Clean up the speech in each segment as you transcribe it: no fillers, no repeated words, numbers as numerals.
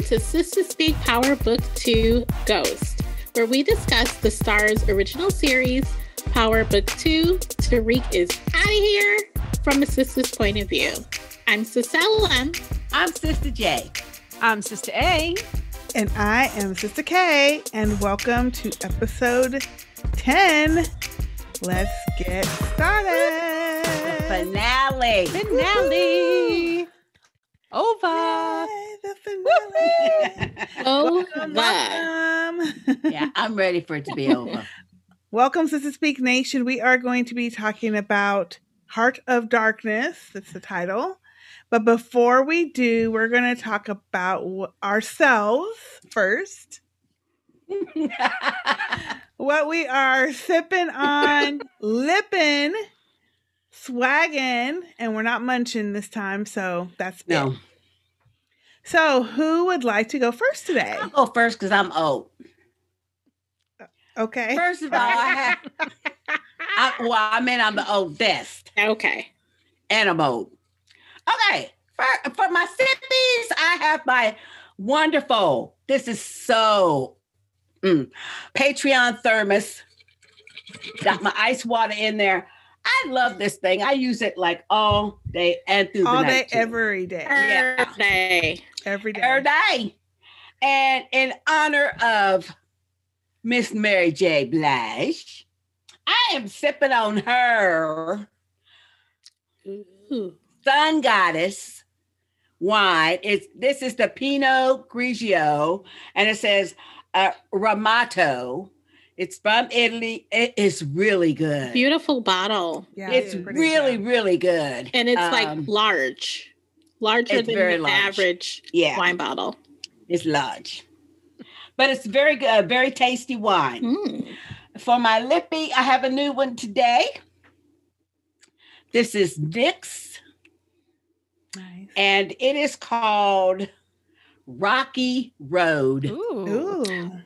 to Sistah Speak Power Book 2 Ghost, where we discuss the Star's original series, Power Book 2, Tariq is out of here, from a sister's point of view. I'm Sistah LM. I'm Sistah J. I'm Sistah A. And I am Sistah K. And welcome to episode 10. Let's get started. The finale. Over. Yay, the finale. Over. Yeah, I'm ready for it to be over. Welcome, Sistah Speak Nation. We are going to be talking about Heart of Darkness. That's the title. But before we do, we're going to talk about ourselves first. What we are sipping on, lipping, swagging, and we're not munching this time, so that's No. it. So, who would like to go first today? I'll go first because I'm old. Okay. First of all, I'm the oldest. Okay. And I'm old. Okay. For my sippies, I have my wonderful, this is so Patreon thermos. Got my ice water in there. I love this thing. I use it like all day and through the night. All day, too. every day. Yeah. Every day. Every day. And in honor of Miss Mary J. Blige, I am sipping on her Ooh. Sun Goddess wine. This is the Pinot Grigio, and it says Ramato. It's from Italy. It is really good. Beautiful bottle. Yeah, It's pretty really, good. really good. And it's like large. Larger it's than very the large. average wine bottle. It's large. But it's very good, very tasty wine. Mm. For my lippy, I have a new one today. This is Nick's. Nice. And it is called Rocky Road. Ooh.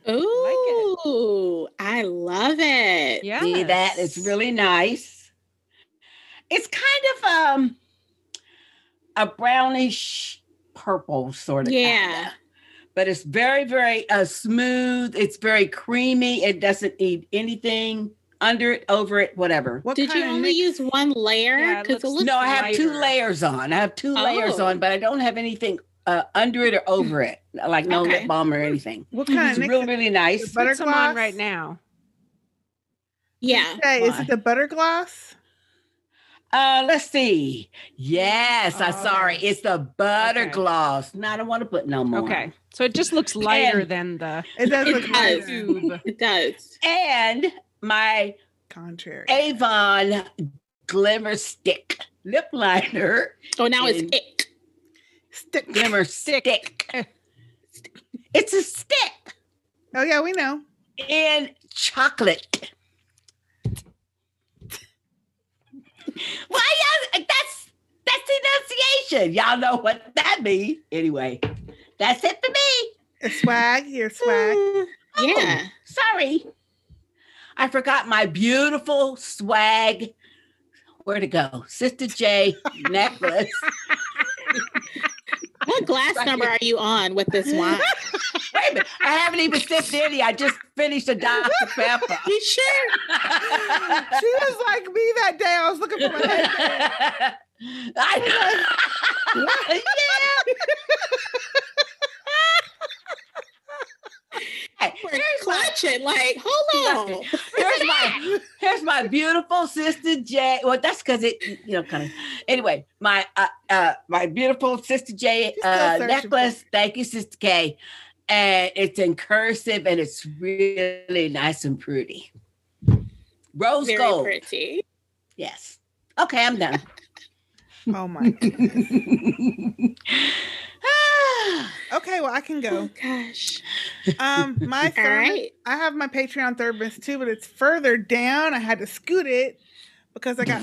Ooh. Ooh, I love it. Yes. See that? It's really nice. It's kind of a brownish purple sort of. Yeah. Kinda. But it's very, very smooth. It's very creamy. It doesn't need anything under it, over it, whatever. What Did you kind of only use one layer? Yeah, it Because it looks- looks No, I have two lighter. layers on. I have two layers Oh. on, but I don't have anything under it or over it, like no Okay. lip balm or anything. What kind It's of really, really nice. butter Put some on gloss? right now. Yeah. Hey, is Why? it the butter gloss? Let's see. Yes, I'm Oh. sorry. It's the butter Okay. gloss. No, I don't want to put no more. Okay. So it just looks lighter And- than the It does It look does. lighter. tube. It does. And my Contrary. Avon Glimmer Stick lip liner. Oh, now it's And- ick. Stick. Glimmer Stick. It's a stick Oh yeah, we know. in chocolate. Why y'all? That's enunciation. Y'all know what that means. Anyway, that's it for me. A swag. Your swag. Yeah. Sorry. I forgot my beautiful swag. Where'd it go? Sister J necklace. What glass Right. number are you on with this wine? Wait a minute. I haven't even sipped any. I just finished a Dr. Pepper. You sure? She was like me that day. I was looking for my headband. Yeah. Hey, We're clutching. Like, hold on. here's my beautiful Sister J. Well, that's because it, kind of. Anyway, my beautiful Sister J You're still searching necklace. Thank you, Sister K. And it's in cursive, and it's really nice and pretty. Rose Very gold. pretty. Yes. Okay, I'm done. Oh my goodness. Okay, well I can go. Gosh. My All thermos, right. I have my Patreon thermos too, but it's further down. I had to scoot it because I got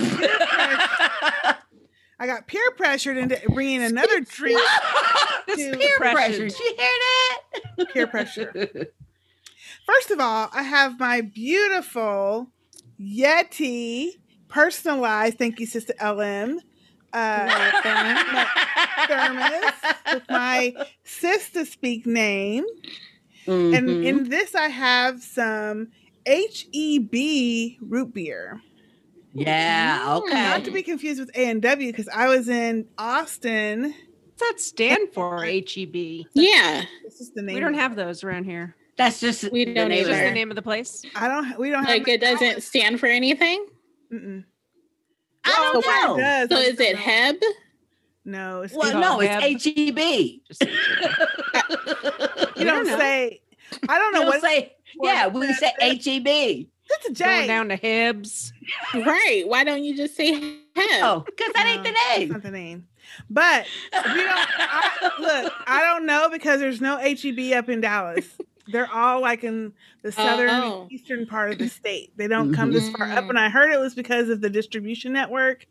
peer pressured into bringing another drink. This to peer pressure. pressure. Did you hear that? Peer pressure. First of all, I have my beautiful Yeti personalized, thank you, Sister LM, thermos with my Sistah Speak name. And in this, I have some HEB root beer. Yeah, okay. Not to be confused with A&W, because I was in Austin. What's that stand for, HEB? Yeah. This is the name. We don't of have it. those around here. That's just We don't name of Just either. the name of the place? We don't have Like it doesn't stand for anything. Mm-mm. I don't Well, know. it does. So I is just don't it know. Heb? No, it's Well, It's no, all it's HEB. Just you don't know. say. I don't know We'll what. say, yeah, we say HEB. It's a J. going down to Hibbs. Right. Why don't you just say Heb? Oh, because that ain't the That's name. not the name. But we don't. I don't know because there's no HEB up in Dallas. They're all like in the southern and eastern part of the state. They don't come this far up. And I heard it was because of the distribution network.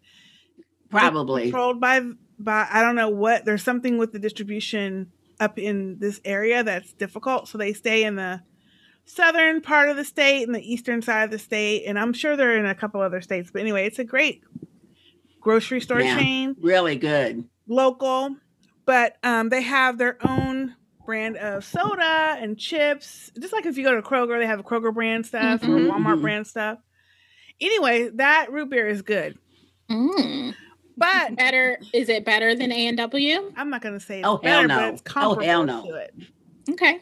Probably. It's controlled by I don't know what. There's something with the distribution up in this area that's difficult. So they stay in the southern part of the state and the eastern side of the state. And I'm sure they're in a couple other states. But anyway, it's a great grocery store chain. Really good. Local. But they have their own brand of soda and chips. Just like if you go to Kroger, they have a Kroger brand stuff or Walmart brand stuff. Anyway, that root beer is good. But is it better than A&W? I'm not going to say it's hell better, no. but it's comparable hell no. to it. Okay.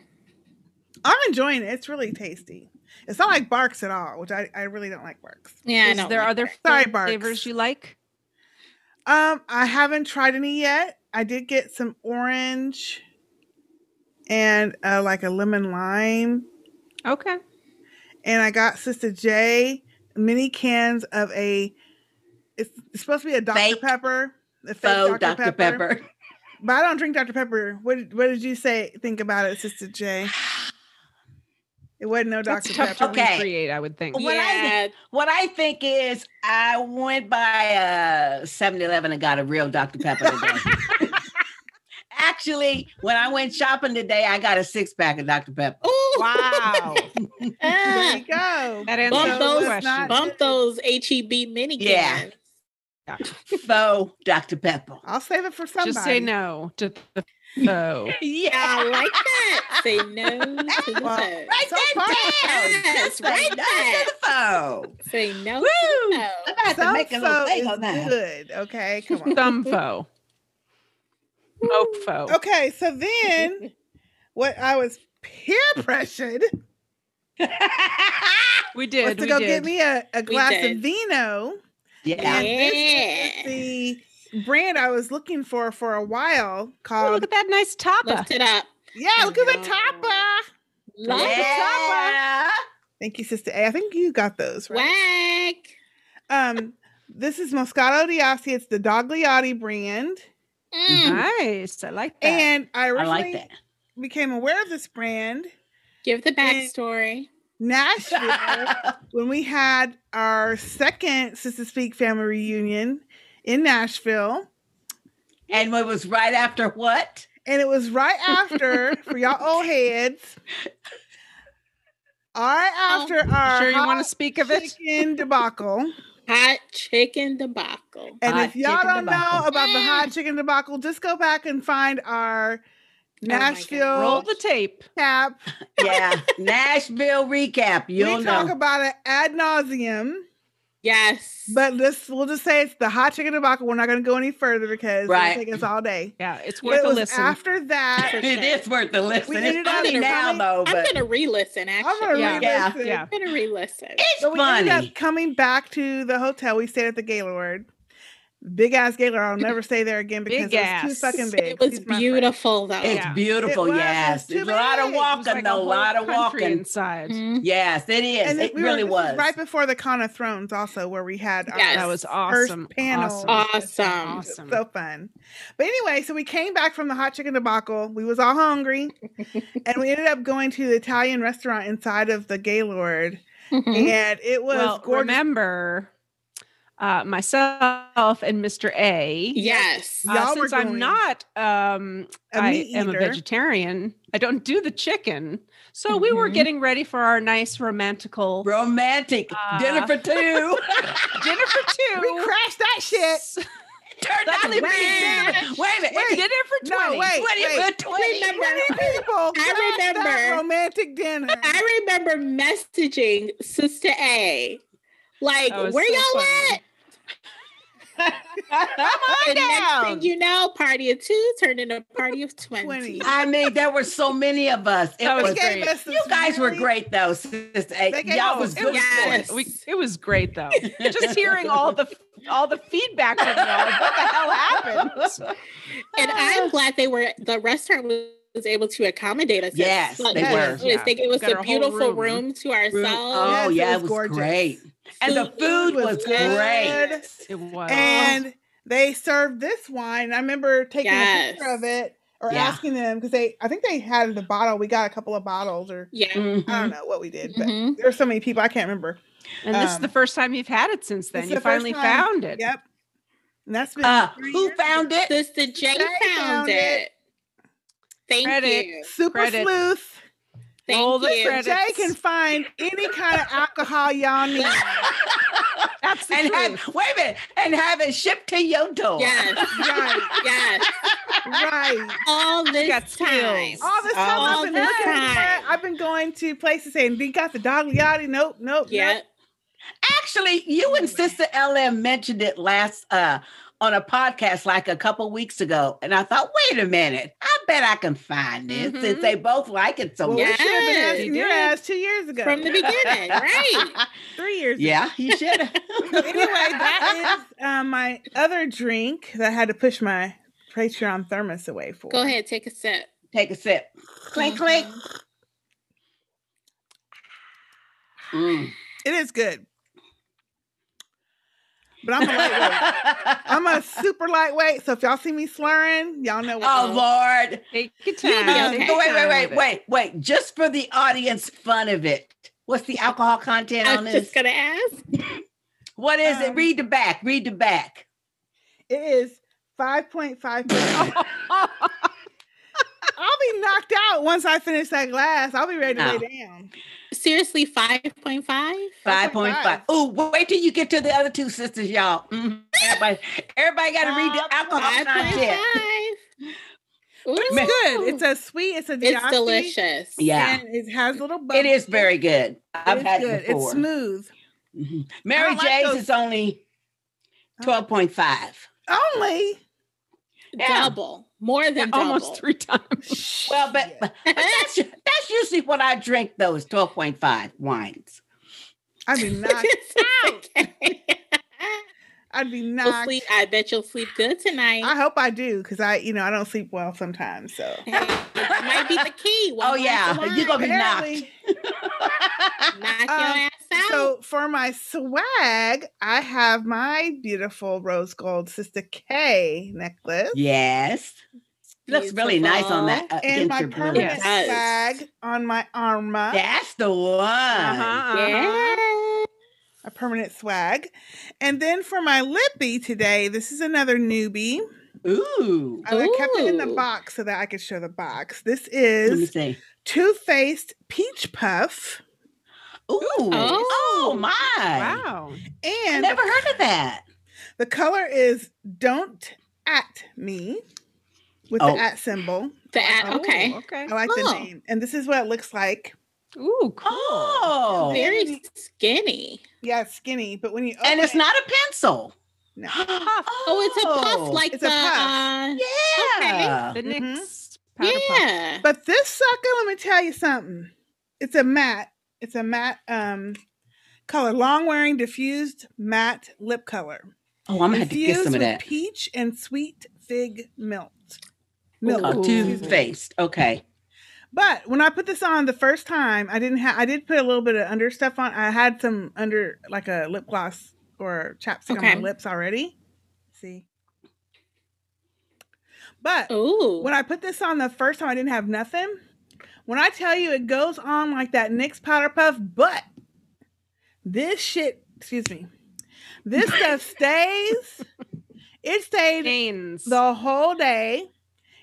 I'm enjoying it. It's really tasty. It's not like Barks at all, which I really don't like Barks. Yeah, Is there other Sorry, Barks. flavors you like? I haven't tried any yet. I did get some orange and like a lemon lime. Okay. And I got Sister J mini cans of it's supposed to be a Dr. Fake. Pepper. A fake Faux Dr. Pepper. But I don't drink Dr. Pepper. What did you think about it, Sister J? It wasn't no That's Dr. tough Pepper. to recreate, I would think. What I think is I went by 7-Eleven and got a real Dr. Pepper today. Actually, when I went shopping today, I got a 6-pack of Dr. Pepper. Wow. There you go. That answers the question. Bump those HEB mini cans. Faux Dr. Pepper. I'll save it for somebody. Just say no to the faux. Yeah. I like that. Say no to the faux. Write that down. Just right say no to the faux. Say no Woo! to the I'm faux. about to make a little thing is on that. good. Okay, come on. Some faux. Mofo. Okay, so then what I was peer pressured We was did. to We go did. get me a glass did. of vino. Yeah. And this is the brand I was looking for a while Oh, called. look at that nice tapa. Lift it up. Yeah, look at the topper. Love Yeah. Thank you, Sister A. I think you got those, right? Whack. This is Moscato d'Asti. It's the Dogliotti brand. Nice. I like that. And I I like originally that. became aware of this brand Give the backstory. Nashville when we had our second Sistah Speak family reunion in Nashville. And it was right after what? And it was right after, for y'all old heads, right after our Sure you want to hot speak of it? chicken debacle. Hot chicken debacle. And Hot if y'all chicken don't know debacle. about the hot chicken debacle, just go back and find our Nashville Roll the tape. cap. Yeah. Nashville recap. You'll We talk know. about it ad nauseum. Yes. But we'll just say it's the hot chicken debacle. We're not going to go any further because Right. it'll take us all day. Yeah, it's But worth it a was listen. after that. For It is worth the listen. We It's ended up funny now, coming- though. I'm But going to re-listen, actually. I'm going to Yeah. re-listen. Yeah. I'm going to re-listen. it's So we funny. ended up coming back to the hotel. We stayed at the Gaylord. Big ass Gaylord. I'll never stay there again because Big it was too ass. fucking big. It was He's my friend. beautiful, though. It's Yeah. beautiful, It was. yes. It was It's too a lot big. of It was walking, like though. A lot of country walking. inside. Mhm. Yes, it is. And It we really this was. right before the Con of Thrones, also where we had our Yes. That was first awesome. panel. Awesome. It was so fun. But anyway, so we came back from the hot chicken debacle. We was all hungry, and we ended up going to the Italian restaurant inside of the Gaylord, Mhm. and it was Well, gorgeous. remember, myself and Mr. A. Yes. Y'all were Since I'm going- not, I meat am a eater. vegetarian. I don't do the chicken, so we were Mhm. getting ready for our nice romantical Romantic. Dinner for two. dinner for two. We crashed that shit. turned out to be. Wait a minute. We did it for 20. No, wait. 20 for 20. 20 people. I remember that romantic dinner. I remember messaging Sister A, like, That was where so y'all funny. at? And next thing you know, party of 2 turned into a party of 20. I mean, there were so many of us. It That was was great. You guys were great, though, Sister A. Y'all was good. Yes. It was great though. Just hearing all the feedback from y'all. What the hell happened? And I'm glad the restaurant was able to accommodate us. Yes, Like, they were. yes, they gave us Got a our whole beautiful room. room to ourselves. Oh, Yes, yeah, it it was was gorgeous. great. And the food was great. It was. And they served this wine. I remember taking a picture of it or Yeah. asking them because I think they had the bottle. We got a couple of bottles or Yeah. Mhm. I don't know what we did, but Mhm. there were so many people. I can't remember. And this is the first time you've had it since then. This is You the first finally time. found it. Yep. And that's been Who found it? Sister J found it. Thank Credit. you. super Credit. sleuth. Roll Thank the you. credit. Jay can find any kind of alcohol y'all need. That's the And truth. wait a minute, and have it shipped to your door. Yes. Right. Yes. Right. All this got time. skills. All this time All I've been the looking for time. it. I've been going to places saying, "You got the Dogliati?" Nope. Yeah. Actually, you and Sister LM mentioned it last on a podcast like a couple weeks ago. And I thought, wait a minute, I bet I can find this since they both like it so Well, much. we should have been Yes, asking you your did. ass 2 years ago. From the beginning, right? 3 years ago. Yeah, you should have. So anyway, that is my other drink that I had to push my Patreon thermos away for. Go ahead, take a sip. Take a sip. Clink, clink. Mm. It is good. But I'm a lightweight. I'm a super lightweight. So if y'all see me slurring, y'all know what. Oh, Lord. Take your You'll be time. okay. Take your time with it. Wait. Just for the audience fun of it. What's the alcohol content I on was this? just gonna ask. What is it? Read the back. Read the back. It is 5.5%. I'll be knocked out once I finish that glass. I'll be ready to No. lay down. Seriously, 5.5? 5.5. Oh, wait till you get to the other two sisters, y'all. Mhm. Everybody got to read the alcohol content. 5.5. It's Man. good. It's a sweet. It's a It's Diasti, delicious. Yeah, And it has little bubbles. it is very good. I've had good. it before. It's smooth. Mhm. Mary I don't like J's those- is only 12.5. Only. Yeah. Double. More than double. Almost 3 times. Well, but that's usually what I drink, though, is 12.5 wines. I'd be knocked out. Okay. I'd be You'll knocked. sleep. I bet you'll sleep good tonight. I hope I do because I don't sleep well sometimes. So Hey, that might be the key. One Oh, glass yeah. of wine. You're going to be knocked. apparently, Knock your ass out. so for my swag, I have my beautiful rose gold Sister K necklace Yes. Looks really nice on that. and against my your blue. permanent Yes. swag on my armor. That's the one. Yeah. A permanent swag. And then for my lippy today, this is another newbie. Ooh. I kept it in the Ooh. box so that I could show the box. This Let me is see. Too Faced Peach Puff. Ooh. Oh. Oh, my. Wow. And Never heard of that. the color is Don't At Me with Oh. the at symbol. Okay. Oh, okay. I like Oh. the name. And this is what it looks like. Ooh, cool. Oh. Very skinny. Yeah, it's skinny, but when you open And it's it, not a pencil. No. Oh, it's a puff like It's the a puff. Yeah. The Mhm. Nyx powder puff. yeah. But this sucker, let me tell you something. It's a matte color, long wearing diffused matte lip color. Oh, I'm going to have to get Infused some of with that. peach and sweet fig milk. Ooh. Oh, Excuse me. Too-Faced. Okay. But when I put this on the first time, I did put a little bit of under stuff on. I had some under like a lip gloss or chapstick on Okay. my lips already. See? But Ooh. when I put this on the first time, I didn't have nothing. When I tell you it goes on like that NYX powder puff, but this shit, excuse me, this stuff stays. It stayed Stains. the whole day.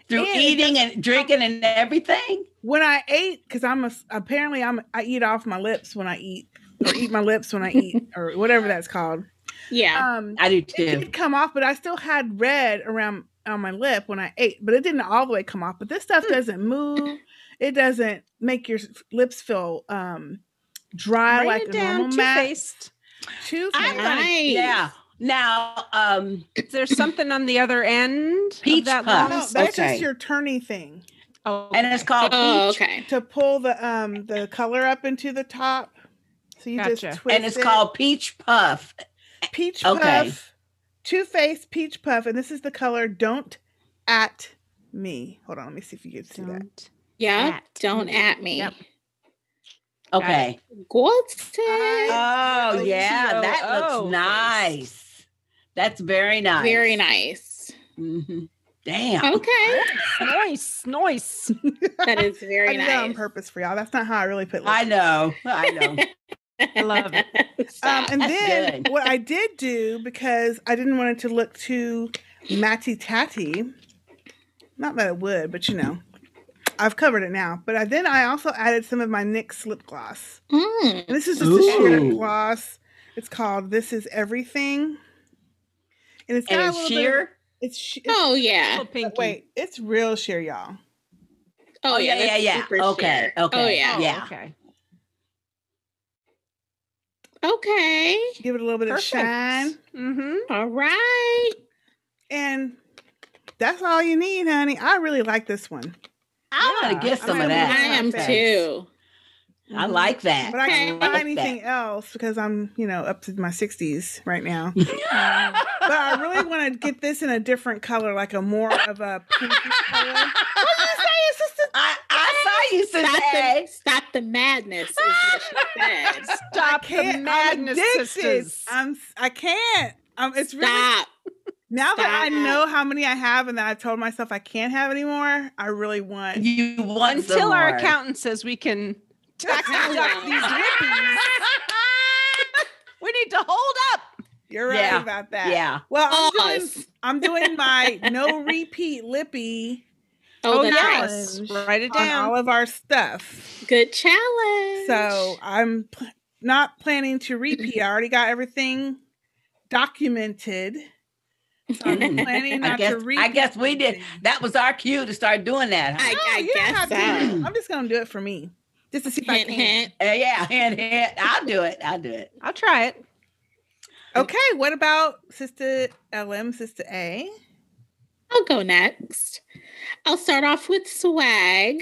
Through And it eating and drinking and everything? When I ate, because I eat off my lips when I eat, or eat my lips when I eat, or whatever that's called. Yeah. I do It too. did come off, but I still had red around on my lip when I ate, but it didn't all the way come off. But this stuff doesn't move. It doesn't make your lips feel dry Write like it a down. normal matte. Two-faced. I'm gonna, Nice. yeah. Now, Is there something on the other end Peach of that puff. long No, that's Okay. just your turning thing Oh, and it's called Oh, peach, okay. to pull the color up into the top. So you Gotcha. just twist and it's it. called peach puff. Peach Okay. Puff, Too Faced Peach Puff, and this is the color Don't At Me. Hold on, let me see if you can see that. don't. Yeah. At Don't me. at me. Yep. Okay. Gorgeous. Oh really yeah, cute. that Oh, looks nice. That's very nice. Very nice. Mhm. Damn. Okay. Nice. That is I very did that on nice. purpose for y'all. That's not how I really put I lipstick. know. I know. I love it. Stop. And That's then good. what I did do, because I didn't want it to look too matty-tatty, not that it would, but I've covered it now. But I also added some of my NYX lip gloss. Mm. And this is just a sheer Ooh. gloss. It's called This Is Everything. And it's got And a it's little bit of, sheer. it's Oh yeah. Little pinky. wait, it's real sheer, y'all. Oh yeah. yeah, That's yeah. super Okay, sheer. okay. Oh yeah. Oh, Yeah. okay. Okay. Give it a little bit Perfect. of shine. Mm-hmm. All right. And that's all you need, honey. I really like this one. I want Yeah, to get I'm some of gonna that. I am Thanks. too. I like that. But I can't buy like anything else because I'm, up to my 60s right now. that. But I really want to get this in a different color, like a more of a pinky color. What did you say, sister? I saw you today. Stop the madness is what she said. Stop the madness, I'm addicted. sisters. I can't. It's really Stop. now that I Stop. know how many I have and that I told myself I can't have anymore. I really want. You want some Until our more. accountant says we can tax Oh, deduct wow. these lippies, we need to hold up. You're right Yeah. about that. Yeah. Well, Pause. I'm doing my no repeat lippy Oh, Oh, that's yes. right. Write it on down. all of our stuff. Good challenge. So I'm not planning to repeat. I already got everything documented. So I'm planning not to repeat. I guess we did. anything. That was our cue to start doing that. Huh? I You don't guess have to. so. I'm just gonna do it for me, just to see if I Hint, can. hint. Yeah, and I'll do it. I'll try it. Okay, what about Sister LM, Sister A? I'll go next. I'll start off with swag.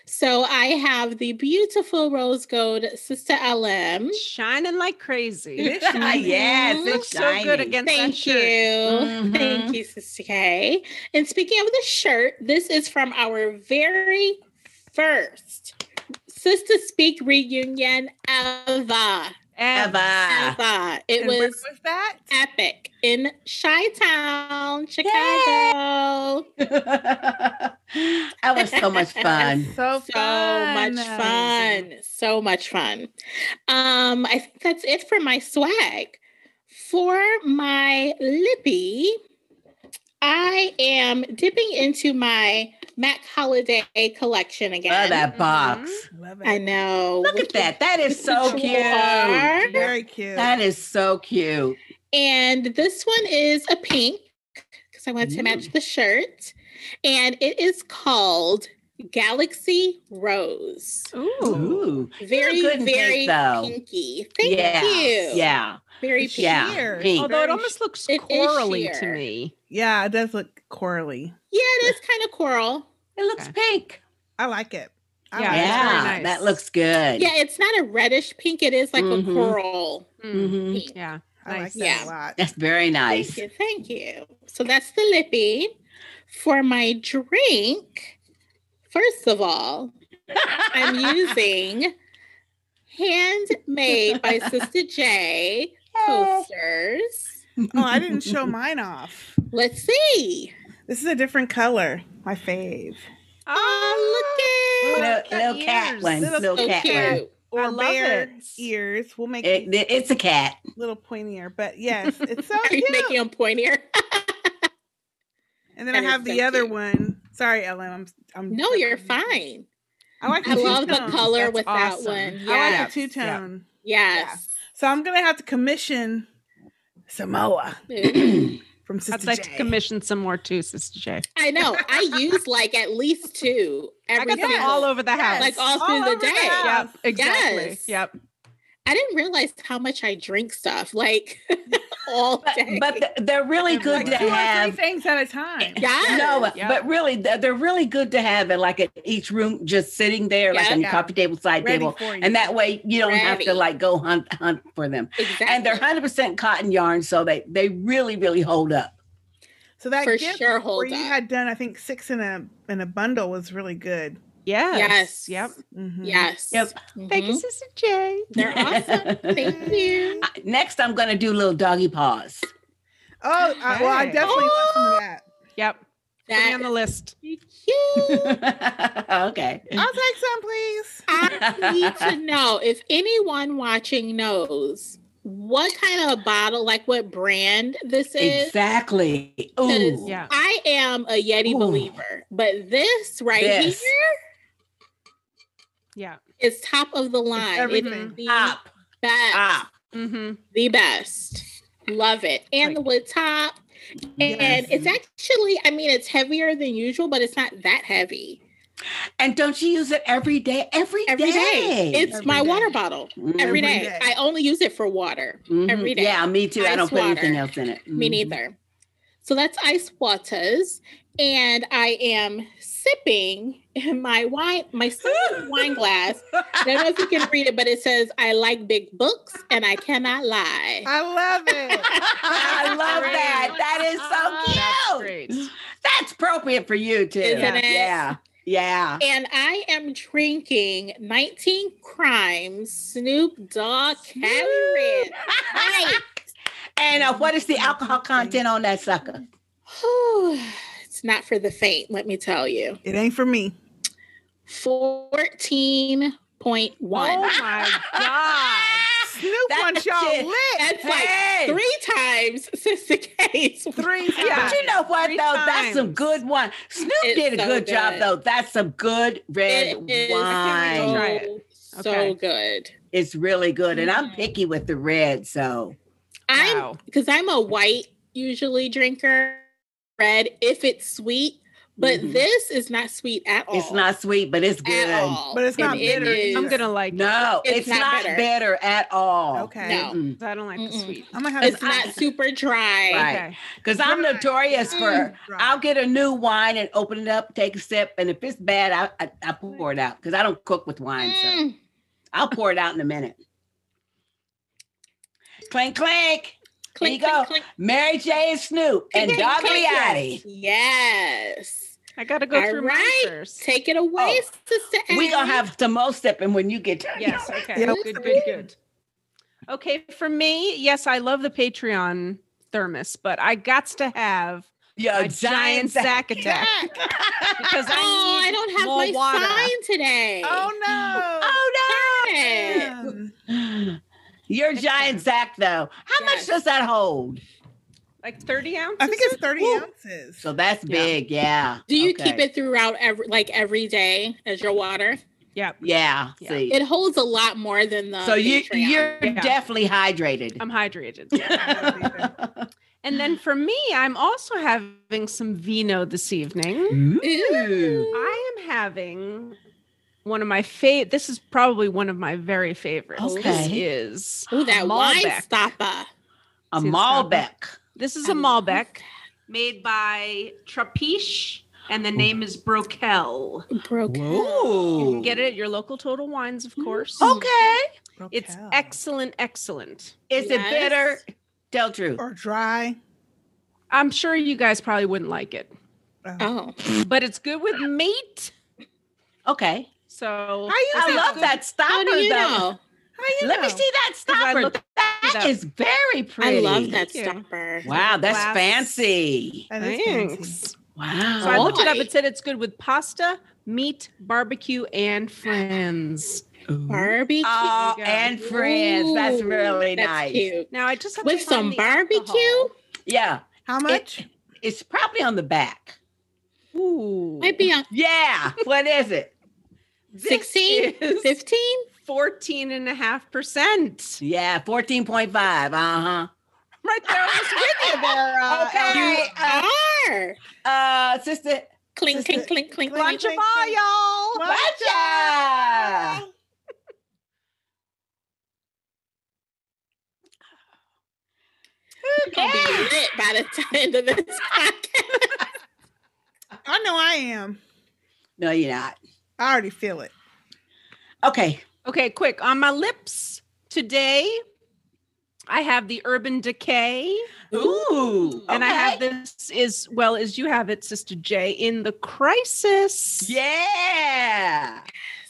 So I have the beautiful rose gold Sister LM. Shining like crazy. It is shiny. Yes, it's Looks so good shiny. against that Thank shirt. you. Thank you, Sister K. And speaking of the shirt, this is from our very first Sistah Speak reunion ever. Eva. Ever. It And where was was that? epic in Chi-Town, Chicago. That was so much fun. So So fun. much fun. So much fun. I think that's it for my swag. For my lippy, I am dipping into my MAC Holiday collection again. Oh, that box. Love it. I know. Look at that. That is so Sure. cute. Very cute. That is so cute. And this one is a pink because I wanted to match the shirt. And it is called Galaxy Rose. Ooh. Ooh. Very, good in very pink, though. pinky. Thank Yeah. you. Yeah. Very It's pink. Yeah. sheer. Pink. Although it Very almost looks It is corally to sheer. me. Yeah, it does look corally. Yeah, it is kind of coral. It looks pink. I like it. I Yeah, like it's it. very Yeah. nice. That looks good. Yeah, it's not a reddish pink. It is like Mhm. a coral Mhm. pink. Yeah. I like Nice. that Yeah. a lot. That's very nice. Thank you. Thank you. So that's the lippy. For my drink, first of all, I'm using handmade by Sister J coasters. Oh, I didn't show mine off. Let's see. This is a different color. My fave. Oh, look at Little cat ears. one. Little Little so cat cute. one. Or I love bear it. ears. We'll make it It's a cat. a little pointier. But yes, it's so Are you cute. making them pointier? And then That I is have the so other cute. one. Sorry, Ellen. I'm No, you're fine. I like I the love the two-tone. color That's with that awesome. one. I like Yes. the two-tone. Yes. So I'm gonna have to commission Samoa Ooh. from Sister I'd like J. to commission some more too, Sister J. I know. I use like at least 2 I every got them single- all over the house. Like all through the over day. house. Yep, exactly. Yes. Yep. I didn't realize how much I drink stuff like all day. But they're really good Like to 2 or 3 have. things at a time. Yes. No, Yep. but really, they're really good to have in like in each room, just sitting there, like Yeah. on your Yeah. coffee table, side Ready table, for you. and that way you don't have to Ready. like go hunt for them. Exactly. And they're 100% cotton yarn, so they really really hold up. So that For gift sure where hold you up. had done, I think 6 in a bundle was really good. Yes. Yes. Yep. Mhm. Yes. Yep. Thank you, Mhm. Sister J. They're awesome. Thank you. Next, I'm going to do little doggy paws. Oh, well, I Okay. definitely want some of that. Yep. Put me on the list. Cute. Okay. I'll take some, please. I need to know if anyone watching knows what kind of bottle, like what brand this is. Exactly. Ooh. Yeah. I am a Yeti Ooh. believer, but this right This. here Yeah. is top of the line. It everything. is the Up. best. Up. Mm-hmm. The best. Love it. And the wood top. And Yes. it's actually, I mean, it's heavier than usual, but it's not that heavy. And don't you use it every day? Every day. Every day. It's Every my day. water bottle. Mhm. Every Every day. day. I only use it for water. Mhm. every day. Yeah, me too. I Ice don't put anything water. else in it. Me Mhm. neither. So that's ice waters. And I am sipping in my silver wine glass. I don't know if you can read it, but it says, I like big books and I cannot lie. I love it. I love great. that. That is so That's cute. great. That's appropriate for you too. Isn't it? Yeah. Yeah. And I am drinking 19 Crimes Snoop Dogg Cali Red. Right. And what is the alcohol content on that sucker? It's not for the faint, let me tell you. It ain't for me. 14.1. Oh my God. Snoop That wants y'all shit- lit. That's like Hey! 3 times Sister K's. 3 Yeah. But times. you know what, 3 though? That's some times. good wine. Snoop It's did a so good job, good. though. That's some good red It is wine. to try it. so Okay. good. It's really good. And I'm Mhm. picky with the red, so. Wow. Because I'm a white usually drinker, red if it's sweet, but Mhm. this is not sweet at all. It's not sweet, but it's good. at all. But it's not And bitter it is- I'm going to like No, It's it's, not not bitter. bitter at all. Okay. No. it. I don't like the Mm-mm. sweet. I'm gonna have It's to- not super dry. Right. Okay. Because I'm Dry. notorious for, Dry. I'll get a new wine and open it up, take a sip, and if it's bad, I pour it out because I don't cook with wine. So Mm. I'll pour it out in a minute. Clink, clink. Clink, There you go. clink, clink. Mary J. and Snoop and Clink, Dog clink, Liati. Yes. I got to go All through right. mine first. Take it away, Oh, Sister We gonna Annie. have some more sipping when you get done. Yes. Okay. Yeah. Good. Okay. For me, yes, I love the Patreon thermos, but I got to have Yeah, a giant sack attack because Oh, I don't have more my water. sign today. Oh no. Oh Darn it. no! Your giant sack, though. How much Yes. does that hold? like 30 ounces. I think it's 30 Woo. ounces. So that's Yeah. big, yeah. Do you Okay. keep it throughout every day as your water? Yep. Yeah. Yeah. See. It holds a lot more than the So you're Yeah. definitely hydrated. I'm hydrated. Ooh. And then for me, I'm also having some vino this evening. Ooh. I am having one of my favorite. This is probably one of my very favorites. This Okay. is Ooh, that a wine Malbec. stopper. A See the Malbec. This is I a love Malbec made by Trapiche, and the name is Broquel. Broke. You Whoa. can get it at your local Total Wines, of course. Okay. It's Brocal. excellent. Is it Yes. bitter? Tell truth. Or dry. I'm sure you guys probably wouldn't like it, Oh. but it's good with meat. Okay. So How you I know? love that stopper, How do you though. know? How you Let me know? see that I stopper. looked That it up. is very pretty. I love that Thank you. stopper. Wow, that's Glass. fancy. That is fancy. thanks. Wow. So I looked it up. Boy. It said it's good with pasta, meat, barbecue, and friends. Barbecue. Oh, There you go. and friends. That's Ooh, really that's nice. Cute. Now I just have With to find some the barbecue? alcohol. Yeah. How much? It's probably on the back. Ooh. Might be on Yeah. What is it? 16, This is 15. 14.5%. Yeah, 14.5. Uh-huh. right there with you there. Okay. You are. Sister. Clink, clink, clink, clink, Lunch clink. of all, y'all. Gotcha. We're gonna be lit by the end of this podcast. I know I am. No, you're not. I already feel it. Okay. Okay, quick. On my lips today, I have the Urban Decay. Ooh. And I have this as you have it, Sister J, in the Crisis. Yeah.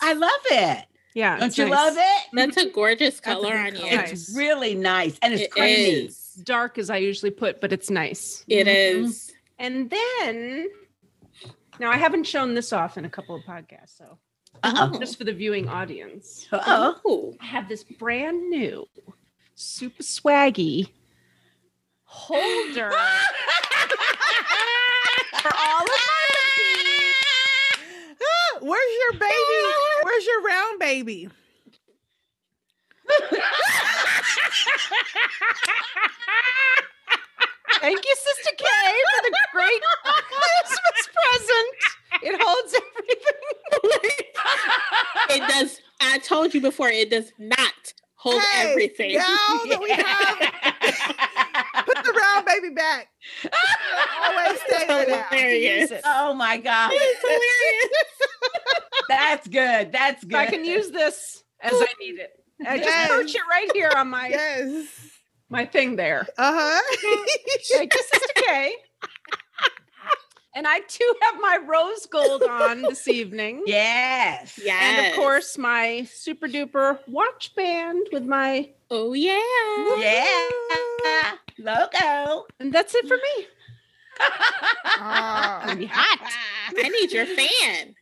I love it. Yeah. Don't it's you nice. love it? That's a gorgeous That's a color good on you. color. It's really nice. And it's It creamy. is. Dark as I usually put, but it's nice. It Mhm. is. And then, now I haven't shown this off in a couple of podcasts, so Uh-oh. just for the viewing audience. Uh-oh. Ooh. I have this brand new, super swaggy holder for all of my Where's your baby? Where's your round baby? Thank you, Sister K, for the great Christmas present. It holds everything. It does. I told you before, it does not hold Hey, everything. Now that we have, put the round baby back. Always stay with that. Hilarious. Oh my God. It's hilarious. That's good. That's good. I can use this as I need it. I just Yes. perch it right here on my Yes. my thing there. Uh-huh. Thank you, Sister K. And I too have my rose gold on this evening. Yes. Yes. And of course, my super duper watch band with my, Oh yeah. Yeah. Logo. and that's it for me. Ah. Gonna be hot, I need your fan.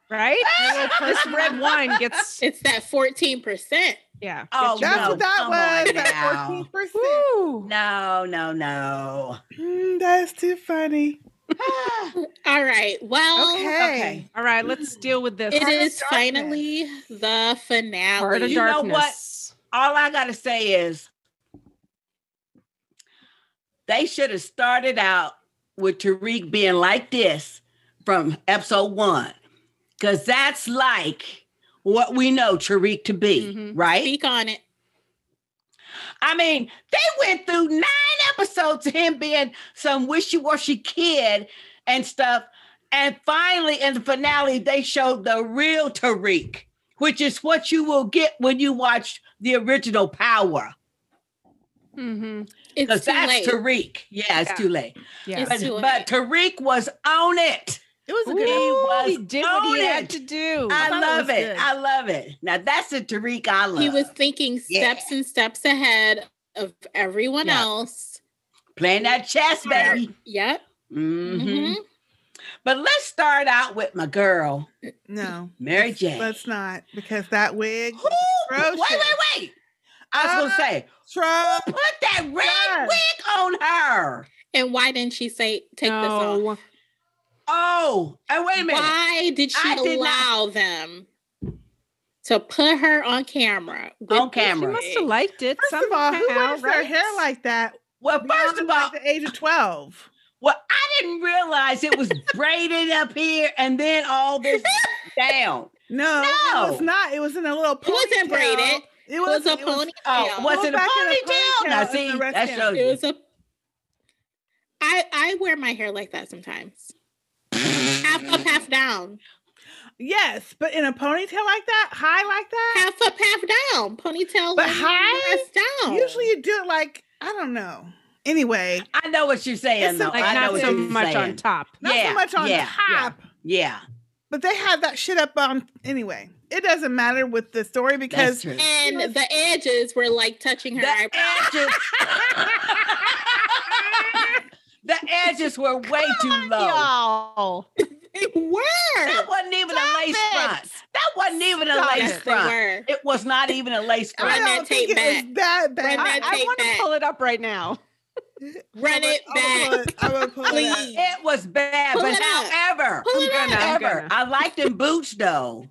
right? This red wine gets, It's that 14%. yeah. Oh, gets you That's no, what that come was. on That now. 14%. Woo. No. That's too funny. All right. Well, Okay. All right, let's deal with this. it Heart of is Darkness. finally the finale. Heart of You know what? Darkness. All I got to say is they should have started out with Tariq being like this from episode 1. Because that's like what we know Tariq to be, Mhm. right? Speak on it. I mean, they went through 9 episodes of him being some wishy-washy kid and stuff. And finally, in the finale, they showed the real Tariq, which is what you will get when you watch the original Power. Mm-hmm. It's Because too that's late. Tariq. Yeah, it's Yeah. too late. Yeah. It's too late. But Tariq was on it. It was a Ooh, good episode. he did what on he had it. to do. I thought it love was it. good. I love it. Now that's the Tariq I love. He was thinking steps and steps ahead of everyone Yeah. else. playing that chess, baby. Yep. Mhm. Mhm. But let's start out with my girl, No. Mary J. Let's not, because that wig. Who? Atrocious. Wait. I was going to say, Trump. put that red Yes. wig on her. And why didn't she say take this off? No. Oh, and wait a minute. Why did she I did not- allow them to put her on camera? with On this camera. She wig? must have liked it. First of all, who somehow, wears their right? hair like that? Well, first of all, Beyond, like, the age of 12. well, I didn't realize it was braided up here and then all this down. No, No. it was not. It was in a little ponytail. It wasn't braided. It It was a it was- ponytail. Oh, was it a back in a ponytail? Now, ponytail see, and the rest that down. shows It you. was a. I wear my hair like that sometimes. Half up, half down. Yes, but in a ponytail like that, high like that. Half up, half down. Ponytail. But and high? dress down. Usually you do it like, I don't know. Anyway, I know what you're saying, It's though. Like I know not what so you're much saying. on top. not Yeah, so much on yeah, top, Yeah, but they had that shit up on anyway. It doesn't matter with the story that's because true. And the edges were like touching her The eyebrows. edges, the edges were way too low. Y'all. They were. That wasn't even a lace it. front. That wasn't even a Stop lace Yes, they front. were. It was not even a lace Run I front. that don't think tape it was that bad. Run that I tape want to back. pull it up right now. Run it back. I will pull it up. Please. It was bad, Pull but it up. however, Pull it up. I'm gonna. I liked them boots though.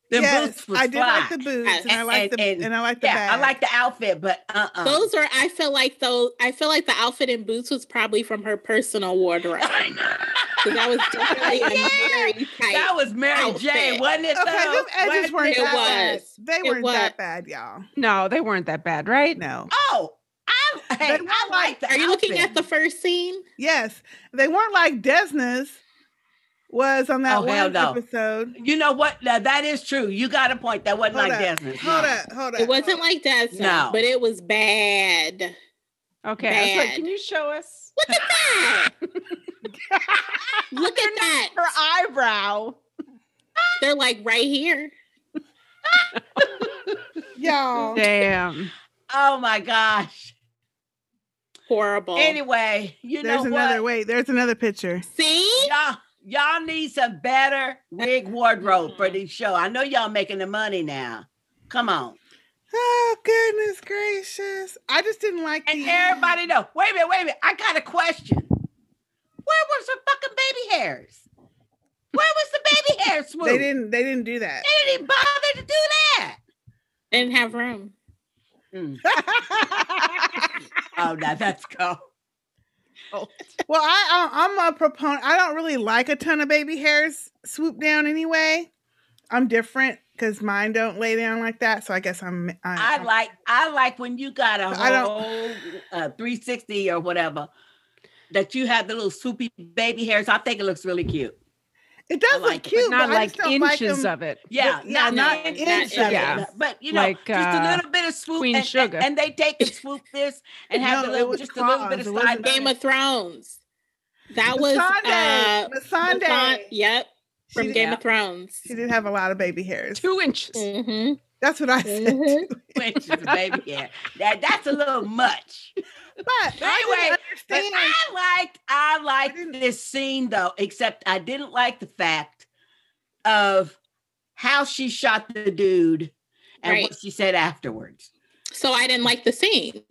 The yes, boots was I did fly. like the boots, Yes. and I like the And- and I like the Yeah, bag. I like the outfit, but Those are, I feel like the outfit and boots was probably from her personal wardrobe. I know. Because that was definitely a Mary type. That was Mary outfit. J, wasn't it? Okay, though? them edges Wasn't weren't it? that bad. was. They It weren't was. that bad, y'all. No, they weren't that bad, right? No. Oh, I weren't like the Are you looking outfit. at the first scene? Yes, they weren't like Desna's was on that Oh, hell one no. episode. You know what? Now, that is true. You got a point. That wasn't Hold like up, Desmond's. hold no. up, hold up. It wasn't like Desna, No. but it was bad. Okay, I was like, Bad. can you show us Look at that. Look at that. her eyebrow? They're like right here. y'all. Damn. Oh my gosh. Horrible. Anyway, you There's know another what? there's another picture. See? Y'all need some better wig wardrobe for this show. I know y'all making the money now. Come on. Oh goodness gracious! I just didn't like And the everybody know. Wait a minute. I got a question. Where was the fucking baby hairs? Where was the baby hair swoop? They didn't do that. They didn't bother to do that. Didn't have room. Mm. Oh, now that's go. Well, I'm a proponent. I don't really like a ton of baby hairs swoop down anyway. I'm different because mine don't lay down like that. So I guess I like when you got a I don't- whole 360 or whatever that you have the little swoopy baby hairs. I think it looks really cute. It does I like look it, cute, Not but I like just don't like inches them. of it. Yeah, Yeah, not inches inches. of it, Yeah. but you know, Like, just a little bit of swoop Queen and, Sugar. and they take and swoop this and have No, the it little, was just a little bit claws. of It wasn't side. Game of Thrones. That was Missandei. Yep. From She Game did- of Thrones. She did have a lot of baby hairs. 2 inches. Mm-hmm. That's what I said. Mhm. too. inches of baby hair. That's a little much. But Anyway, I but didn't understand. I liked this scene though, except I didn't like the fact of how she shot the dude and Right. what she said afterwards. So I didn't like the scene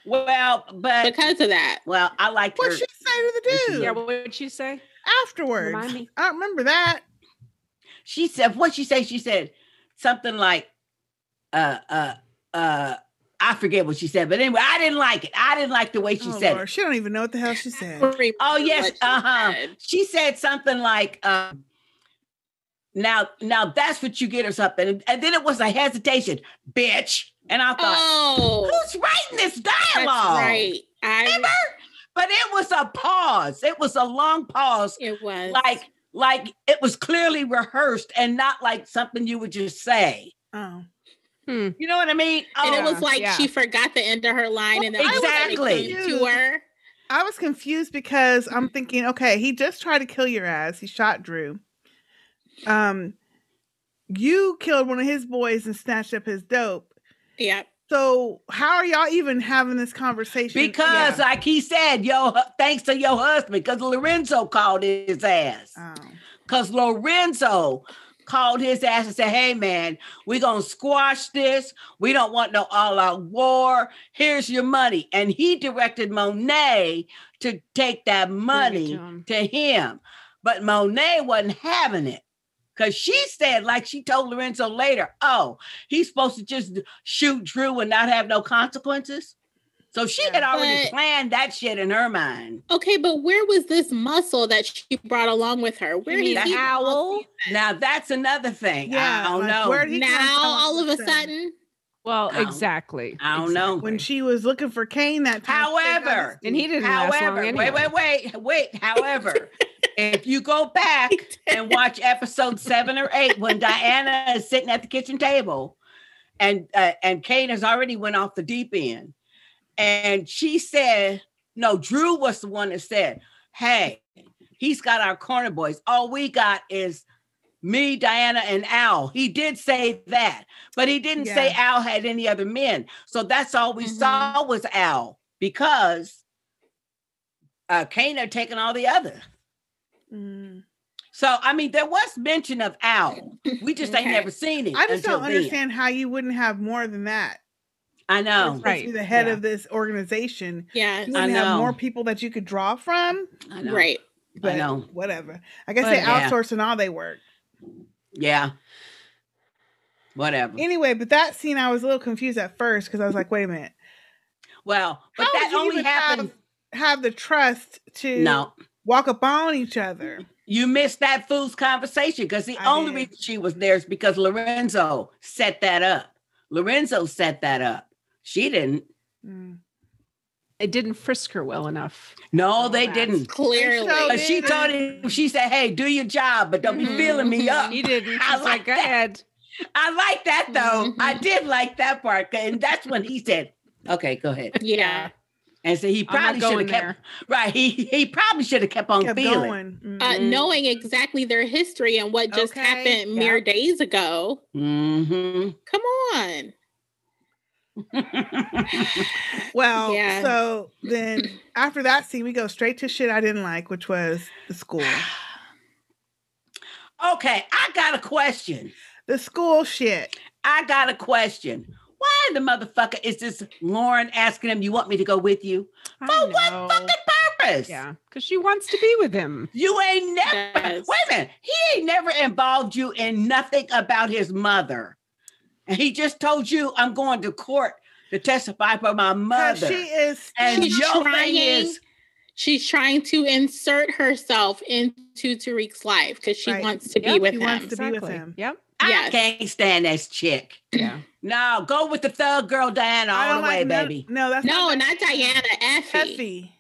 Well, but because of that. well, I liked her. What'd she say to the dude Yeah, what would she say? afterwards? Remind me. I don't remember that. She said, what she say? She said something like, I forget what she said, but anyway, I didn't like it. I didn't like the way she Oh, said Lord. it. She don't even know what the hell she said. Oh yes, What she said. She said something like, now that's what you get or something. And then it was a hesitation, bitch. And I thought, Oh, who's writing this that's dialogue? right. Remember? But it was a pause. It was a long pause. It was Like it was clearly rehearsed and not like something you would just say. Oh. You know what I mean? and it Oh, was like yeah. she forgot the end of her line, and then Exactly. to her. I was confused because I'm thinking, okay, he just tried to kill your ass. He shot Drew. You killed one of his boys and snatched up his dope. Yep. So how are y'all even having this conversation? because like he said, thanks to your husband, because Lorenzo called his ass. Oh. Because Lorenzo called his ass and said, hey, man, we're going to squash this. We don't want no all-out war. Here's your money. And he directed Monet to take that money to him. But Monet wasn't having it. Because she said, like she told Lorenzo later, oh, he's supposed to just shoot Drew and not have no consequences. So she had already planned that shit in her mind. Okay, but where was this muscle that she brought along with her? Where mean did the he owl? Now that's another thing. Yeah, I don't like, know. where did he come now from all of a then? sudden? Well, I don't- exactly. I don't know. When she was looking for Kane that time. However, And he didn't last long anyway. wait. However, if you go back and watch episode 7 or 8, when Diana is sitting at the kitchen table, and Kane has already went off the deep end, and she said, no, Drew was the one that said, hey, he's got our corner boys. All we got is me, Diana, and Al. He did say that, but he didn't say Al had any other men. So that's all we saw was Al, because Kane had taken all the other. Mm. So, I mean, there was mention of Al. We just ain't Okay. never seen him. I just until don't then. understand how you wouldn't have more than that. I know. You're supposed to be Right. the head Yeah. of this organization. Yeah, You wouldn't I have know. more people that you could draw from. I know. right. But know. whatever. I guess But they yeah. outsource and all they work. Yeah. Whatever. Anyway, but that scene, I was a little confused at first because I was like, wait a minute. Well, but How that would you only even happened. have the trust to No. walk up on each other. You missed that fool's conversation because the I only did. reason she was there is because Lorenzo set that up. Lorenzo set that up. She didn't. They didn't frisk her well enough. No, Oh, they that's didn't. Clearly. So She told him, she said, hey, do your job, but don't be feeling me up. He didn't. I She's like, go that. ahead. I like that though. I did like that part. And that's when he said, okay, go ahead. Yeah. And so he I'm probably not should have going kept, right. He probably should have kept on Kept feeling. going. Knowing exactly their history and what just Okay. happened mere days ago. Mm-hmm. Come on. Well, Yeah. so then after that scene, we go straight to shit I didn't like, which was the school. Okay, I got a question. The school shit. I got a question. Why the motherfucker is this Lauren asking him, you want me to go with you? I For what know. fucking purpose? Yeah, because she wants to be with him. You ain't never, Yes. wait a minute. He ain't never involved you in nothing about his mother. And he just told you, I'm going to court to testify for my 'Cause mother. she is and She's your trying- thing is, She's trying to insert herself into Tariq's life because she Right. wants to be Yep, with she him. wants to be with Exactly. him. Yep. I Yes. can't stand this chick. Yeah. No, go with the thug girl Diana I all don't the way, like baby. No, that's No, not not Diana, Effie. Effie.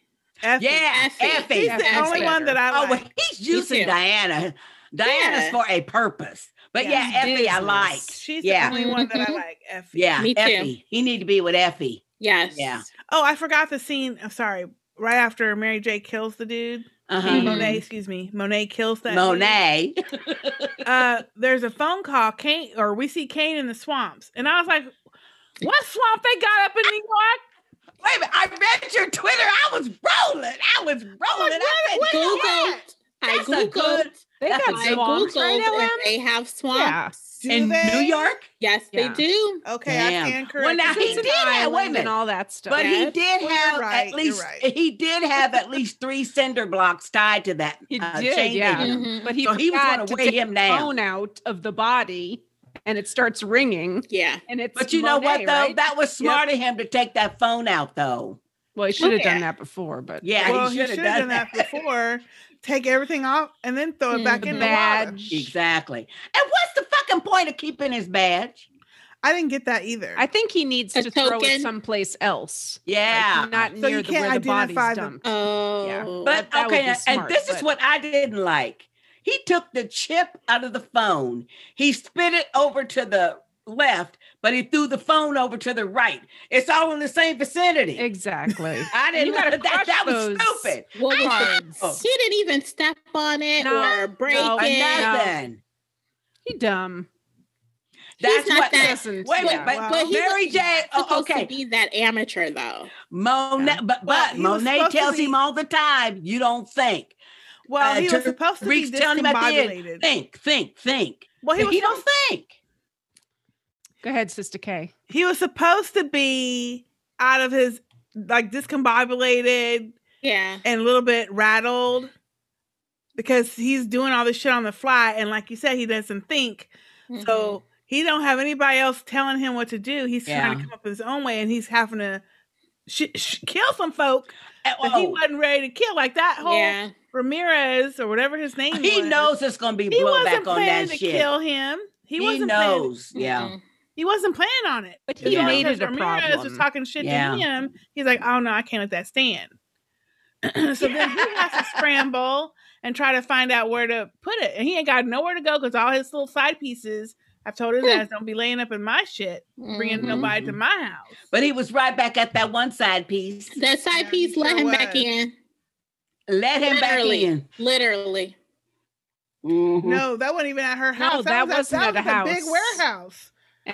Effie. Yeah, Effie. Effie. She's the Effie's only one better. that I Oh, like. well, he's using too. Diana. Diana's Yeah. for a purpose. But Yeah. yeah, Effie I Business. like. She's Yeah. the only one that I Mhm. like. Effie. Yeah, Me too. Effie. He need to be with Effie. Yes. Yeah. Oh, I forgot the scene. I'm sorry. Right after Mary J kills the dude. Uh-huh. Mhm. Monet, excuse me. Monet kills that Monet. dude. There's a phone call. Kane, or we see Kane in the swamps. And I was like, what swamp they got up in New York? Wait a minute. I read your Twitter. I was rolling. I said, Googled. I That's a Googled. good- They That's got a I good swamps, Googled right, and Ellen? they have swamps. Do in they? New York? Yes, Yeah. they do. Okay, Damn. I stand Well, corrected. now he It's an did have, wait a island minute. and all that stuff. But he Yes. did Well, you're have right, at least you're right. he did have at least 3 cinder blocks tied to that He chain did, yeah. link. Mhm. But he So he was forgot gonna to weigh take him the down. phone out of the body, and it starts ringing. Yeah. And it's But you know what Monet, though? right? That was smart of him to take that phone out though. Well, he should have Yeah. done that before, but Yeah, Well, he he should should have have done that before. Take everything off and then throw it back Mhm. in the the water. badge. Exactly. And what's the fucking point of keeping his badge? I didn't get that either. I think he needs A to throw it token? someplace else. Yeah. Like, not So you near can't where the body's identify the- dumped. Oh. Yeah. But that would okay, be and smart, this is but- what I didn't like. He took the chip out of the phone. He spit it over to the left, but he threw the phone over to the right. It's all in the same vicinity. Exactly. I didn't You gotta that. That crush was those. stupid. What was Cards. Oh. He didn't even step on it No, or break no, it. Nothing. He dumb. That's not what. that- Doesn't- Wait a minute, yeah. but, Wow. But he Mary was J. not supposed Okay, to be that amateur though. Monet, Yeah. but Well, he was Monet supposed to tells be- him all the time, you don't think. well, he was supposed to be Reeks telling him at the end, discombobulated. think. Well, he But was he don't think. Go ahead, Sister K. he was supposed to be out of his like discombobulated Yeah. and a little bit rattled because he's doing all this shit on the fly, and like you said, he doesn't think. Mm-hmm. So he don't have anybody else telling him what to do. He's trying Yeah. to come up with his own way, and he's having to kill some folk that he Oh, wasn't ready to kill. Like that whole Yeah. Ramirez or whatever his name he was. knows it's gonna be He wasn't blowback on planning that to shit. kill him. He wasn't knows. Mm-hmm. Yeah. He wasn't planning on it. But he made because it a Ramirez was problem. talking shit Yeah. to him. He's like, oh no, I can't let that stand. So then he has to scramble and try to find out where to put it. And he ain't got nowhere to go because all his little side pieces, I've told his ass, don't be laying up in my shit, bringing Mhm. nobody to my house. But he was right back at that one side piece. That side Yeah, piece he let sure him back was. in. Let him Literally. back in. Literally. Mhm. No, that wasn't even at her No, house. that was wasn't that at a was big house. warehouse.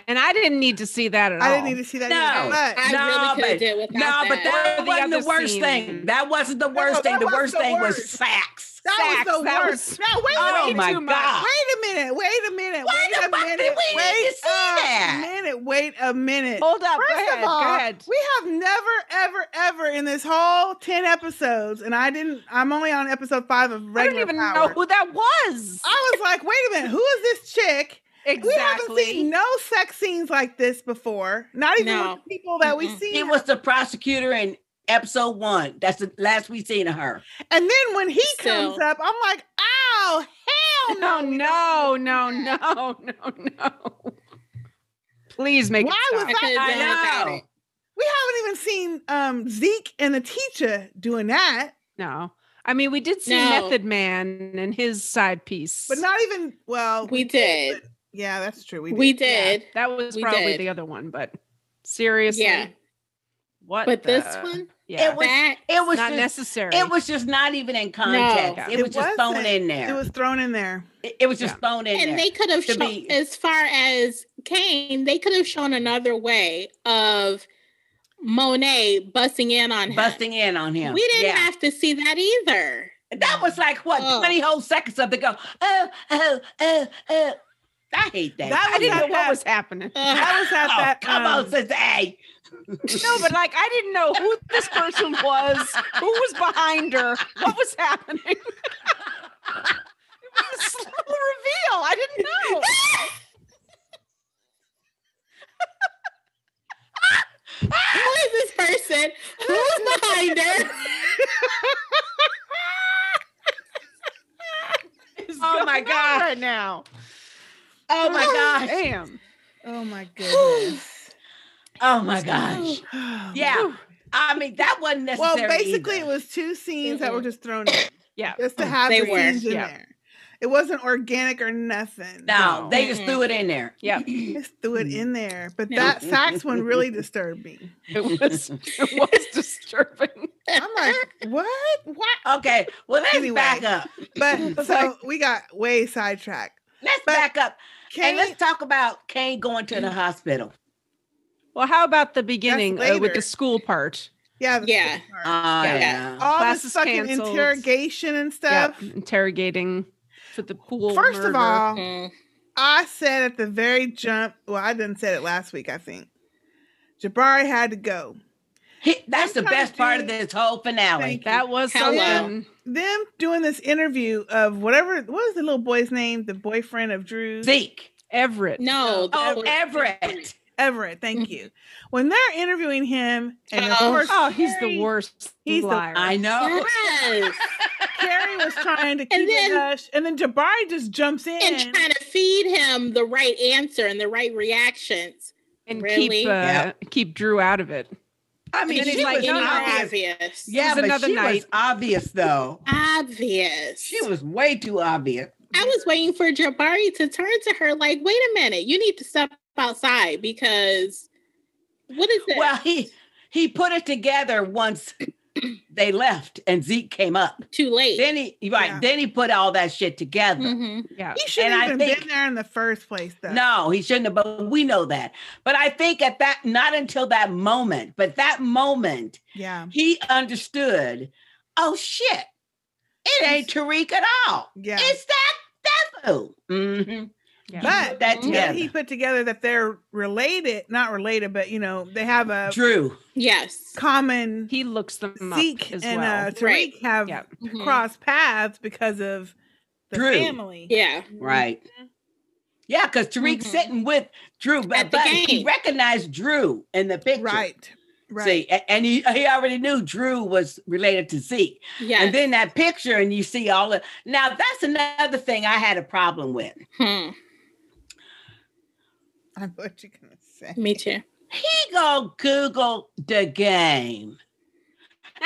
And I didn't need to see that at all. I didn't need to see that No. either. But I No, really could but- have did without No, but that Or the wasn't the other worst scene. thing. That wasn't the worst thing. that The was worst the thing was worst. sex. that Sex, was the that worst. was- Now wait a Oh minute. my too much. God. Wait a minute. Wait a minute. Why Wait the a fuck did minute. we need to see that? Wait a minute. Hold up. First Go ahead. of all, Go ahead. we have never, ever in this whole 10 episodes, and I'm only on episode 5 of I don't regular even Power. know who that was. I was like, wait a minute, who is this chick? Exactly. We haven't seen no sex scenes like this before. Not even No. with the people that we see. He was the prosecutor in episode 1. That's the last we seen of her. And then when he Still. comes up, I'm like, oh, hell no. No. Please make Why it was stop. I could've I done without know. it. We haven't even seen Zeke and the teacher doing that. No. I mean, we did see No. Method Man and his side piece. But not even, well. We did. but- yeah, that's true. We did. Yeah, that was We probably did. the other one, but seriously. Yeah. What? But this the- one, Yeah. It was that it was not just necessary. it was just not even in context. No. It was just thrown wasn't. in there. It was thrown in there. It was just thrown in and there. they could have to shown, be- as far as Kane, they could have shown another way of Monet busting in on him. busting in on him. We didn't Yeah. have to see that either. That was like what, Oh. 20 whole seconds of the go. I hate that. That I didn't know at what that- was happening. I was at Oh, that. come on, Sister A. No, but like I didn't know who this person was, who was behind her, what was happening. It was a slow reveal. I didn't know. Who is this person? Who's behind her? It's Oh my going on God. Right now. Oh my gosh. Damn. Oh my goodness. Oh my gosh. Yeah. I mean, that wasn't Well, necessary. basically, either. it was 2 scenes that were just thrown in Yeah. just to have They the were, scenes in yeah. there. It wasn't organic or nothing. No, they just Mm-mm. threw it in there. Yeah. Just threw it in there. But No. that sax one really disturbed me. It was disturbing. I'm like, what? Okay, well, let's Anyway. back up. But so we got way sidetracked. Let's But back up. Kane, And let's talk about Kane going to the hospital. Well, how about the beginning with later. the school part? yeah, the Yeah. second part. Oh, Yeah. yeah. all Class this is fucking canceled. interrogation and Yeah, stuff. interrogating for the pool. First of murder. all, Mm. I said at the very jump, well, I didn't say it last week, I think. Jabari had to go. That's the I'm trying best to part do- of this whole finale. Thank that was Hello. something. Them doing this interview of whatever, what was the little boy's name? The boyfriend of Drew? Zeke. Everett. No. Oh, that- Everett. Everett, thank you. When they're interviewing him, and of Oh. course, Oh, he's the Carrie- worst he's the- liar. I know. Yes. Carrie was trying to keep And then- it hush, and then Jabari just jumps in. And trying to feed him the right answer and the right reactions. and Really? keep Drew out of it. I mean, And then she he's like, was "No, no, obvious. obvious. Yeah, was but another she was night. obvious, though. Obvious. She was way too obvious. I was waiting for Jabari to turn to her like, wait a minute, you need to step outside because what is it? Well, he put it together once they left and Zeke came up. Too late. Then Yeah. then he put all that shit together. Mhm. Yeah. He shouldn't And I even think- been there in the first place, though. No, he shouldn't have, but we know that. But I think at that, not until that moment, but that moment, Yeah, he understood, oh shit, it ain't Tariq at all. yeah. It's that fool. Mm-hmm. Yeah. But that Mhm. then together. he put together that they're related, not related, but they have a Drew. Yes. common. He looks them Zeke up as and well. Tariq Right. have Yeah. Mhm. crossed paths because of the Drew. family. Yeah. Right. Yeah, because Tariq's Mhm. sitting with Drew, At the but he game. recognized Drew in the picture. Right. Right. See, and he already knew Drew was related to Zeke. Yes. And then that picture, and you see all of. Now, that's another thing I had a problem with. I know what you're gonna say. Me too. He go Google the game.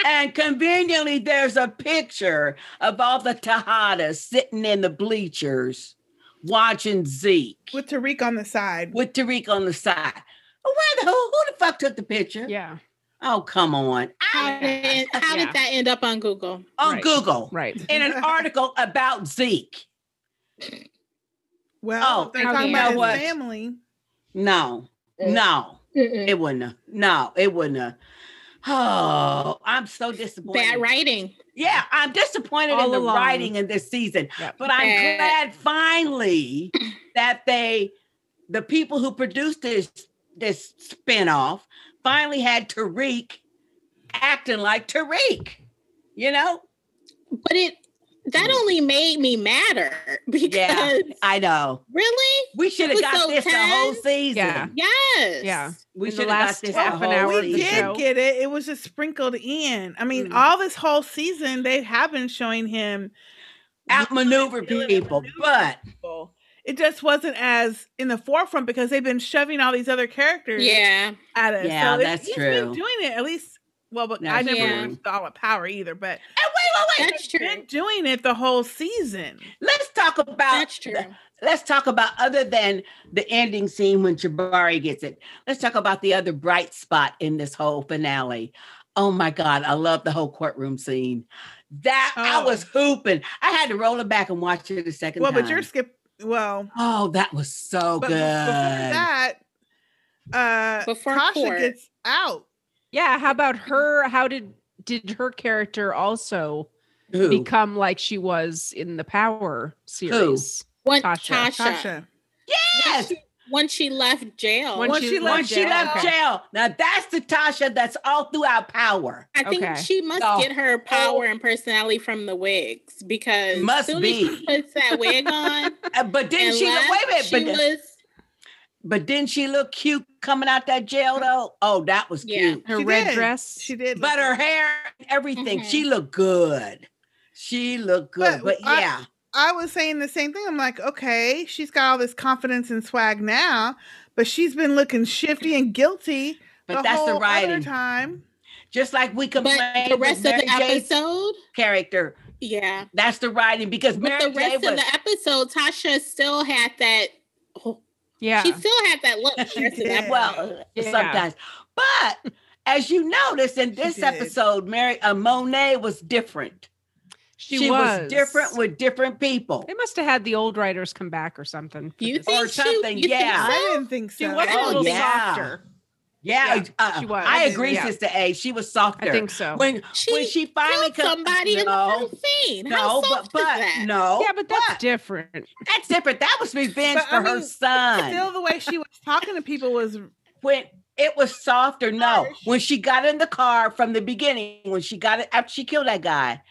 And conveniently, there's a picture of all the Tejadas sitting in the bleachers watching Zeke With Tariq on the side. with Tariq on the side. Who the fuck took the picture? Yeah. Oh, come on. How did Yeah. that end up on Google? On Right. Google. Right. In an article about Zeke. Well, Oh, they're how talking do you about know his what? family. No, Mm. no, Mm-mm. it wouldn't have. No, it wouldn't have. Oh, I'm so disappointed. Bad writing. Yeah, I'm disappointed All in the along. writing in this season. Yep. But I'm Bad. glad finally that the people who produced this spinoff finally had Tariq acting like Tariq. You know? But that only made me madder because Yeah, I know. really We should have got Episode this the 10? whole season. Yeah. yes, Yeah. We In the should have got last this half the an whole hour of We the season. did show. get it. It was just sprinkled in. I mean, all this whole season they have been showing him Outmaneuver people, but people. It just wasn't as in the forefront because they've been shoving all these other characters yeah. at us. Yeah, so that's he's been true. doing it at least. Well, but That's I never true. watched All of Power either. But wait. That's he's true. been doing it the whole season. Let's talk about That's true. let's talk about other than the ending scene when Jabari gets it. Let's talk about the other bright spot in this whole finale. Oh my God, I love the whole courtroom scene. That I was hooping. I had to roll it back and watch it a second time. Well, but you're Oh, that was so but good. before that, Before Tasha court. gets out. Yeah. How about her? How did her character also Who? become like she was in the Power series? When Tasha. Tasha. Yes. when she left jail. When Once she Once she left Okay. jail. Now that's the Tasha that's all throughout Power. I think Okay. she must No. get her power and personality from the wigs because Must as soon be. as she puts that wig on, But didn't and she look, left, wait a minute, she was but didn't she look cute coming out that jail though? Oh, that was Yeah. cute. Her She red did. dress. She did. But her hair, everything, Mhm. she looked good. She looked good. But But yeah. I was saying the same thing. I'm like, okay, she's got all this confidence and swag now, but she's been looking shifty and guilty But that's the whole writing. other time. Just like we but complained the with rest of Mary the J's episode, character. yeah. That's the writing because But Mary the J rest was of the episode, Tasha still had that. Yeah. She still had that look. the rest of the did. episode. well Yeah. sometimes. But as you notice in this did. episode, Monet was different. She was different with different people. They must have had the old writers come back or something. for You this. think Or something, you think yeah. so? I didn't think She so. was a Oh, little yeah. softer. Yeah, she was. I agree, Yeah. Sister A. She was softer. I think so. When she finally killed somebody in the first scene. How No, soft but is that? no. Yeah, but that's different. That's different. That was revenge But, for I her mean, son. Still, the way she was talking to people was When it was softer, no. Harsh. When she got in the car from the beginning, when she got it after she killed that guy,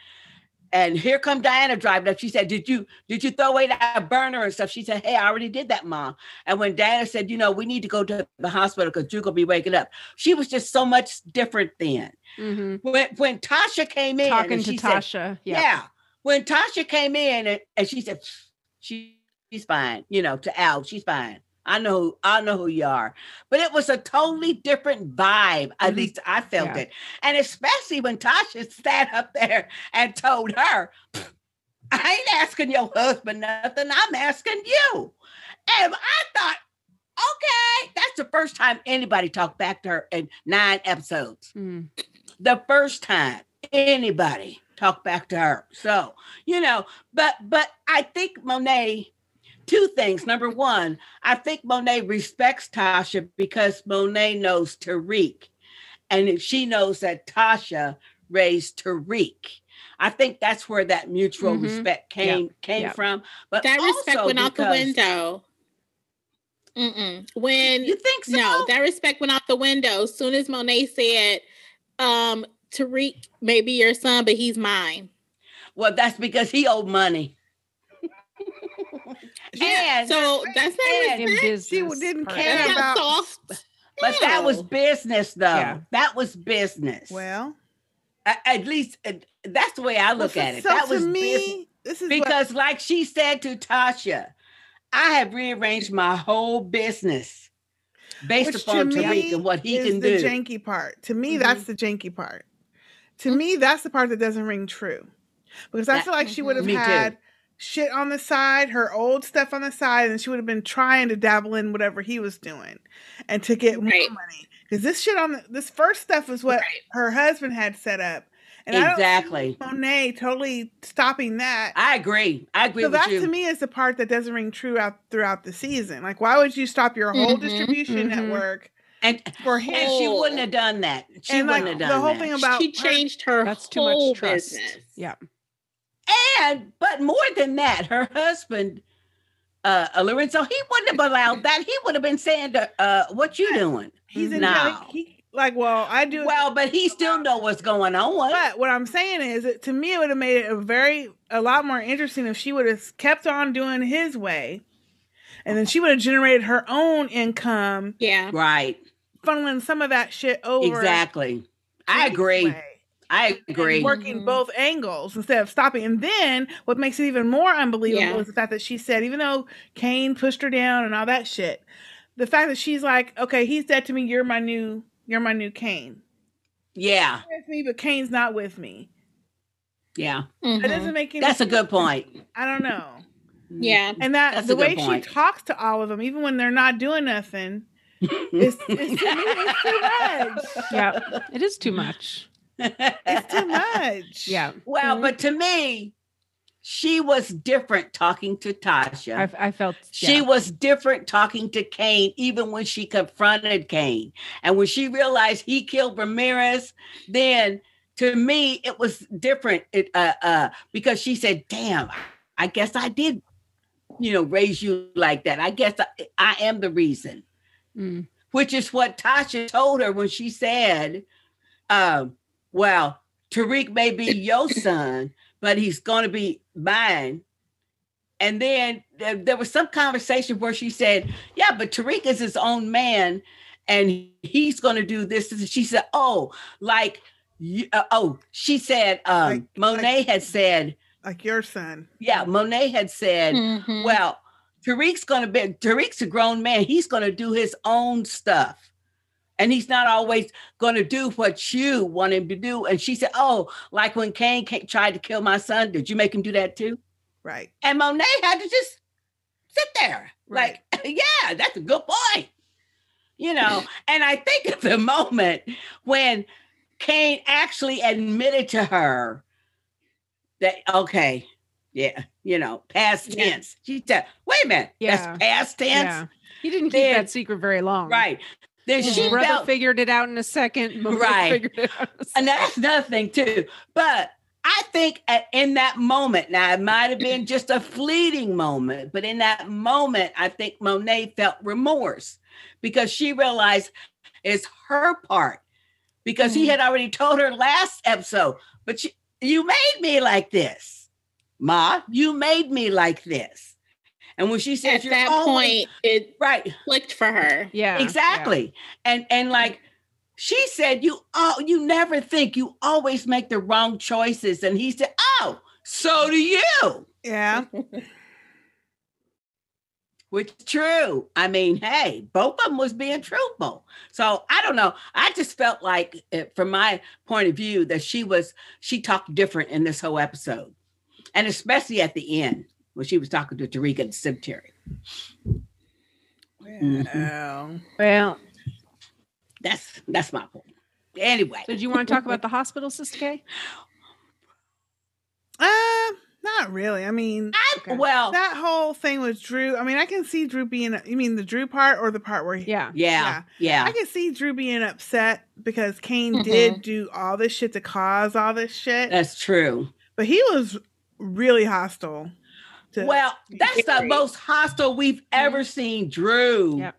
and here come Diana driving up. She said, "Did you throw away that burner and stuff?" She said, "Hey, I already did that, Mom." And when Diana said, we need to go to the hospital because you're gonna be waking up, she was just so much different then. Mm-hmm. When Tasha came in, Talking and to she said, Tasha. yeah. When Tasha came in and she said, she's fine, to Al, she's fine. I know who you are. But it was a totally different vibe. At least I felt it. And especially when Tasha sat up there and told her, I ain't asking your husband nothing. I'm asking you. And I thought, okay, that's the first time anybody talked back to her in 9 episodes. Mm. The first time anybody talked back to her. So, but I think Monet, 2 things. Number one, I think Monet respects Tasha because Monet knows Tariq. And she knows that Tasha raised Tariq. I think that's where that mutual respect came from. But that respect also went out the window. When you think so? No, that respect went out the window. As soon as Monet said, Tariq may be your son, but he's mine. Well, that's because he owed money. Yeah, and so that's not In respect. business she didn't part. care That's about. not soft. but that was business, though. Yeah. That was business. Well, At least that's the way I look at it. So That to was me, business. this is Because, like she said to Tasha, I have rearranged my whole business based which upon to me Tariq and what he is can the do. janky part. To me, that's the janky part. To me, that's the part that doesn't ring true. Because I feel like she would have Me too. had shit on the side, her old stuff on the side, and she would have been trying to dabble in whatever he was doing and to get more money. Because this shit this first stuff was what her husband had set up. And Exactly. I don't see Monet totally stopping that. I agree. I agree So with that you. to me is the part that doesn't ring true throughout the season. Like, why would you stop your whole distribution network and for him? And she wouldn't have done that. She And, wouldn't like, have done the whole that. thing about She changed her That's too whole much trust. business. Yeah. But more than that, her husband, Lorenzo, he wouldn't have allowed that. He would have been saying to, what you doing? He's in No. jail. like, well, I do. Well, but he still know what's going on. But what I'm saying is, that to me, it would have made it a lot more interesting if she would have kept on doing his way, and then she would have generated her own income. Yeah. Right. Funneling some of that shit over. Exactly. I agree. I agree. And working both angles instead of stopping. And then what makes it even more unbelievable is the fact that she said, even though Cain pushed her down and all that shit, the fact that she's like, okay, he said to me, you're my new Cain. Yeah. He's with me, but Cain's not with me. Yeah. That doesn't make any That's sense. a good point. I don't know. Yeah. And That's the a good way point. she talks to all of them, even when they're not doing nothing, it's to me, it's too much. Yeah, it is too much. It's too much. Yeah. Well, but to me, she was different talking to Tasha. I felt she was different talking to Cain, even when she confronted Cain. And when she realized he killed Ramirez, then to me, it was different. Because she said, damn, I guess I did, raise you like that. I guess I am the reason. Which is what Tasha told her when she said, well, Tariq may be your son, but he's going to be mine. And then there was some conversation where she said, yeah, but Tariq is his own man and he's going to do this. She said, she said, Monet had said, like your son. Yeah, Monet had said, well, Tariq's a grown man. He's going to do his own stuff. And he's not always going to do what you want him to do. And she said, oh, like when Cain tried to kill my son, did you make him do that too? Right. And Monet had to just sit there. Right. Like, yeah, that's a good point. And I think of the moment when Cain actually admitted to her that, okay, yeah, past tense. She said, wait a minute, that's past tense? Yeah. He didn't keep that secret very long. Right. Then His brother figured it out in a second. Right. And that's another thing too. But I think in that moment, now it might have been just a fleeting moment, but in that moment, I think Monet felt remorse because she realized it's her part because he had already told her last episode, but you made me like this, Ma, you made me like this. And when she said at that point, it clicked for her. Yeah, exactly. Yeah. And like she said, you never think, you always make the wrong choices. And he said, oh, so do you. Yeah. Which is true. I mean, hey, both of them was being truthful. So I don't know. I just felt like, from my point of view, that she talked different in this whole episode, and especially at the end when she was talking to Tariq at the cemetery. Well, that's my point. Anyway, so do you want to talk about the hospital, Sister K? Not really. I mean, well, that whole thing with Drew. I mean, I can see Drew being. You mean the Drew part or the part where? Yeah. I can see Drew being upset because Cain did do all this shit to cause all this shit. That's true. But he was really hostile. That's the most hostile we've ever seen Drew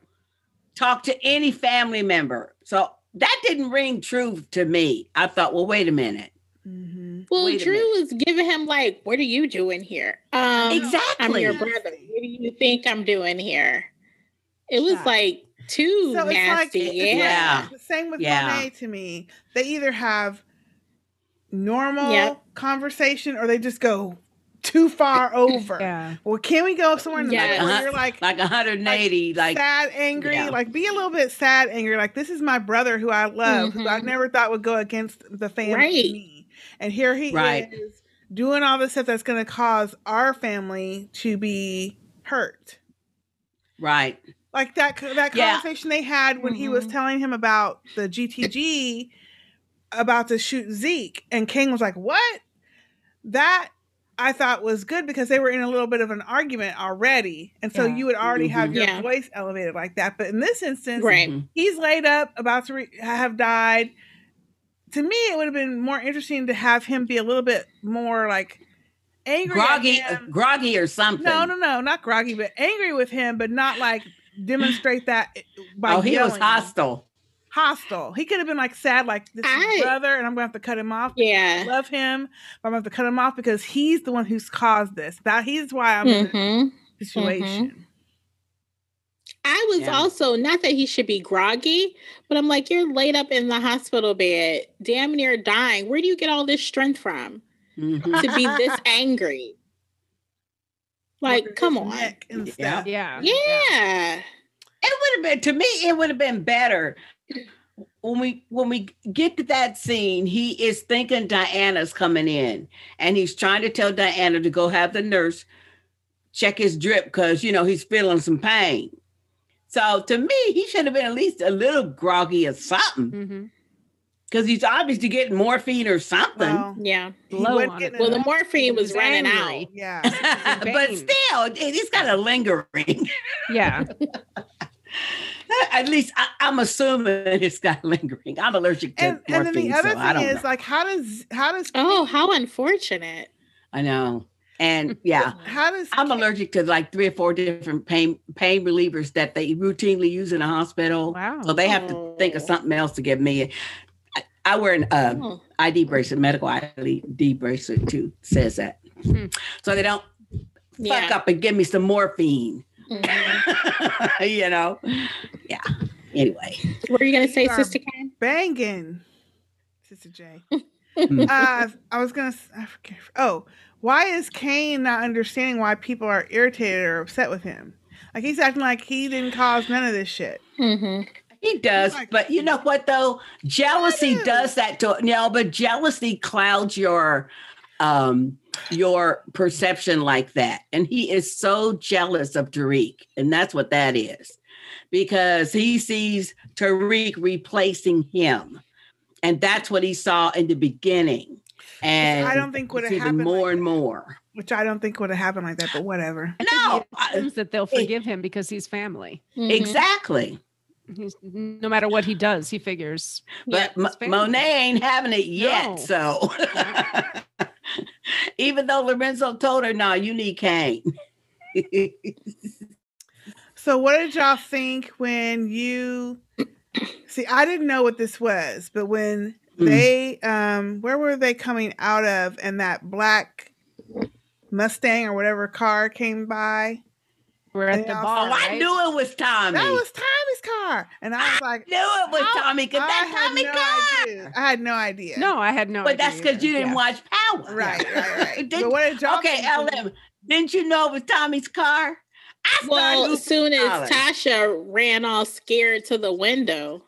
talk to any family member. So that didn't ring true to me. I thought, well, wait a minute. Well, Drew was giving him like, what are you doing here? Exactly. I'm your brother. What do you think I'm doing here? It was like too nasty. It's the same with Monet to me. They either have normal conversation or they just go too far over. Well, can we go somewhere in the middle where you're like 180, like sad, angry, like be a little bit sad, angry, like this is my brother who I love, who I never thought would go against the family. And here he is doing all this stuff that's going to cause our family to be hurt. Right. Like that conversation they had when he was telling him about the GTG about to shoot Zeke. And King was like, what? That I thought was good because they were in a little bit of an argument already. And so you would already have your voice elevated like that. But in this instance, he's laid up, about to have died. To me, it would have been more interesting to have him be a little bit more like angry. Groggy or something. No, not groggy, but angry with him, but not like demonstrate that by he was hostile. hostile. He could have been like sad, like this is my brother, and I'm gonna have to cut him off. Yeah. I love him, but I'm gonna have to cut him off because he's the one who's caused this. He's why I'm in this situation. I was also, not that he should be groggy, but I'm like, you're laid up in the hospital bed, damn near dying. Where do you get all this strength from to be this angry? Like, come on. Yeah. It would have been, to me, it would have been better when we get to that scene. He is thinking Diana's coming in, and he's trying to tell Diana to go have the nurse check his drip because, he's feeling some pain. So to me, he should have been at least a little groggy or something. Because he's obviously getting morphine or something. Well, yeah. Well, the morphine was running out. Yeah. But still, it's kind of lingering. Yeah. At least I'm assuming it's got lingering. I'm allergic to morphine. And then the other thing is, like, how does oh, how unfortunate. I know. And yeah, I'm allergic to like 3 or 4 different pain relievers that they routinely use in a hospital. Wow. So they have to think of something else to give me. I wear an ID bracelet, medical ID bracelet too, says that. So they don't fuck up and give me some morphine. Yeah. Anyway. What are you going to say, Sister Karen? Banging, Sister J. I was going to, I forget. Oh, why is Kane not understanding why people are irritated or upset with him? Like, he's acting like he didn't cause none of this shit. He does, but you know what though? Jealousy does that to but jealousy clouds your perception like that. And he is so jealous of Tariq, and that's what that is. Because he sees Tariq replacing him. And that's what he saw in the beginning. And I don't think would have happened more and more. Which I don't think would have happened like that, but whatever. No, he assumes that they'll forgive him because he's family. Exactly. No matter what he does, he figures. But Monet ain't having it yet, so even though Lorenzo told her, "No, you need Kane." So, what did y'all think when you see? I didn't know what this was, but when they, where were they coming out of? And that black Mustang or whatever car came by. We're at the bar. I knew it was Tommy. That was Tommy's car, and I was like, "Knew it was Tommy because that's Tommy's car." I had no idea. No, I had no idea. But that's because you didn't watch Power, right? But what did y'all think? LM, didn't you know it was Tommy's car? Well, as soon as Tasha ran all scared to the window,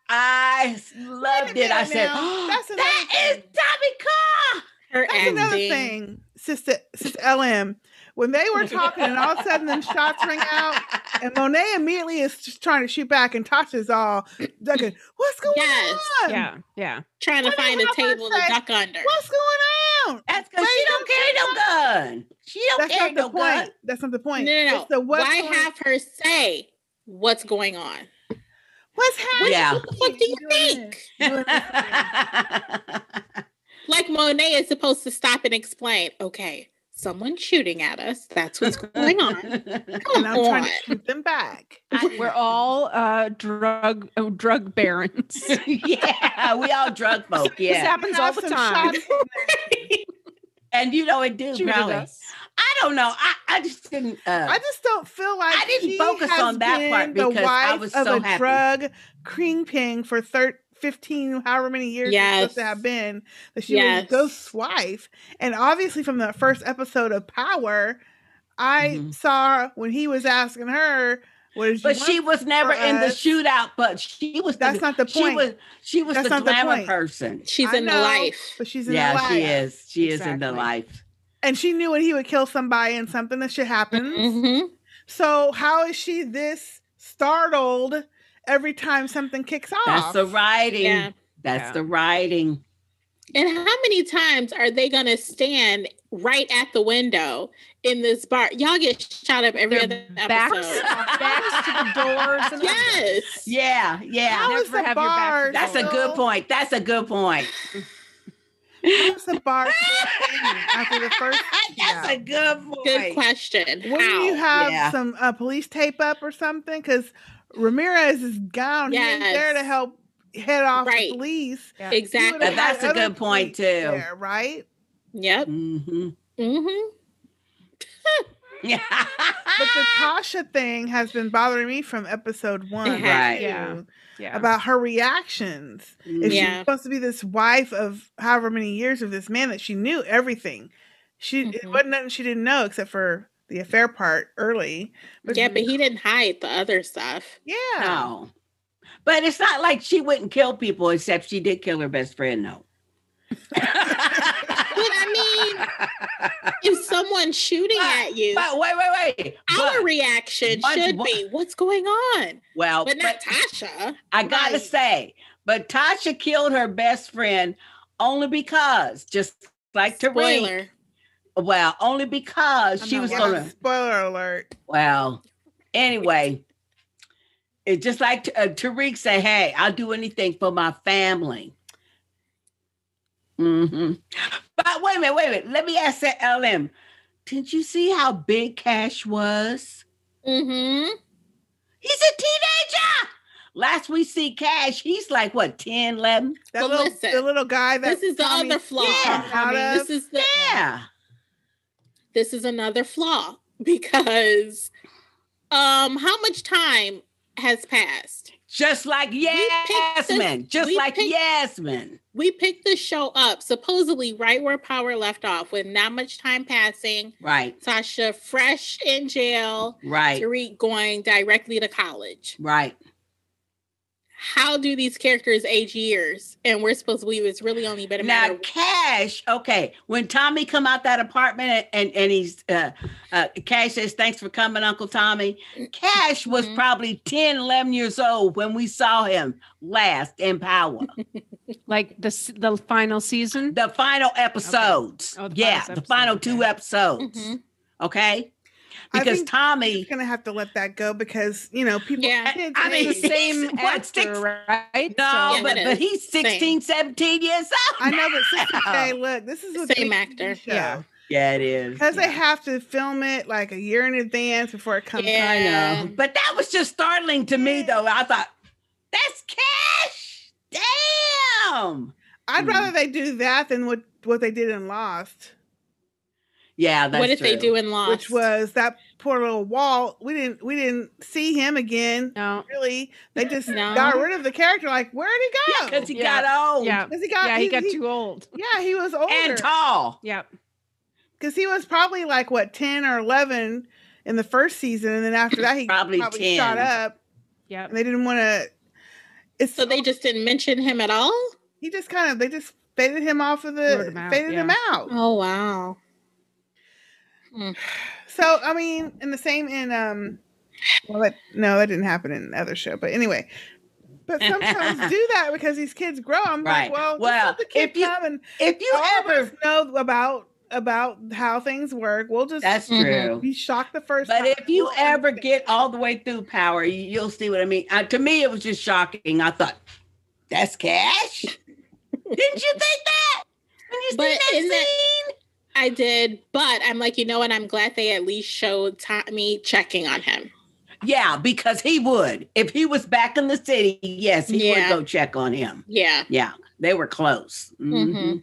I loved it. I said, that is Tommy's car. That's another thing, Sister LM. When they were talking and all of a sudden then shots ring out and Monet immediately is just trying to shoot back and Tasha's all ducking, what's going on? Yeah. Trying to find a table to duck under. What's going on? That's because she don't carry no gun. She don't carry no gun. That's not the point. No. Why have her say what's going on? What's happening? Yeah. What the fuck do you think? Like Monet is supposed to stop and explain, okay, someone's shooting at us. That's what's going on. And I'm trying to shoot them back. We're all drug barons. Yeah, we all drug folk. Yeah, this happens all the time. And it do probably. I don't know. I just didn't. I just don't feel like I didn't focus on that part because I was so happy. Drug kingpin for 15, however many years it's supposed to have been, that she was Ghost's wife. And obviously from the first episode of Power, I saw when he was asking her, but she was never in the shootout, but she was. That's not the point. She was the glamour person. She's in the life. But she's in the life. She is. She is in the life. And she knew when he would kill somebody and something that shit happens. So how is she this startled every time something kicks off? That's the writing. Yeah. That's the writing. And how many times are they going to stand right at the window in this bar? Y'all get shot up every other episode. Backs to the doors. And yes. Yeah. How is the bar? That's a good point. That's a good point. How's the bar after the first? That's a good point. Good question. Wouldn't you have some police tape up or something? Because Ramirez is gone. He ain't there to help head off the police. Yeah. Exactly. That's a good point too. There, right? Yep. Yeah. But the Tasha thing has been bothering me from episode 1. Right. Yeah. About her reactions. If she's supposed to be this wife of however many years of this man that she knew everything. It wasn't nothing she didn't know except for the affair part early. But he didn't hide the other stuff. Yeah. No. But it's not like she wouldn't kill people, except she did kill her best friend, though. But I mean, if someone's shooting at you, but wait. Our reaction should be, what's going on? Well, but not Tasha. I gotta say, but Tasha killed her best friend only because, just like Tariq. Well, only because she was going to. Spoiler alert. Well, anyway, it's just like Tariq say, "Hey, I'll do anything for my family." But wait a minute. Let me ask that LM. Didn't you see how big Cash was? He's a teenager. Last we see Cash, he's like what, 10, 11? The little guy. This is the other flaw. This is another flaw because how much time has passed? Just like Yasmin. Yasmin. We picked the show up supposedly right where Power left off with not much time passing. Right. Tasha fresh in jail. Right. Tariq going directly to college. Right. How do these characters age years? And we're supposed to believe it's really only been a matter of... Cash, okay. When Tommy come out that apartment and he's Cash says, "Thanks for coming, Uncle Tommy." Cash was probably 10, 11 years old when we saw him last in Power. Like the final season? The final episodes. Okay. The final 2 episodes. Okay? Because Tommy... going to have to let that go because, people... Yeah. I mean, the same actor, right? No, but he's 16, 17 years old. I know, but hey, look, this is the same actor. Yeah, it is. Because they have to film it like a year in advance before it comes out. I know. But that was just startling to me, though. I thought, that's Cash. Damn. I'd rather they do that than what they did in Lost. Yeah, that's what did they do in Lost? Which was that poor little Walt. We didn't see him again. No, really. They just got rid of the character. Like, where'd he go? Because he got old. Yeah, he got too old. Yeah, he was older and tall. Yep. Because he was probably like 10 or 11 in the first season, and then after that he probably 10. Shot up. Yeah, and they didn't want to. So they just didn't mention him at all. He just they just faded him off of faded him out. Oh wow. So I mean, in that didn't happen in the other show. But anyway, but some shows do that because these kids grow. I'm like, well, the kid if you ever know about how things work, we'll just be shocked the first time. But if you ever get all the way through Power, you'll see what I mean. To me, it was just shocking. I thought, that's Cash. Didn't you think that when you see that scene? I did, but I'm like, what? I'm glad they at least showed Tommy checking on him. Yeah, because he would. If he was back in the city, yes, he would go check on him. Yeah. Yeah, they were close. Now,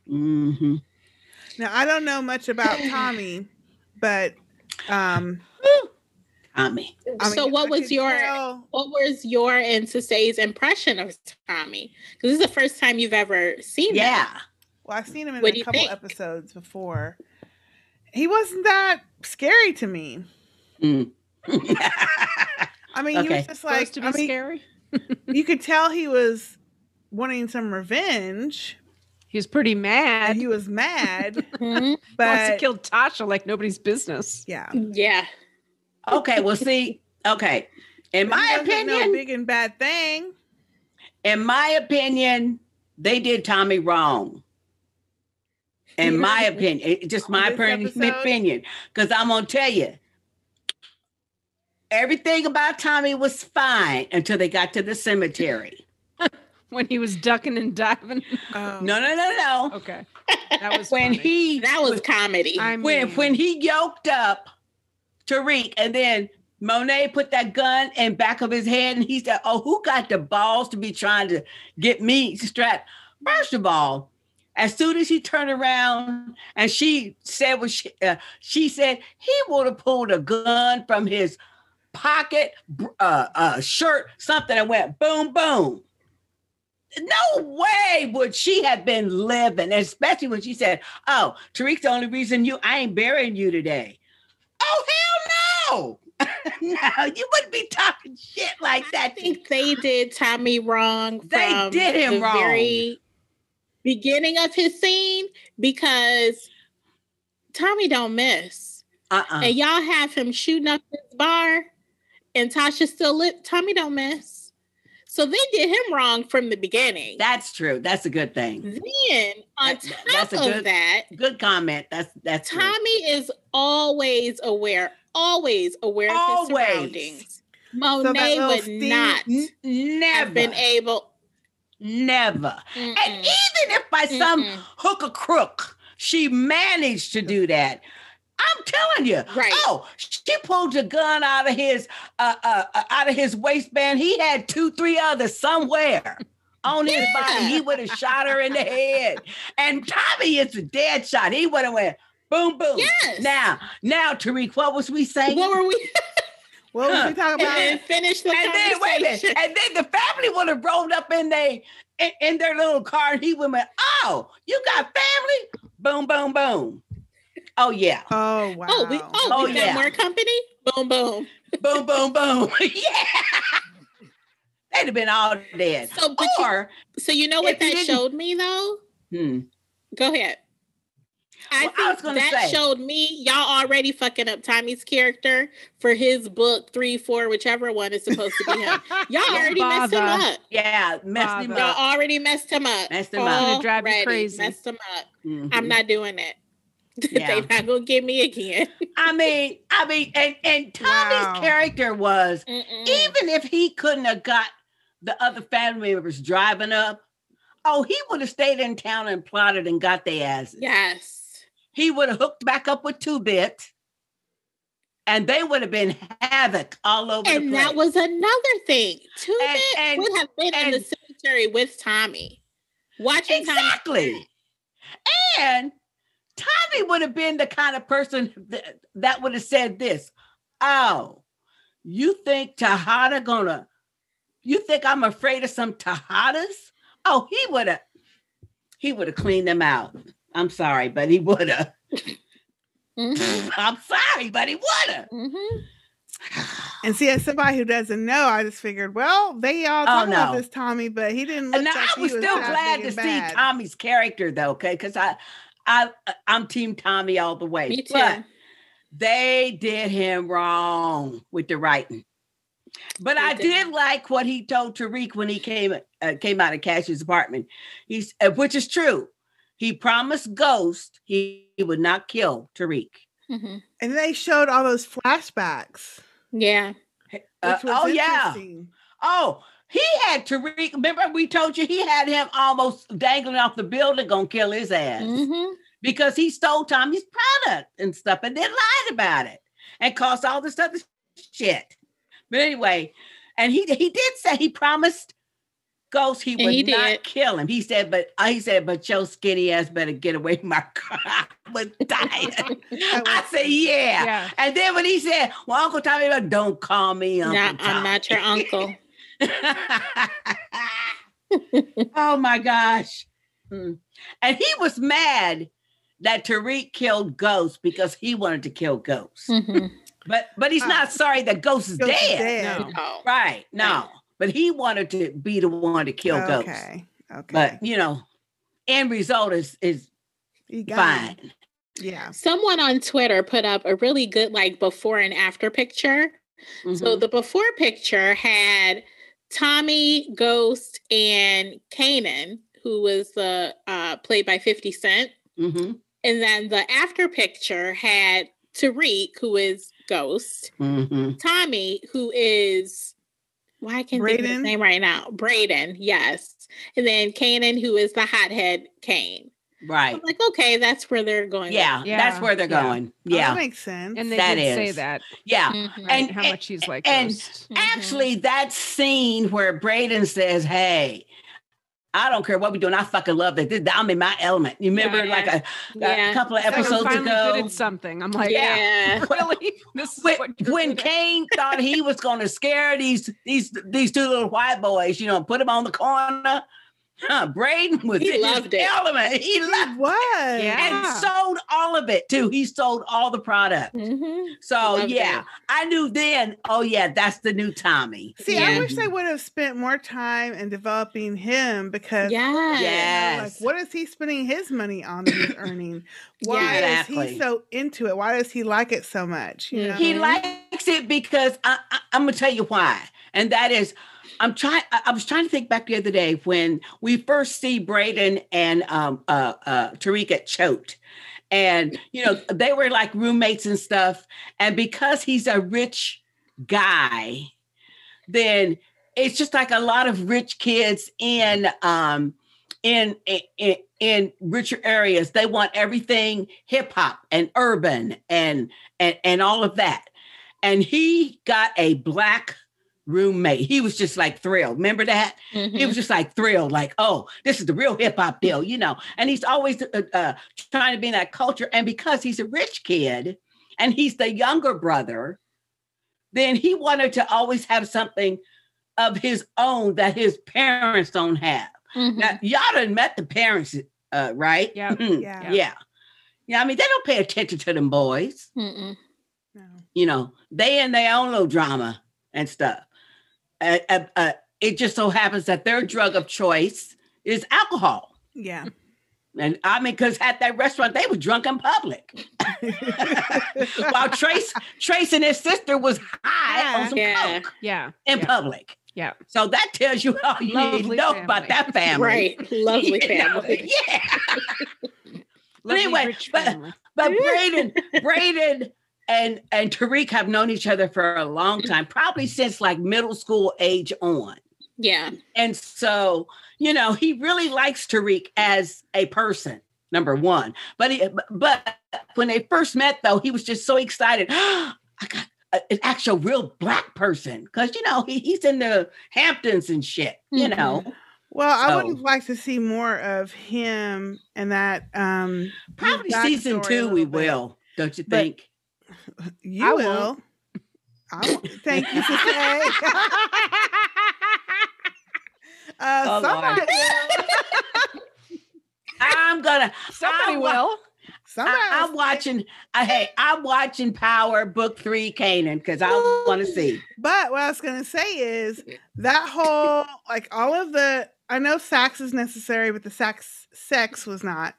I don't know much about Tommy, but... Tommy. So what was your and Sistah's impression of Tommy? Because this is the first time you've ever seen him. Well, I've seen him in a couple episodes before. He wasn't that scary to me. I mean, he was just like supposed to be scary. You could tell he was wanting some revenge. He was pretty mad. He was mad, but wants to kill Tasha like nobody's business. Yeah. Okay. Well, see. Okay. In my opinion, no big and bad thing. In my opinion, they did Tommy wrong. In my opinion, just my opinion, because I'm gonna tell you, everything about Tommy was fine until they got to the cemetery. When he was ducking and diving. No. Okay, that was that was comedy. When he yoked up Tariq, and then Monet put that gun in back of his head, and he said, "Oh, who got the balls to be trying to get me strapped?" First of all, as soon as he turned around and she said what she said, he would have pulled a gun from his pocket, shirt, something, and went boom, boom. No way would she have been living, especially when she said, "Oh, Tariq's the only reason I ain't burying you today." Oh, hell no. No, you wouldn't be talking shit like that. I think they did Tommy wrong. They did him wrong. Very beginning of his scene, because Tommy don't miss. And y'all have him shooting up this bar and Tasha still lit. Tommy don't miss. So they did him wrong from the beginning. That's true. That's a good thing. Then on top of that, good comment. That's Tommy good. Is always aware of his surroundings. Monet would not have been able. Never. Mm-mm. And even if by some hook or crook she managed to do that, I'm telling you, right? Oh, she pulled a gun out of his waistband. He had 2-3 others somewhere on his body. He would have shot her in the head. And Tommy is a dead shot. He would have went boom, boom. Yes. Now, Tariq, what was we saying? What were we? What was we talking about? And then finish the conversation. Then, wait a minute. And then the family would have rolled up in their little car, and he would have went, "Oh, you got family? Boom, boom, boom." Oh, yeah. Oh, wow. We got more company? Boom, boom. Boom, boom, boom. Yeah. They'd have been all dead. So you know what that showed me, though? Go ahead. I think that showed me y'all already fucking up Tommy's character for his book 3, 4, whichever one is supposed to be him. Y'all already messed him up. Yeah, messed him up. Y'all already messed him up. It's gonna drive you crazy. Messed him up. I'm not doing it. Yeah. They're not gonna get me again. I mean, and Tommy's character was, even if he couldn't have got the other family members driving up, he would have stayed in town and plotted and got their asses. Yes. He would have hooked back up with 2-Bit, and they would have been havoc all over the place. And that was another thing. 2-Bit would have been in the cemetery with Tommy. Watching exactly. Tommy. And Tommy would have been the kind of person that would have said this: "Oh, you think you think I'm afraid of some Tejadas?" Oh, he would have cleaned them out. I'm sorry, but he would have. I'm sorry, but he would have. And see, as somebody who doesn't know, I just figured, well, they all talk about this Tommy, but he didn't look like I was still glad to see Tommy's character, though, okay? Because I'm Team Tommy all the way. Me too. But they did him wrong with the writing. But I did like what he told Tariq when he came out of Cash's apartment. Which is true. He promised Ghost he would not kill Tariq. And they showed all those flashbacks. Yeah. Yeah. Oh, he had Tariq. Remember we told you he had him almost dangling off the building, gonna kill his ass. Because he stole Tommy's product and stuff and then lied about it and caused all this other shit. But anyway, and he did say he promised Ghost he would not kill him. He said, but your skinny ass better get away from my car. I was dying. I said, yeah. And then when he said, well, Uncle Tommy, don't call me Uncle Tommy. I'm not your uncle. Oh my gosh. And he was mad that Tariq killed Ghost because he wanted to kill Ghost. But he's not sorry that Ghost is dead. No. Right. No. But he wanted to be the one to kill Ghost. Okay. But, end result is fine. Yeah. Someone on Twitter put up a really good before and after picture. So the before picture had Tommy, Ghost, and Kanan, who was played by 50 Cent. And then the after picture had Tariq, who is Ghost, Tommy, who is... Why I can't think of his name right now. Braden, yes. And then Kanan, who is the hothead Kane. Right. I'm like, okay, that's where they're going. Yeah, that's where they're going. Oh, Yeah. that makes sense. And they That did say is. that. Yeah. Mhm. Right? And how much he's like and Ghost. actually that scene where Braden says, "Hey, I don't care what we're doing. I fucking love it. I'm in my element." You remember like a couple of It's like I'm episodes finally ago? good at something. I'm like, Yeah. really? This is what you're When good at? Kane thought he was going to scare these two little white boys, put them on the corner. Braden was He in loved his it. element. He loved What? Yeah. and sold all of it too. He sold all the product. Mhm. So Loved yeah, it. I knew then. Oh yeah, that's the new Tommy. See, I Yeah. wish they would have spent more time in developing him because Yes. Yes. like, what is he spending his money on that he's earning? Why is Exactly. he so into it? Why does he like it so much? You know? He likes it because I'm gonna tell you why, and that is, I was trying to think back the other day when we first see Braden and Tariq at Choate. And, they were like roommates and stuff. And because he's a rich guy, then it's just like a lot of rich kids in richer areas. They want everything hip hop and urban and all of that. And he got a black roommate. He was just like thrilled. Remember that? Mhm. He was just like thrilled, like, oh, this is the real hip hop deal, And he's always trying to be in that culture. And because he's a rich kid and he's the younger brother, then he wanted to always have something of his own that his parents don't have. Mhm. Now, y'all done met the parents, right? Yeah. Yeah. I mean, they don't pay attention to them boys. Mm-mm. No. They in their own little drama and stuff. It just so happens that their drug of choice is alcohol. Yeah. And I mean, because at that restaurant, they were drunk in public. While Trace and his sister was high on some coke in public. Yeah. So that tells you all you need to know about that family. Right. Lovely family. Yeah. But Lovely, anyway, rich family. but Braden and Tariq have known each other for a long time, probably since like middle school age on. Yeah. And so, he really likes Tariq as a person, number one. But when they first met, though, he was just so excited. I got an actual real black person because, he's in the Hamptons and shit, Mhm. Well, I would have liked to see more of him and that. Probably his season backstory a 2 we little bit. will, don't you But- think? You I will. won't. I won't. Thank you, Sister A. Oh, somebody Lord. will. Somebody will. Somebody I'm will. watching. I'm watching Power Book 3 Canaan because I want to see. But what I was going to say is that whole, like all of the, I know sax is necessary, but the sex was not.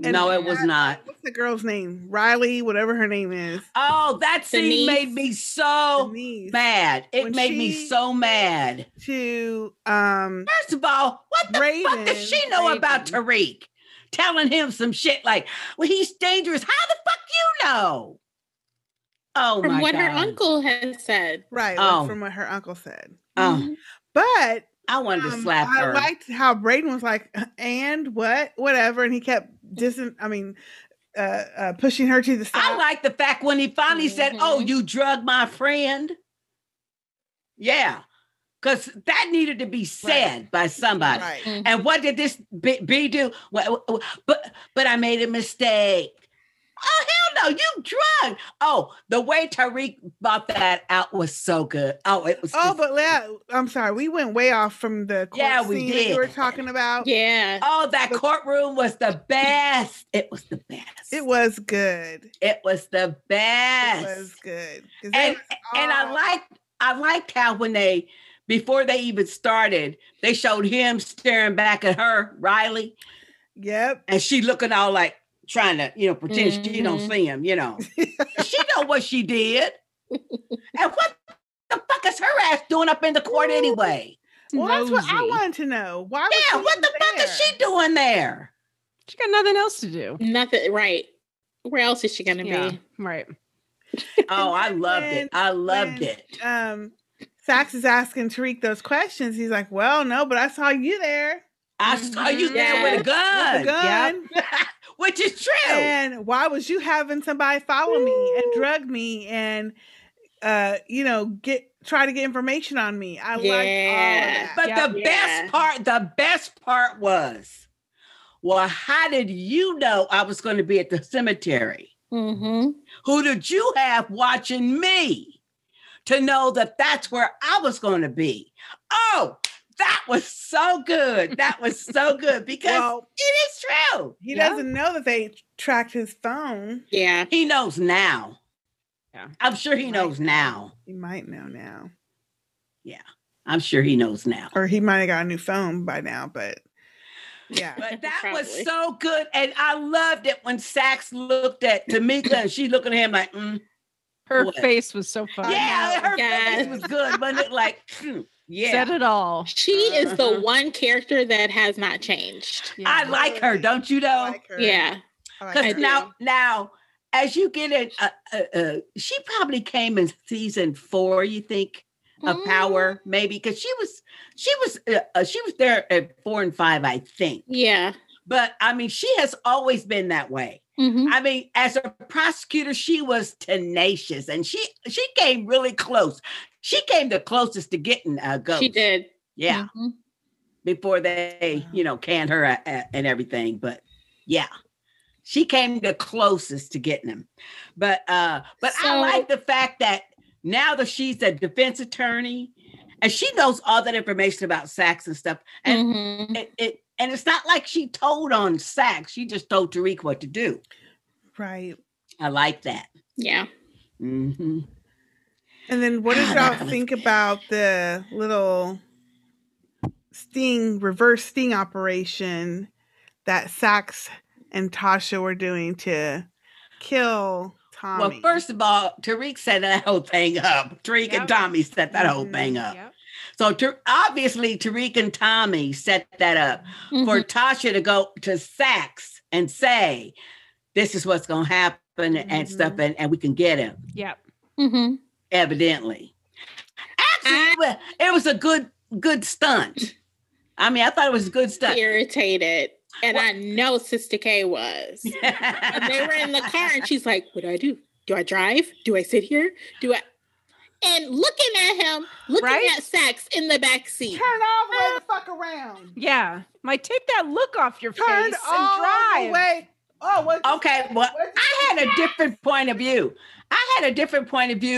And No, it was not. What's the girl's name? Riley, whatever her name is. Oh, that scene Denise. made me so Denise. mad. It When made me she- so mad. To First of all, what the fuck does she know about Tariq? Telling him some shit like, well, he's dangerous. How the fuck you know? Oh, From my what God. her uncle had said. right, Oh. from what her uncle said. Oh, But I wanted to slap I her. liked how Braden was like, and what, whatever, and he kept pushing her to the side. I like the fact when he finally said, Mhm. oh, you drug my friend. Yeah. Because that needed to be said by somebody. Right. Mhm. And what did this B do? Well, but I made a mistake. Oh, hell no, you drugged. Oh, the way Tariq brought that out was so good. Oh, it was. Oh, just- but I'm sorry, we went way off from the court Yeah, we scene that you did. were talking about. Yeah. Oh, that courtroom was the best. It was the best. It was good. It was the best. It was good. 'Cause and it was and all- I liked how when before they even started, they showed him staring back at her, Riley, Yep. and she looking all like trying to, pretend she don't Mhm. see him, She know what she did. And what the fuck is her ass doing up in the court anyway? Well, that's what I Nosy. wanted to know. Why? Was Yeah, she what the even fuck is there? she doing there? She got nothing else to do. Nothing. Right. Where else is she going to Yeah. be? Right. Oh, I loved it. I loved when, it. Sax is asking Tariq those questions. He's like, "Well, no, but I saw you there." I saw you there with a gun. With a gun. Yep. Which is true. And why was you having somebody follow me and drug me and try to get information on me? I liked all of that. But the best part was, well, how did you know I was going to be at the cemetery? Mm-hmm. Who did you have watching me to know that that's where I was going to be? Oh, that was so good. That was so good because it is true. He doesn't know that they tracked his phone. Yeah. He knows now. Yeah. I'm sure he knows now. He might know now. Yeah. I'm sure he knows now. Or he might have got a new phone by now, but yeah. But that was so good. And I loved it when Sax looked at Tamika and she looked at him like, her face was so funny. Yeah, her face was good. But it like, yeah. Said it all. She is the one character that has not changed. Yeah. I like her, don't you know? Yeah. Because now, as you get it, she probably came in season 4, you think, of Power, maybe, because she was there at 4 and 5, I think. Yeah. But I mean, she has always been that way. Mm-hmm. I mean, as a prosecutor, she was tenacious, and she came really close. She came the closest to getting Ghost. She did. Yeah. Mm-hmm. Before they, canned her and everything. But yeah, she came the closest to getting him. But I like the fact that now that she's a defense attorney and she knows all that information about Sax and stuff. And and it's not like she told on Sax. She just told Tariq what to do. Right. I like that. Yeah. Mm-hmm. And then what did y'all think about the little reverse sting operation that Sax and Tasha were doing to kill Tommy? Well, first of all, Tariq set that whole thing up. Tariq and Tommy set that whole thing up. Yep. So obviously Tariq and Tommy set that up for Tasha to go to Sax and say, this is what's going to happen and stuff, and we can get him. Yep. Mm-hmm. Evidently. Actually, it was a good stunt. I mean, I thought it was a good stunt. Irritated. And I know Sister K was. And they were in the car and she's like, what do I do? Do I drive? Do I sit here? And looking at him, looking at Sax in the back seat. Turn all the way the fuck around. Yeah. Might take that look off your face and all drive. the way. Okay, well, I had a different point of view.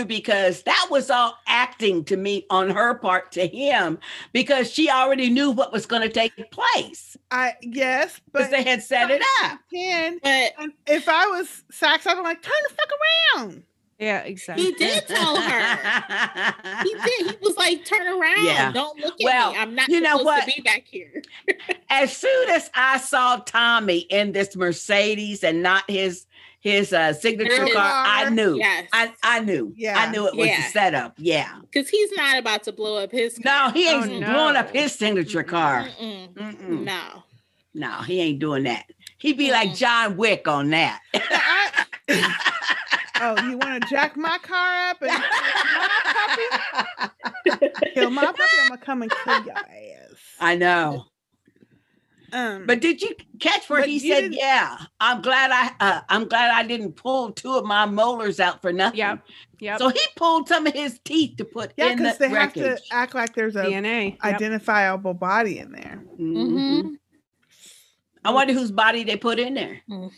Because that was all acting to me on her part to him because she already knew what was going to take place. Yes, but they had set it up. But if I was Sax, I'd be like, turn the fuck around. Yeah, exactly. He did tell her. He did. He was like, turn around. Yeah. Don't look at me. I'm not supposed to be back here. As soon as I saw Tommy in this Mercedes and not his signature car, I knew. Yes. I knew. Yeah. I knew it was a setup. Yeah. Because he's not about to blow up his car. No, he ain't blowing up his signature car. No, he ain't doing that. He'd be like John Wick on that. Oh, you want to jack my car up and kill my puppy? I'm gonna come and kill your ass. I know. But did you catch where he said, "Yeah, I'm glad I didn't pull 2 of my molars out for nothing." Yep. So he pulled some of his teeth to put in the because they wreckage. have to act like there's a DNA identifiable body in there. Mm-hmm. I wonder whose body they put in there. It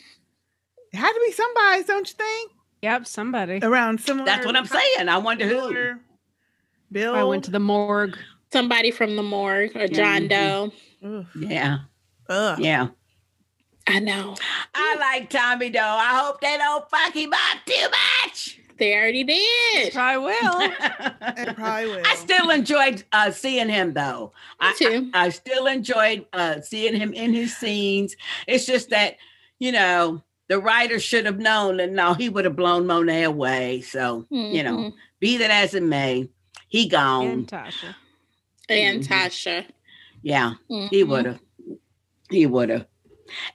had to be somebody's, don't you think? Yep, somebody. Around similar. That's what I'm saying. I wonder who. Bill. I went to the morgue. Somebody from the morgue or John Doe. Yeah. Yeah. I know. I like Tommy though. I hope they don't fuck him up too much. They already did. I will. They probably will. I still enjoyed seeing him though. Me too. I still enjoyed seeing him in his scenes. It's just that, the writer should have known that no, he would have blown Monet away. So, be that as it may, he gone. And Tasha. And Tasha. Yeah, he would have. He would have.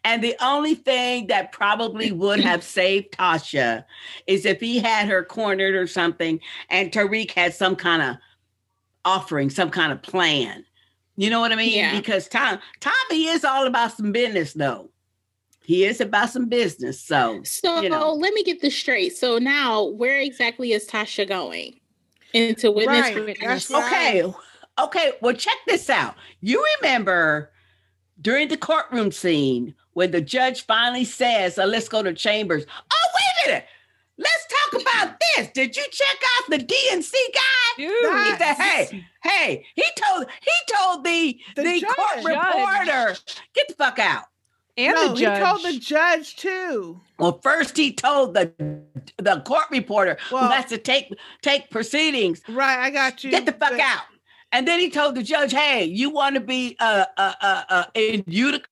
And the only thing that probably would have saved Tasha is if he had her cornered or something and Tariq had some kind of offering, some kind of plan You know what I mean? Yeah. Because Tommy is all about some business, though. He is about some business. So let me get this straight. So now, where exactly is Tasha going? Into witness? Right. That's Okay. Okay. Well, check this out. You remember during the courtroom scene when the judge finally says, let's go to chambers. Oh, wait a minute. Let's talk about this. Did you check out the DNC guy? Dude, He said, hey, he told the court reporter, get the fuck out. And the judge. He told the judge too. Well, first he told the court reporter who has to take proceedings. Right, I got you. Get the fuck out. And then he told the judge, hey, you want to be in Utica?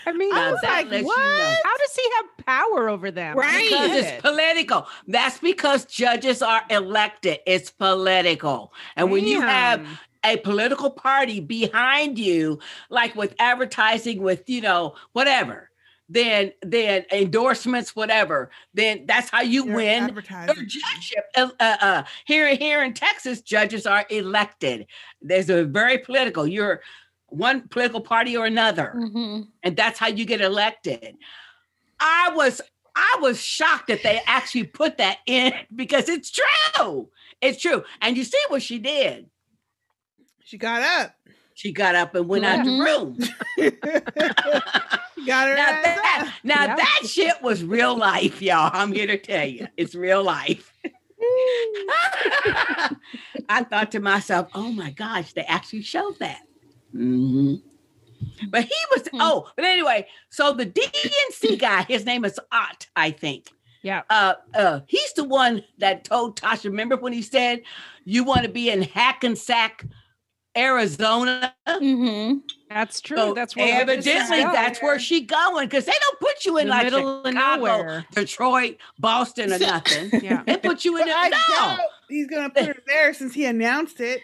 I mean, I was like, what? You know. How does he have power over them? Right. Because it's political. That's because judges are elected. It's political. And when you have a political party behind you, like with advertising, with, whatever, then endorsements, whatever, then that's how you win your judgeship. Here in Texas, judges are elected. There's a very political. You're one political party or another. Mm-hmm. And that's how you get elected. I was shocked that they actually put that in because it's true. It's true. And you see what she did. She got up. She got up and went out the room. Got her. That shit was real life, y'all. I'm here to tell you. It's real life. I thought to myself, oh my gosh, they actually showed that. Mm-hmm. But he was, but anyway, so the DNC guy, his name is Ott, I think. Yeah. He's the one that told Tasha, remember when he said, you want to be in Hackensack, Arizona? Mm-hmm. That's true. So that's where evidently that's where she going, because they don't put you in the like middle Chicago, of nowhere. Detroit, Boston, or nothing. Yeah. They put you in no. He's gonna put her there since he announced it.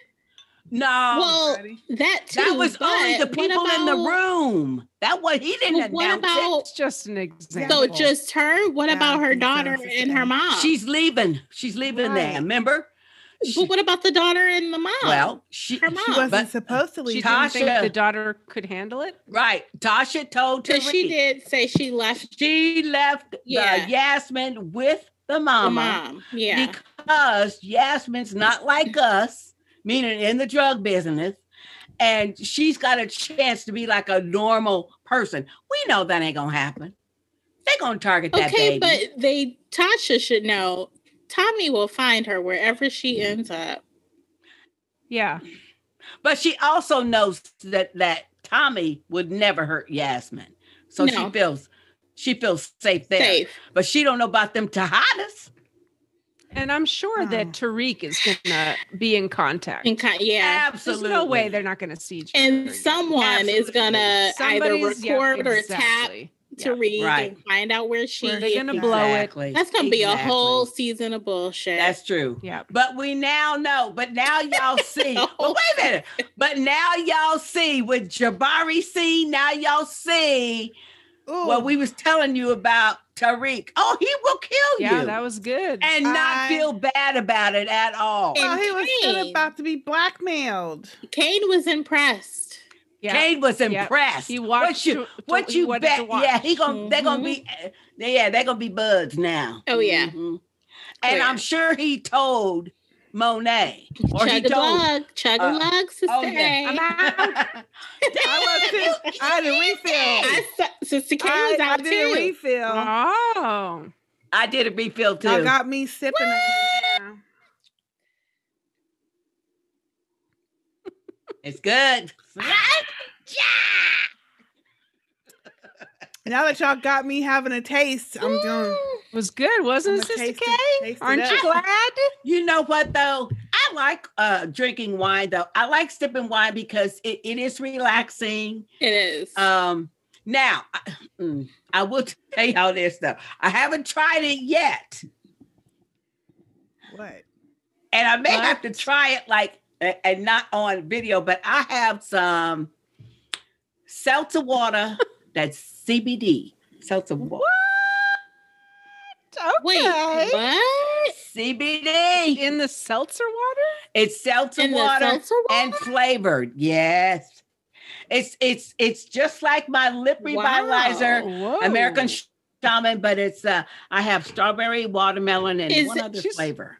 No. Well, that too. That was only the people in the room. That was he didn't announce it. It's just an example. So just her? What about her daughter and her mom? She's leaving. She's leaving there. Remember? But what about the daughter and the mom? Well, her mom. She wasn't supposed to leave. She didn't think the daughter could handle it? Right. Tasha told Tariq. She did say she left. She left Yasmin with the mama. Yeah. Because Yasmin's not like us, meaning in the drug business, and she's got a chance to be like a normal person. We know that ain't gonna happen. They're gonna target that baby. Okay, but Tasha should know Tommy will find her wherever she ends up. Yeah. But she also knows that Tommy would never hurt Yasmin. So she feels safe there. But she don't know about them Tejadas. And I'm sure that Tariq is going to be in contact. Absolutely. There's no way they're not going to see each other. And someone is going to either record or tap Tariq and find out where she is. They're going to blow it. That's going to be a whole season of bullshit. That's true. Yeah. But we now know. But now y'all see. But wait a minute. But now y'all see with Jabari scene. Now y'all see what we was telling you about Tariq. Oh, he will kill you. Yeah, that was good. And not feel bad about it at all. Well, he was still about to be blackmailed. Kane was impressed. Yeah. Kane was impressed. He watched what you bet? Yeah, they're gonna be buds now. Oh yeah. Mm-hmm. And I'm sure he told Monet. Or Chug a lug, sister. Oh, yeah. I'm out. I had a refill. Sister Kane was out too. I did a refill. Oh. I did a refill too. Y'all got me sipping on it now. It's good. Now that y'all got me having a taste, I'm doing. It was good, wasn't it, Sister K? Aren't you glad? You know what though? I like drinking wine though. I like sipping wine because it is relaxing. It is. Now, I will tell y'all this though. I haven't tried it yet. What? And I may have to try it and not on video, but I have some seltzer water that's CBD. Seltzer water. Okay. Wait, what? CBD. In the seltzer water? It's seltzer In the water seltzer water? and flavored. Yes. It's just like my lip revitalizer, Whoa. American Shaman, but it's I have strawberry, watermelon, and one other she's- flavor.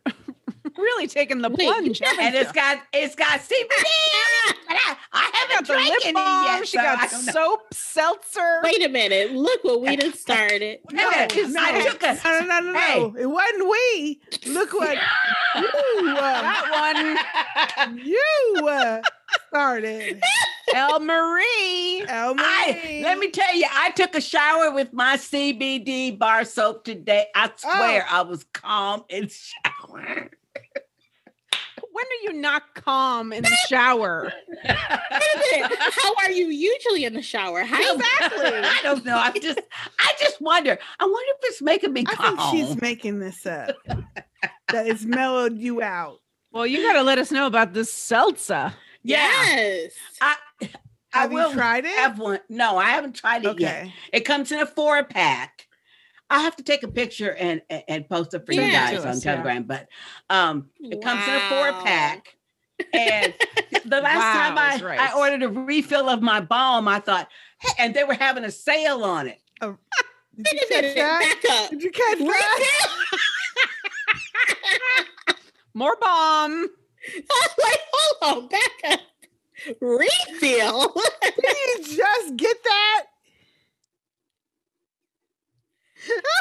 Really taking the Wait, plunge. yeah, haven't And it's got CBD in it, but I She haven't got the drank lip any balm. yet. She so I got don't know. soap, seltzer. Wait a minute. Look what we done started. No, I took a No. Hey. It wasn't we. Look what That you started. one. El Marie. Let me tell you, I took a shower with my CBD bar soap today. I swear I was calm in the shower. When are you not calm in the shower? Wait a minute. How are you usually in the shower? How Exactly. I don't know. I just wonder. I wonder if it's making me I calm. think she's making this up. That it's mellowed you out. Well, you got to let us know about this seltzer. Yes. I Have will you tried it? have one. No, I haven't tried it yet. Okay. It comes in a 4-pack. I have to take a picture and post it for you Yeah. guys To on us, yeah. Telegram. But it comes in a Wow. 4-pack. And the last Wow, time is right. I ordered a refill of my balm, I thought, hey, and they were having a sale on it. Did you Wait a catch minute. that? Back up. Did you catch that? More bomb. Wait, hold on. Back up. Refill. Did you just get that?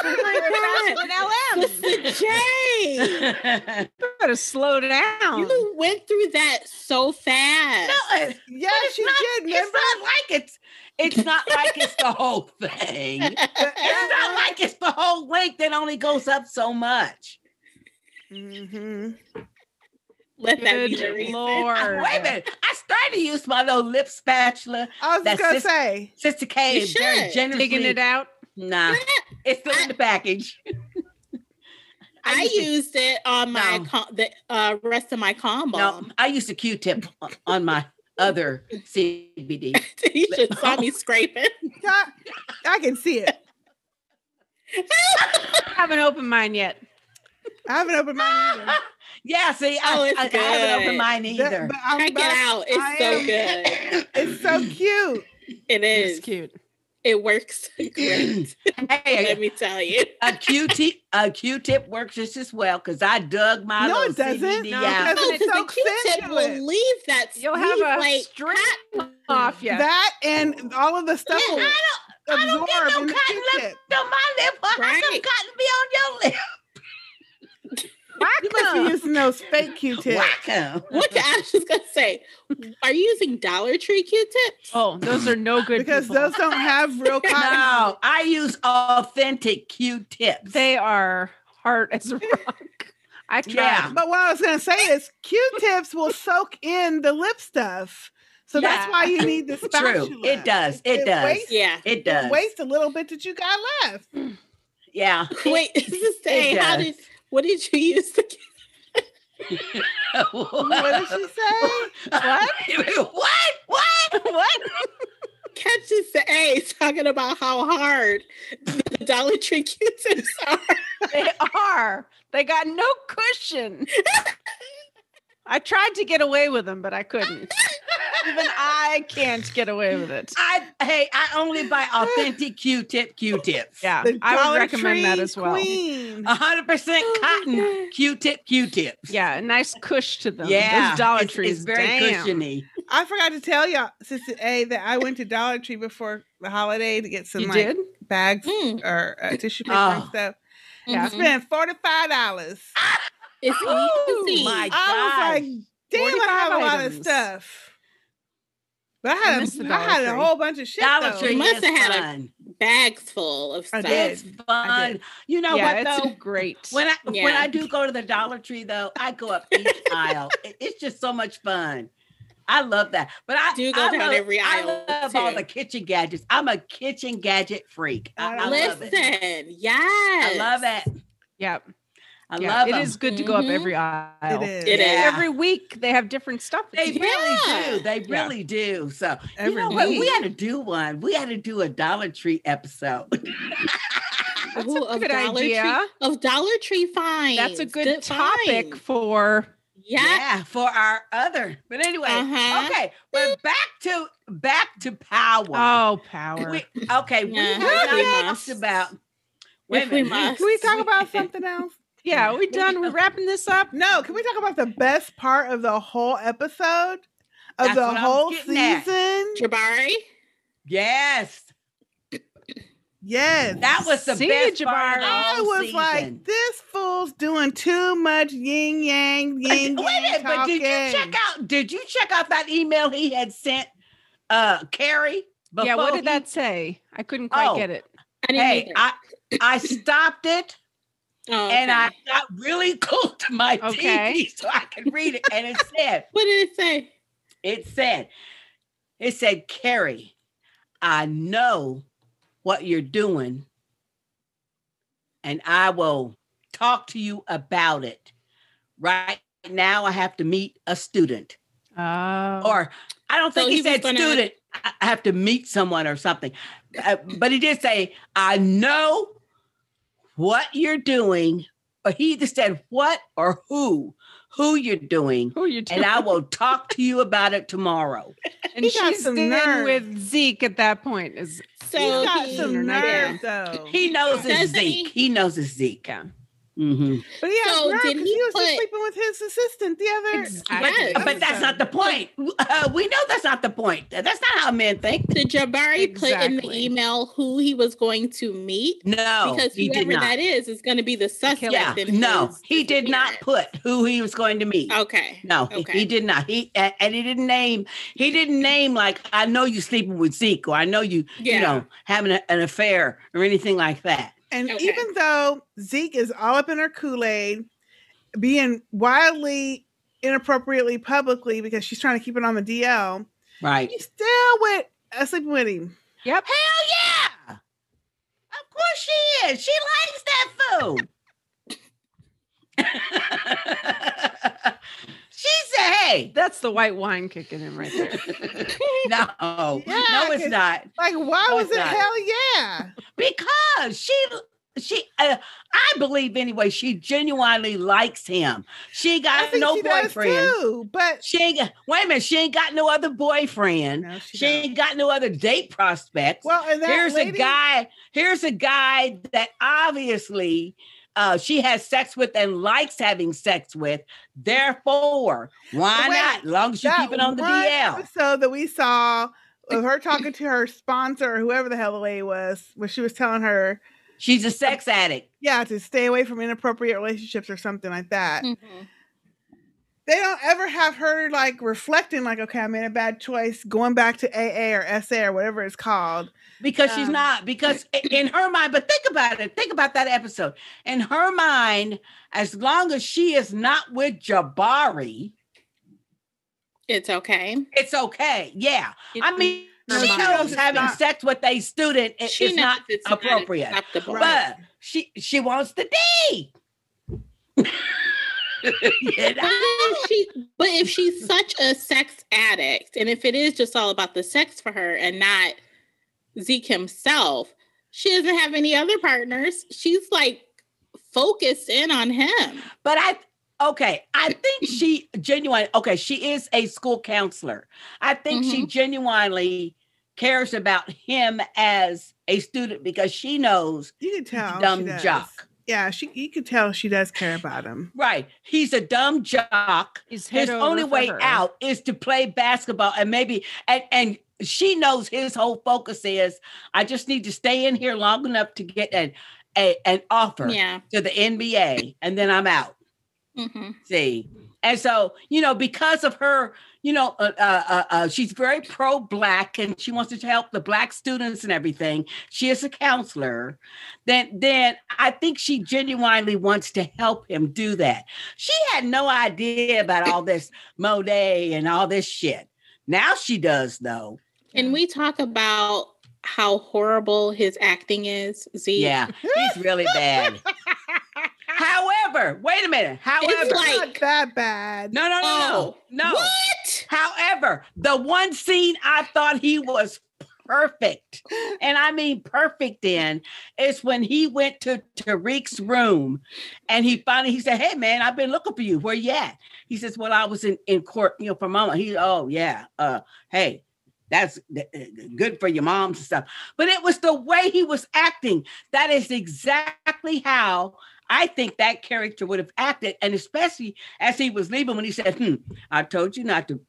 Oh my God. LM. Sister J. Better slow down. You went through that so fast. Yeah, she did. It's Remember? not like it's not like it's the whole thing. It's not like it's the whole length that only goes up so much. Mm-hmm. Let that be the Good reason. Lord. Wait a minute. I started to use my little lip spatula. I was just That's gonna just- say. Sister K You is very should. generously. Digging it out. Nah, it's still in the package. I used it on my No. the rest of my combo. No, I used a Q-tip on my other CBD. You should saw me scraping. I can see it. I haven't opened mine yet. I haven't opened mine either. Yeah, see, Oh, I it's haven't good. opened mine either. But I'm Check it about- out. It's I so am- good. It's so cute. It is. It's cute. It works great. Hey, Let me tell you. a Q-tip works just as well because I dug my No, little it doesn't. CBD No, out. because No, it's because so the Q-tip will sensuous. leave that You'll sweet, have a like, string cotton. off you. That and all of the stuff Yeah. will I don't get absorb no in the cotton Q-tip. left on my lip. How Right. come cotton be on your lip? You must be using those fake Q-tips. Wacko. What I was just gonna say, are you using Dollar Tree Q-tips? Oh, those are no good Because people. those don't have real cotton. No, I use authentic Q-tips. They are hard as a rock. I tried. Yeah. But what I was going to say is Q-tips will soak in the lip stuff. So that's Yeah. why you need the spatula. True. It does. It does. Wastes, Yeah. It it does. wastes a little bit that you got left. Yeah. Wait, this is saying does. what did you use to What did she say? What? What? What? catch this A talking about how hard the Dollar Tree Q-tips are? They are. They got no cushion. I tried to get away with them, but I couldn't. Even I can't get away with it. I only buy authentic Q-tips. Yeah, The I would Dollar recommend that Tree as well. Queen. 100% cotton Q-tips. Yeah, a nice cush to them. Yeah. Those Dollar it's, Trees. It's very damn. cushiony. I forgot to tell y'all, Sister A, that I went to Dollar Tree before the holiday to get some You like did? bags Mm. or tissue paper and Oh. stuff. Yeah. Mhm. Spent $45. It's Ooh, easy. my I was like, damn, I 45 have a lot of items. stuff. But I I miss the had, Dollar I had a Tree. whole bunch of shit Dollar though. Tree You must is have had a- fun. Bags full of I stuff. did. It's fun. You know Yeah, what it's though? great. When Yeah. I do go to the Dollar Tree though, I go up each aisle. It's just so much fun. I love that. But I Do go down love, every aisle, I love all too. the kitchen gadgets. I'm a kitchen gadget freak. I love Listen, it. yes. I love it. Yeah, I yeah. love It them. is good to go up Mhm. every aisle. It is. It is. Yeah. Every week they have different stuff. They really Yeah. do. They Yeah. really do. So Every you know what? We week. had to do one. We had to do a Dollar Tree episode. That's Ooh, a good idea. Tree, of Dollar Tree finds. That's a good topic finds. for Yeah, for our other. But anyway, okay, but back to power. Oh, power. We Yeah, have we not must. talked about. If we must. Can we talk about something else? Yeah, we done. We're wrapping this up. No, can we talk about the best part of the whole episode? Of That's the what I was whole getting at. season? Jabari? Yes, Yes. that was the See, best part Jabari. of the I whole was season. like, this fool's doing too much yin yang, yin Wait a yang minute, but did you check out that email he had sent Carrie? Yeah, what did that say? I couldn't quite get it. I didn't Hey, either. I stopped it Oh, and I okay. got really close to my Okay. TV so I could read it. And it said, What did it say? it said, Carrie, I know what you're doing and I will talk to you about it. Right now, I have to meet a student. Oh. Or I don't think So he he was said gonna- student. I have to meet someone or something. But he did say, I know what you're doing. Or he either said what or who you're doing. Who you doing? And I will talk to you about it tomorrow. And He got she's some in nerve. with Zeke at that point. Is So He's got he- some or not nerve, though. He knows it's Doesn't he? Zeke. He knows it's Zeke. Yeah. Mhm. But he has So nerve did because he he was just put- sleeping with his assistant the other. Exactly. Yes. But that's not the point. We know that's not the point. That's not how men think. Did Jabari put in the Exactly. email who he was going to meet? No, Because he did whoever not. that is going to be the suspect. Yeah, in no, his he did not disappearance. put who he was going to meet. Okay. No, Okay. he did not. He didn't name like I know you sleeping with Zeke or I know you having an affair or anything like that. And Okay. even though Zeke is all up in her Kool-Aid, being wildly inappropriately publicly because she's trying to keep it on the DL, Right. she's still sleeping with him. Yep. Hell yeah. Of course she is. She likes that food. She said, hey. That's the white wine kicking in right there. No, Yeah, no, it's 'cause- not. Like, why No, was it's it not. hell yeah? Because I believe anyway, she genuinely likes him. She ain't I got think no she does boyfriend. too, but She ain't got, wait a minute, she ain't got no other boyfriend. no, She don't. ain't got no other date prospects. Well, and that here's lady, a guy that obviously she has sex with and likes having sex with. Therefore, why But wait, not? As long as you that keep it on the one DL. episode that we saw of her talking to her sponsor or whoever the hell the lady was, where she was telling her, She's a sex addict. yeah, to stay away from inappropriate relationships or something like that. Mhm. They don't ever have her like reflecting, like, okay, I made a bad choice, going back to AA or SA or whatever it's called. Because she's not, because in her mind, but think about that episode. In her mind, as long as she is not with Jabari, It's okay. it's okay. Yeah. I mean, No, she she knows knows it's having not- sex with a student She is knows not it's appropriate. Not acceptable. Right. But she wants the D. You know? But if she's such a sex addict, and if it is just all about the sex for her and not Zeke himself, she doesn't have any other partners. She's like focused in on him. But I think she genuinely, she is a school counselor. I think she genuinely cares about him as a student because she knows You can he's tell a dumb she does. jock. Yeah, you could tell she does care about him. Right. He's a dumb jock. He's His head over only for way her. out is to play basketball and maybe and she knows his whole focus is I just need to stay in here long enough to get an offer Yeah. to the NBA and then I'm out. Mm-hmm. See, and so because of her, she's very pro-black and she wants to help the black students and everything. She is a counselor. Then I think she genuinely wants to help him do that. She had no idea about all this Monet and all this shit. Now she does, though. And we talk about how horrible his acting is, Zeke. Yeah, he's really bad. However, wait a minute. However, It's like- Not that bad. no. What? However, the one scene I thought he was perfect, and I mean perfect in, is when he went to Tariq's room and he said, "Hey man, I've been looking for you. Where you at?" He says, "Well, I was in court, for mama." Hey, that's good for your moms and stuff. But it was the way he was acting. That is exactly how I think that character would have acted. And especially as he was leaving, when he said, I told you not to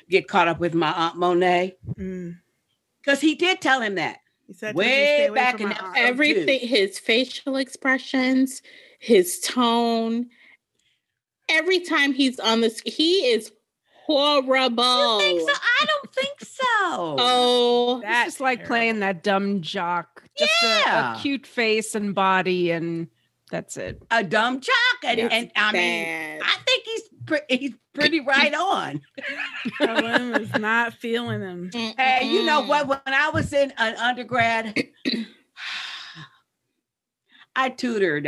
get caught up with my Aunt Monet. Because he did tell him that. He said way back in everything, his facial expressions, his tone, every time he's on this, he is horrible. You think so? I don't think so. Oh, that's just like playing that dumb jock. Just a cute face and body, and that's it. A dumb jock, and I mean, I think he's pretty right on. Ellen is not feeling him. Hey, you know what? When I was in an undergrad, I tutored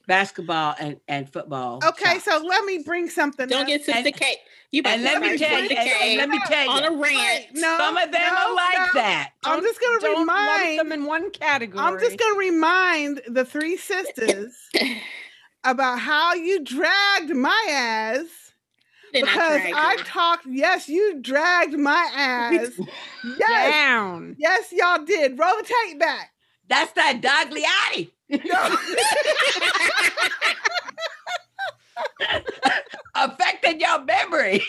basketball and football. Okay, so let me bring something. Don't get Sistah Kate. Let me tell you on a rant. Some of them are like that. I'm just going to remind them in one category. I'm just going to remind the three sisters about how you dragged my ass. Because I talked. Yes, you dragged my ass. Yes, down. Yes, y'all did. Roll the tape back. That's that Dogliotti. No. Affected your memory.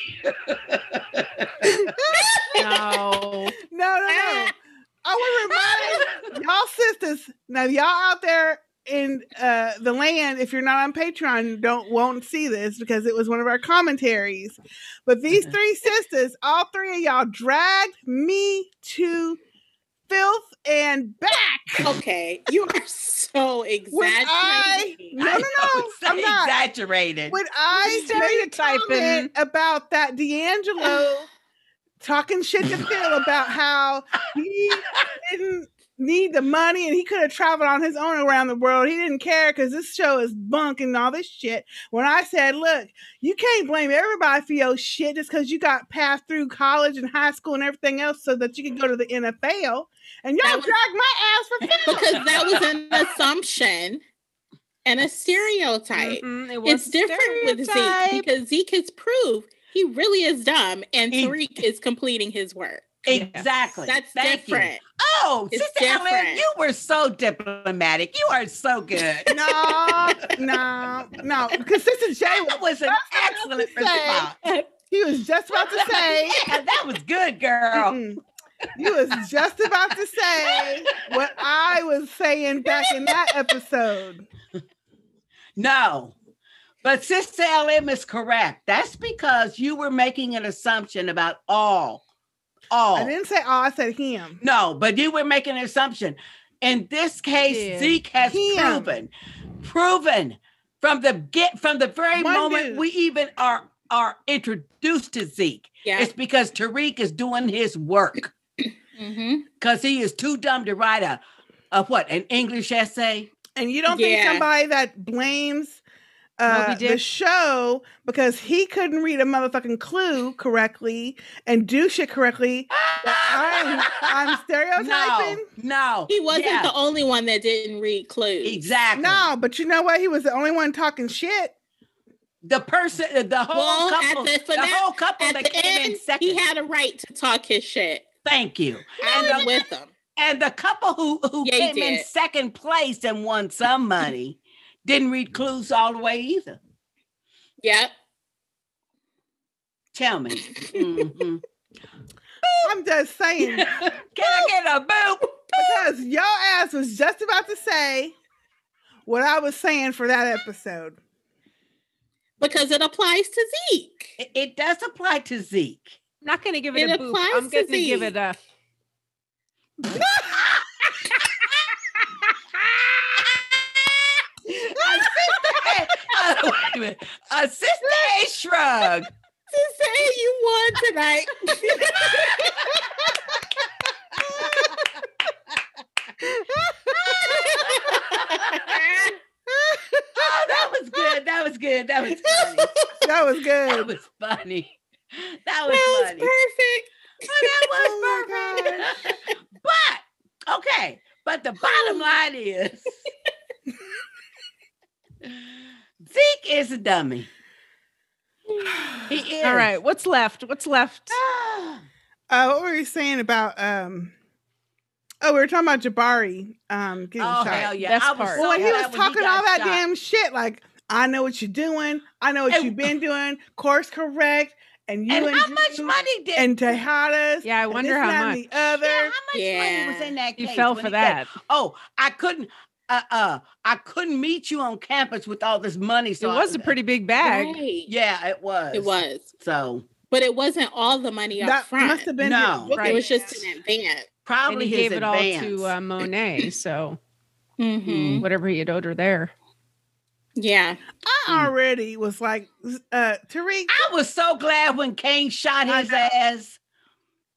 No. I would remind y'all sisters. Now, y'all out there in the land, if you're not on Patreon, won't see this because it was one of our commentaries. But these three sisters, all three of y'all, dragged me to filth and back. Okay, you are so exaggerated. I'm not exaggerated. When I made a comment about that D'Angelo talking shit to Phil about how he didn't need the money and he could have traveled on his own around the world. He didn't care because this show is bunk and all this shit. When I said, look, you can't blame everybody for your shit just because you got passed through college and high school and everything else so that you could go to the NFL. And y'all dragged my ass for Phil. Because that was an assumption and a stereotype. It's different with Zeke because Zeke has proved he really is dumb and Tariq is completing his work. Exactly. That's different. Oh, Sister Ellen, you were so diplomatic. You are so good. No. Because Sister J was an excellent response. He was just about to say. Yeah, that was good, girl. He was just about to say what I was saying back in that episode. No. But Sister LM is correct. That's because you were making an assumption about all. I didn't say all, I said him. No, but you were making an assumption. In this case, Zeke has proven from the very moment we even are introduced to Zeke. Yeah. It's because Tariq is doing his work. Because he is too dumb to write an English essay. And you don't think somebody that blames the show because he couldn't read a motherfucking clue correctly and do shit correctly. I'm stereotyping. No. He wasn't the only one that didn't read clues. Exactly. No, but you know what? He was the only one talking shit. The whole couple that came in second. He had a right to talk his shit. Thank you. I'm with him. And the couple who came in second place and won some money didn't read clues all the way either. Yep. Tell me. I'm just saying. Can I get a boop? Because your ass was just about to say what I was saying for that episode. Because it applies to Zeke. It does apply to Zeke. I'm not going to give it a boop. I'm going to give it a... A Sister A shrug. Sister A, you won tonight. Oh, that was good. That was good. That was funny. That was good. That was funny. That was funny. Perfect. Oh, that was But the bottom line is, Zeke is a dummy. He is. All right. What's left? What's left? What were you saying about we were talking about Jabari getting shot. Hell yeah. Best I was part. so Well, he glad was when talking got all that shot. damn shit. Like, I know what you're doing. I know what And- you've been doing. Course correct. And you And and how much Drew money did and Tejadas. Yeah, I and wonder this, how that, and much. the other. Yeah, how much money was in that He case? fell when for said, that. oh, I couldn't meet you on campus with all this money. It So was a pretty big bag. Right. Yeah, it was. It was. So But it wasn't all the money up That front. must have been No. his booking It was just advance. an advance. probably And he his gave it all advance. to Monet. So Mm-hmm. whatever he had owed her there. Yeah. I already was like, Tariq, I was so glad when Kane shot I his know. ass.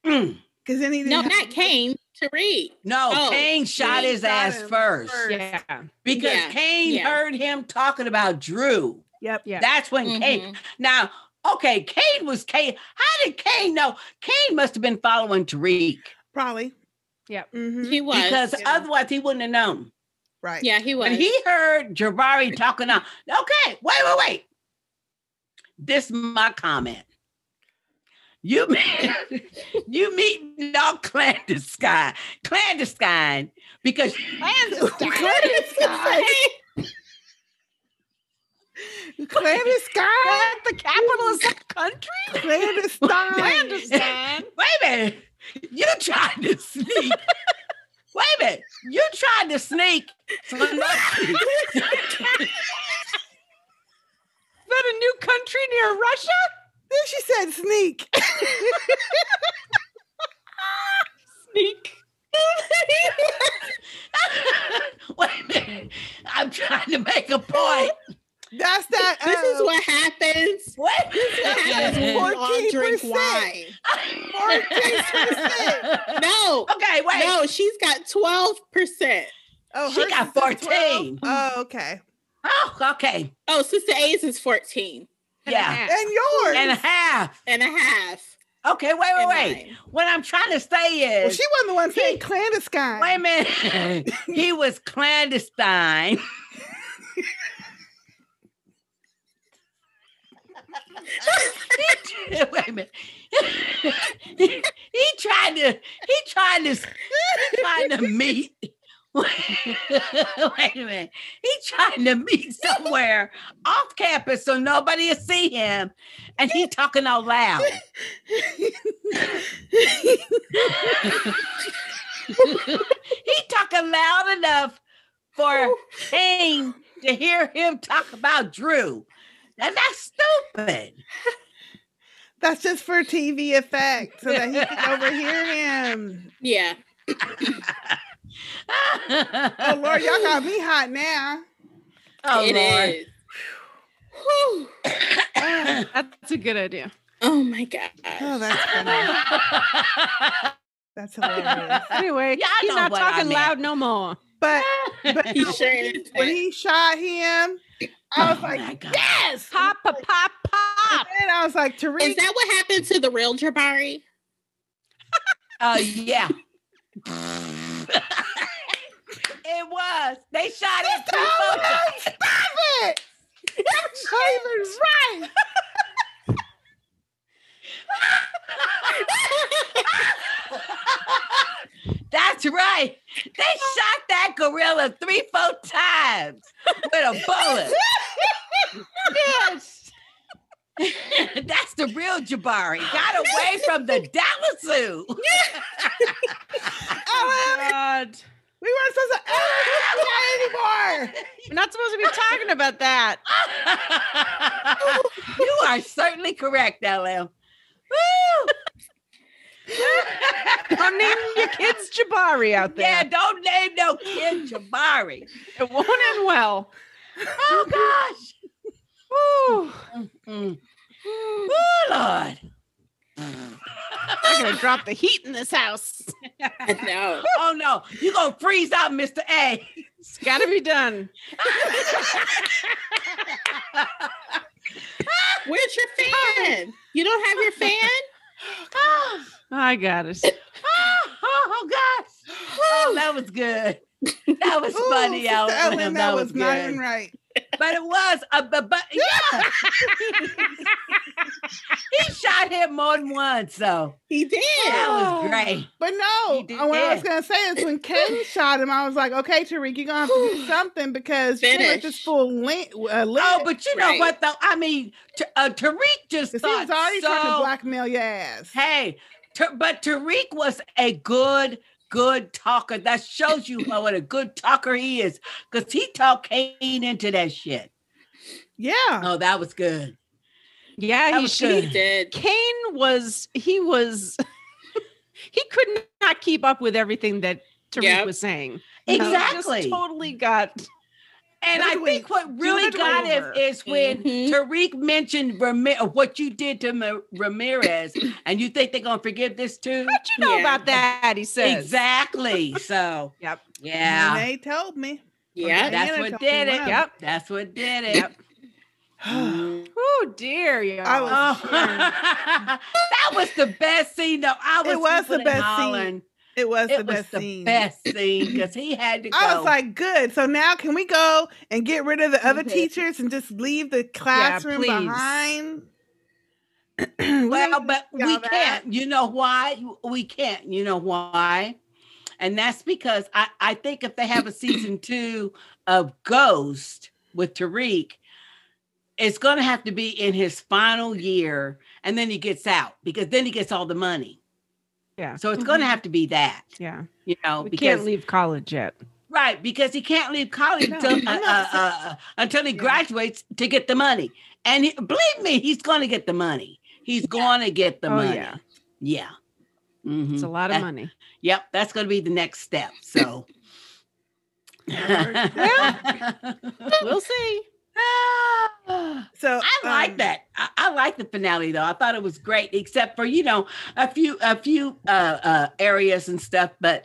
Mm. because then he didn't No, have not Kane. Tariq. No, Oh, Kane shot Kane his shot ass him first first. Yeah. because Yeah, Kane yeah. heard him talking about Drew. Yep. Yeah. That's when Mhm. Kane. Now, okay, Kane was Kane. How did Kane know? Kane must have been following Tariq Probably. Yep. Mm-hmm. He was. because Yeah. otherwise he wouldn't have known. Right. Yeah, he was. When he heard Jabari talking on, okay, wait. This is my comment. You meet all clandestine because Clandestine. The capital of some country? Clandestine. Clandestine. wait a minute, you tried to sneak. Wait a minute, you tried to sneak. So Is that a new country near Russia? Then she said sneak. Sneak. wait a minute, I'm trying to make a point. That's that. This is what happens. What? What happens when we all drink 14%. wine. 14%. No. Okay, wait. No, she's got 12%. Oh, She hers got is at 14. 12? Oh, okay. Oh, okay. Oh, Sister A's is 14 Yeah. And yours. And a half. and a half. Okay, And wait. mine. What I'm trying to say Well, is, she wasn't the one saying clandestine. wait a minute. He was clandestine. Wait a minute. he tried to meet. Wait a minute. He's trying to meet somewhere off campus so nobody will see him. And he talking out loud. He talking loud enough for Kane to hear him talk about Drew. Now that's stupid. That's just for TV effect so that he can overhear him. Yeah. Oh, Lord, y'all got me hot now. Oh, It Lord. is. Whew. That's a good idea. Oh my God. Oh, that's funny. That's hilarious. Anyway, Y'all he's know not what I talking meant. loud no more. But He sure is. when he shot him, I was Oh, my like, God. yes! Pop, pop, pop, pop. And I was like, Tariq. Is that what happened to the real Jabari? Yeah. It was. They shot him 3 times. Stop it! That's not even right. That's right. They shot that gorilla 3-4 times with a bullet. Yes. That's the real Jabari. Got away from the Dallas Zoo. Oh, God. we weren't supposed to ever do that anymore. We're not supposed to be talking about that. You are certainly correct, LM. Woo! Don't name your kids Jabari out there. Yeah, don't name no kid Jabari. It won't end well. Oh gosh. Woo. Mm. Oh Lord. I'm going to drop the heat in this house. No. Oh no, you gonna freeze out, Mr. A. It's got to be done. Where's your fan? You don't have your fan? Oh, I got it. oh gosh. Oh, that was good. That was Ooh, funny, Sister Ellen. Ellen, that was not good. even right. But it was, but yeah. He shot him more than once, so He did. that was great. But no, He did, what I was yeah. going to say is when Ken shot him, I was like, okay, Tariq, you're going to have to do something because you can't let this Finish. fool live. Oh, but you know Right. what, though? I mean, Tariq just Because he thought was already so. trying to blackmail your ass. Hey, but Tariq was a good talker. That shows you what a good talker he is, because he talked Kane into that shit. Yeah. Oh, that was good. Yeah, That he was should. good. He did. Kane was he could not keep up with everything that Tariq Yep. was saying. Exactly. He just totally got. And It I was think what really it got him over. is when Mhm. Tariq mentioned what you did to Ramirez, and you think they're gonna forgive this too? What you know Yeah. about that? He says. Exactly. So Yep. yeah, Monet told me. Yep. that's Diana what told did me it. one of Yep. That's what did it. Yep. Mm. Oh dear, y'all. I was- Oh, that was the best scene though. I was It was the hooping and best hollering. scene. It was It the was best the scene. best scene because he had to go. I was like, good. So now can we go and get rid of the other Mhm. teachers and just leave the classroom please. behind? well, but see we all that. can't. You know why? We can't. You know why? And that's because I think if they have a season 2 of Ghost with Tariq, it's going to have to be in his final year, and then he gets out because then he gets all the money. Yeah. So it's going to have to be that. Yeah. You know, We because can't leave college yet. right, because he can't leave college No, until I'm not until he Yeah. graduates to get the money. And believe me, he's going to get the money. He's going to get the money. Yeah. Yeah. Mhm. It's a lot of money. Yep, that's going to be the next step. So, We'll see. So I like that. I like the finale though. I thought it was great, except for a few areas and stuff. But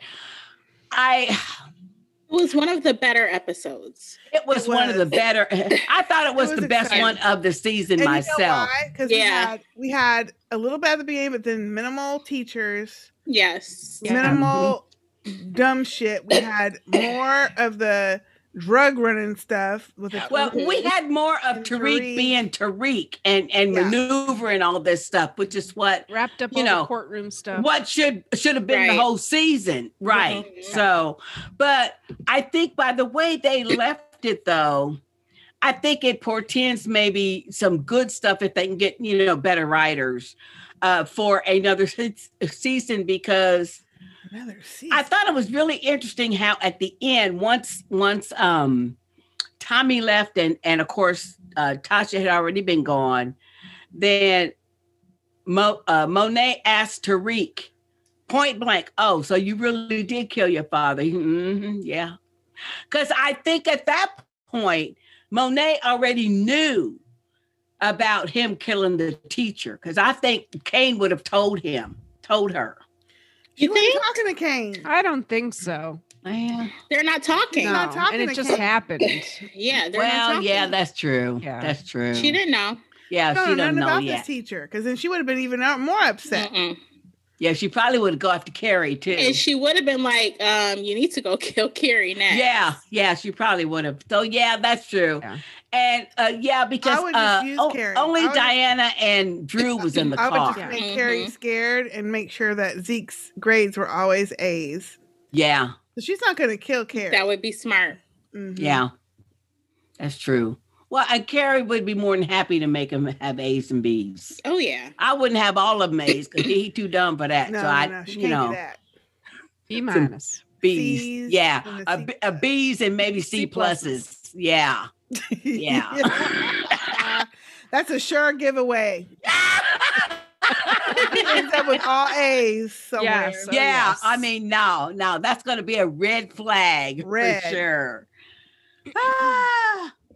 It was one of the better episodes. it was one of the better. I thought it was was the best exciting. one of the season And myself. you know why? Because Yeah. we had a little bit at the beginning, but then minimal teachers, Yes. Yeah. minimal dumb shit. We had more of the drug running stuff with the Well, we had more of And Tariq Tariq. being Tariq and Yeah. maneuvering all this stuff, which is what Wrapped up You all know, the courtroom stuff. what should have been Right. the whole season, right? Mhm. So, but I think by the way they left it though, I think it portends maybe some good stuff if they can get better writers for another season, because another season. I thought it was really interesting how at the end, once Tommy left and of course Tasha had already been gone, then Monet asked Tariq point blank, "Oh, so you really did kill your father?" Mm-hmm, yeah. Because I think at that point, Monet already knew about him killing the teacher. Because I think Kane would have told her. She You wasn't think? talking to Kane. I don't think so. Yeah. They're not talking. No. not talking and to it just Kane. happened. Yeah, they're not Well, talking. yeah, that's true. Yeah. That's true. She didn't know. Yeah, I don't she know doesn't nothing know about yet. this teacher, because then she would have been even more upset. Mm-mm. Yeah, she probably would go after Carrie too. And she would have been like, you need to go kill Carrie next. Yeah, she probably would have. So yeah, that's true. Yeah. And because I would just use Carrie. only I would Diana and Drew was in the I would car. just make Mhm. Carrie scared and make sure that Zeke's grades were always A's. Yeah, So she's not going to kill Carrie. That would be smart. Mhm. yeah, that's true. Well, and Carrie would be more than happy to make him have A's and B's. Oh, yeah. I wouldn't have all of them A's because he too dumb for that. No, so I, no, she can't do that. B minus. B's, C's yeah, and a C a B's and maybe C C pluses. Yeah, yeah. That's a sure giveaway. He ends up with all A's somewhere. Yes. Yeah, yes. I mean, no, that's going to be a red flag Red. for sure.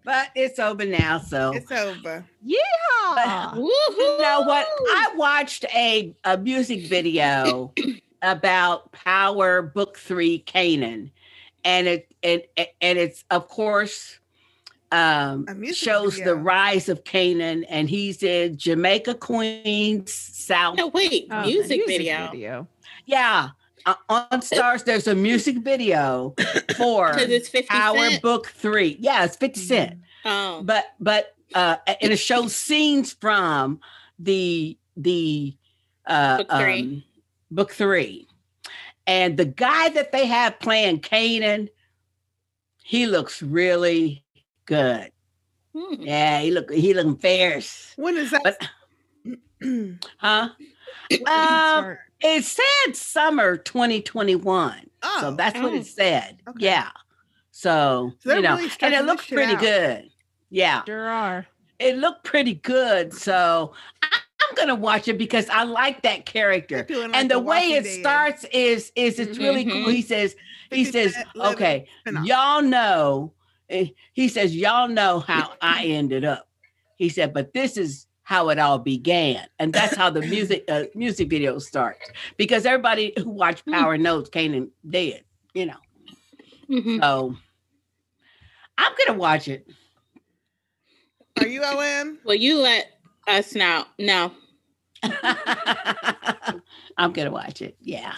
But it's over now, so. It's over. Yeah. Woohoo! You know what? I watched a music video about Power Book 3 Canaan, and it's of course music shows video. the rise of Canaan, and he's in Jamaica, Queens, South. No, wait. Oh, music video. Yeah, on Stars, there's a music video for Because it's 50 Power Cent? Book 3. Yeah, it's 50 Cent. Oh. But and it shows scenes from the Book 3. Book 3. And the guy that they have playing Kanan, he looks really good. Yeah, he looking fierce. When is that? But, huh? Sorry. It said summer 2021. Oh. So that's what it said. Okay. Yeah. So they're you know, really and stretching it this looked shit pretty out. good. Yeah. Sure are. It looked pretty good. So I'm gonna watch it because I like that character. They're doing like And the way Walking it Dead. starts is it's really cool. He says, 50 Cent living okay, spin-off. y'all know. He says, y'all know how I ended up. He said, but this is how it all began. And that's how the music video starts. Because everybody who watched Power knows Kanan dead, you know. Mhm. So I'm gonna watch it. Are you OM? Well, you let us know. No. I'm gonna watch it. Yeah.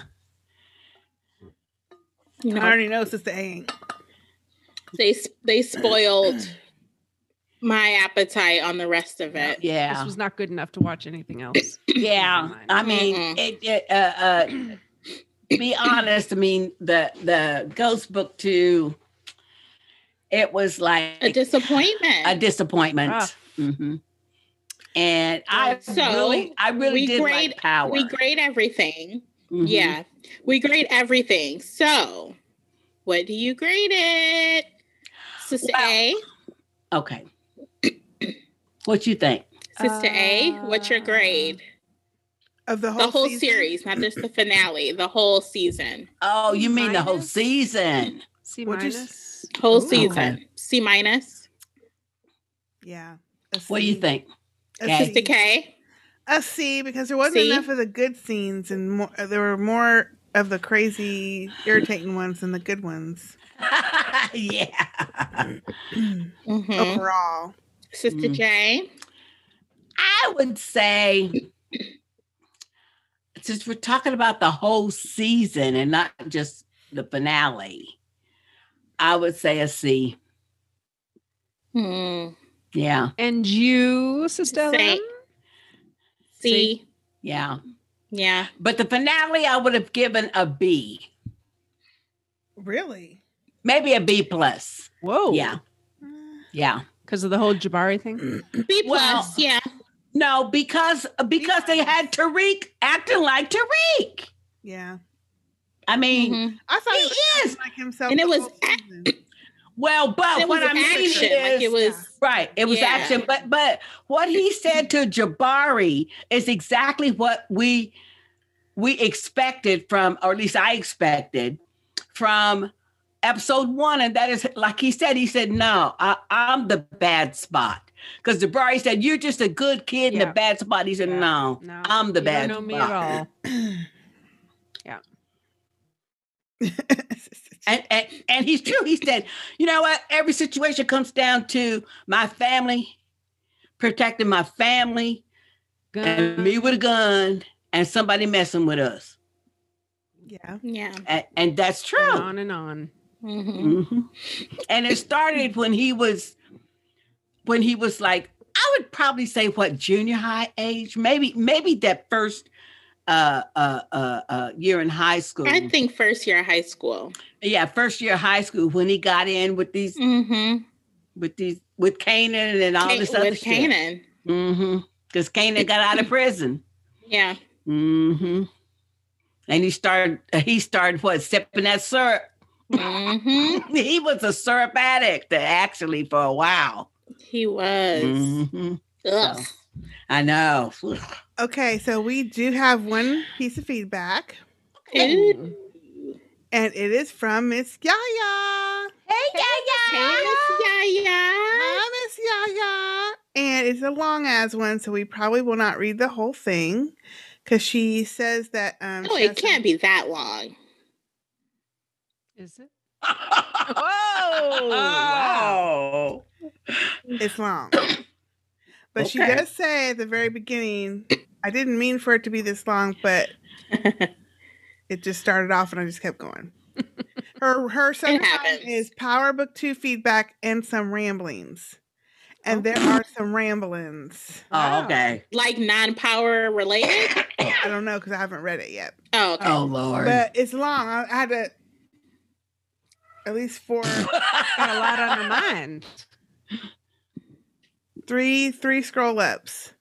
No. I already know Sister A ain't. They spoiled my appetite on the rest of it. Yeah. This was not good enough to watch anything else. Yeah. I mean, Mm-mm. be honest, I mean, the Ghost Book 2, it was like A disappointment. a disappointment. Rough. Mhm. And I So, really we did grade- like Power. We grade everything. Mhm. Yeah. We grade everything. So, what do you grade it? Sister Well, A? Okay. What you think? Sister A, what's your grade? Of the The whole season? series, not just the finale, the whole season. Oh, you mean the whole Minus? season? C What'd you minus. Whole Ooh. season. Okay. C minus. Yeah. A What do you C. think? A Okay. C. Sister K? A C, because there wasn't C? enough of the good scenes, and more, there were more of the crazy, irritating ones than the good ones. Yeah. Mm-hmm. Overall, Sister Mm. J? I would say, since we're talking about the whole season and not just the finale, I would say a C. Hmm. Yeah. And you, Sister Say- Ellen? C. Yeah. Yeah. But the finale, I would have given a B, really. maybe a B plus. Whoa. Yeah. Yeah. Because of the whole Jabari thing? B Well, plus, yeah. No, because they had Tariq acting like Tariq. Yeah, I mean, Mhm. I thought he he was is. acting like himself. And it the was whole season. Well, but It what was I'm saying action. is, Like it was. right, it was Yeah. action. But what he said to Jabari is exactly what we expected from, or at least I expected from episode 1, and that is, like he said, no, I'm the bad spot. Because Jabari said, you're just a good kid in Yeah. the bad spot. He said, Yeah. no, No. I'm the you bad don't know spot. me at all. And he's true. He said, you know what? Every situation comes down to my family, protecting my family, and me with a gun, and somebody messing with us. Yeah. Yeah. And that's true. And on and on. Mm-hmm. Mhm. And it started when he was like, I would probably say what, junior high age, maybe that first year in high school. I think first year of high school. Yeah, first year of high school when he got in with these Mm-hmm. with Kanan and all this other with shit. Kanan. Mm-hmm. Because Kanan got out of prison. Yeah. Mm-hmm. And he started what, sipping that syrup. Mm-hmm. He was a syrup addict actually for a while. He was. Mm-hmm. Ugh. I know. Okay, so we do have one piece of feedback, Ooh. and it is from Miss Yaya. Hey, Hey, yeah. Miss Yaya. Hi, Miss Yaya. And it's a long as one, so we probably will not read the whole thing because she says that. Oh, she it has can't be that long. Is it? Whoa! Wow. It's long. But she Okay. does say at the very beginning, I didn't mean for it to be this long, but It just started off and I just kept going. Her subtitle is Power Book 2 feedback and some ramblings. And there are some ramblings. Oh, okay. Like non-power related? I don't know because I haven't read it yet. Oh, okay. Oh, Lord. But it's long. I had to at least 4. Got a lot on her mind. 3 scroll ups.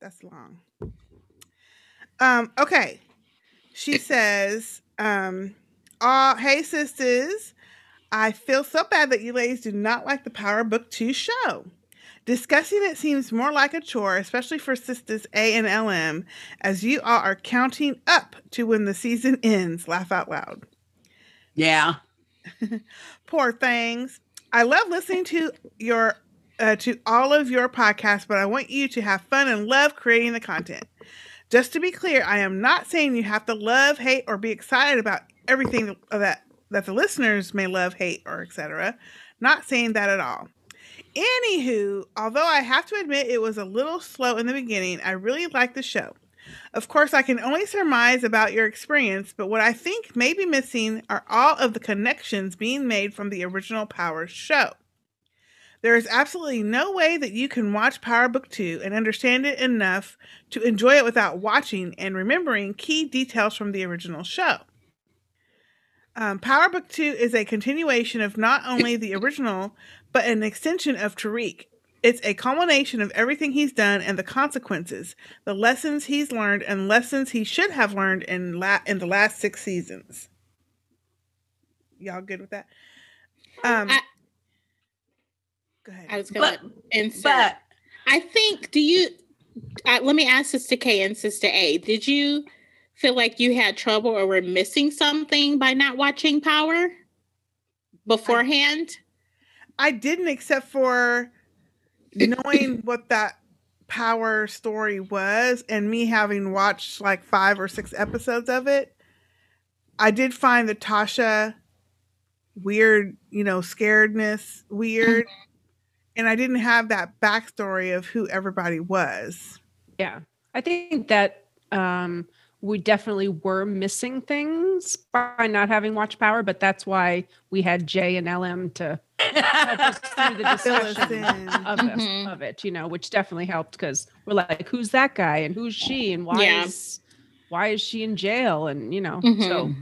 That's long. Okay. She says, hey sisters, I feel so bad that you ladies do not like the Power Book 2 show. Discussing it seems more like a chore, especially for sisters A and LM, as you all are counting up to when the season ends. Laugh out loud. Yeah. Poor things. I love listening to your to all of your podcasts, but I want you to have fun and love creating the content. Just to be clear, I am not saying you have to love, hate, or be excited about everything that the listeners may love, hate, or etc. Not saying that at all. Anywho, although I have to admit it was a little slow in the beginning, I really like the show. Of course, I can only surmise about your experience, but what I think may be missing are all of the connections being made from the original Power show. There is absolutely no way that you can watch Power Book 2 and understand it enough to enjoy it without watching and remembering key details from the original show. Power Book 2 is a continuation of not only the original, but an extension of Tariq. It's a culmination of everything he's done and the consequences, the lessons he's learned, and lessons he should have learned in the last 6 seasons. Y'all good with that? Go ahead. I was going to insert. I think, let me ask Sister K and Sister A, did you feel like you had trouble or were missing something by not watching Power beforehand? I didn't, except for knowing what that Power story was and me having watched like 5 or 6 episodes of it. I did find the Tasha weird, scaredness weird. And I didn't have that backstory of who everybody was. Yeah. I think that we definitely were missing things by not having watched Power, but that's why we had Jay and LM to help us through the discussion of it, which definitely helped because we're like, who's that guy and who's she and why is she in jail? And, so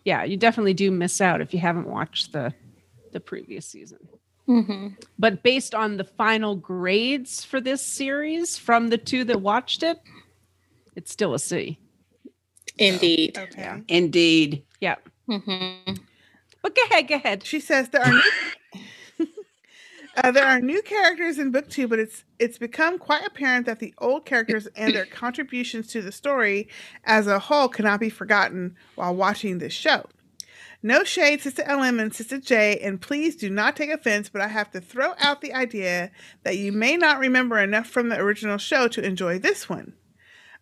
yeah, you definitely do miss out if you haven't watched the previous season. Mm-hmm. But based on the final grades for this series from the 2 that watched it, it's still a C. Indeed. Okay. Yeah. Indeed. Yeah. Mm-hmm. But go ahead. She says there are new characters in book 2, but it's become quite apparent that the old characters and their contributions to the story as a whole cannot be forgotten while watching this show. No shade, Sister LM and Sister J, and please do not take offense, but I have to throw out the idea that you may not remember enough from the original show to enjoy this one.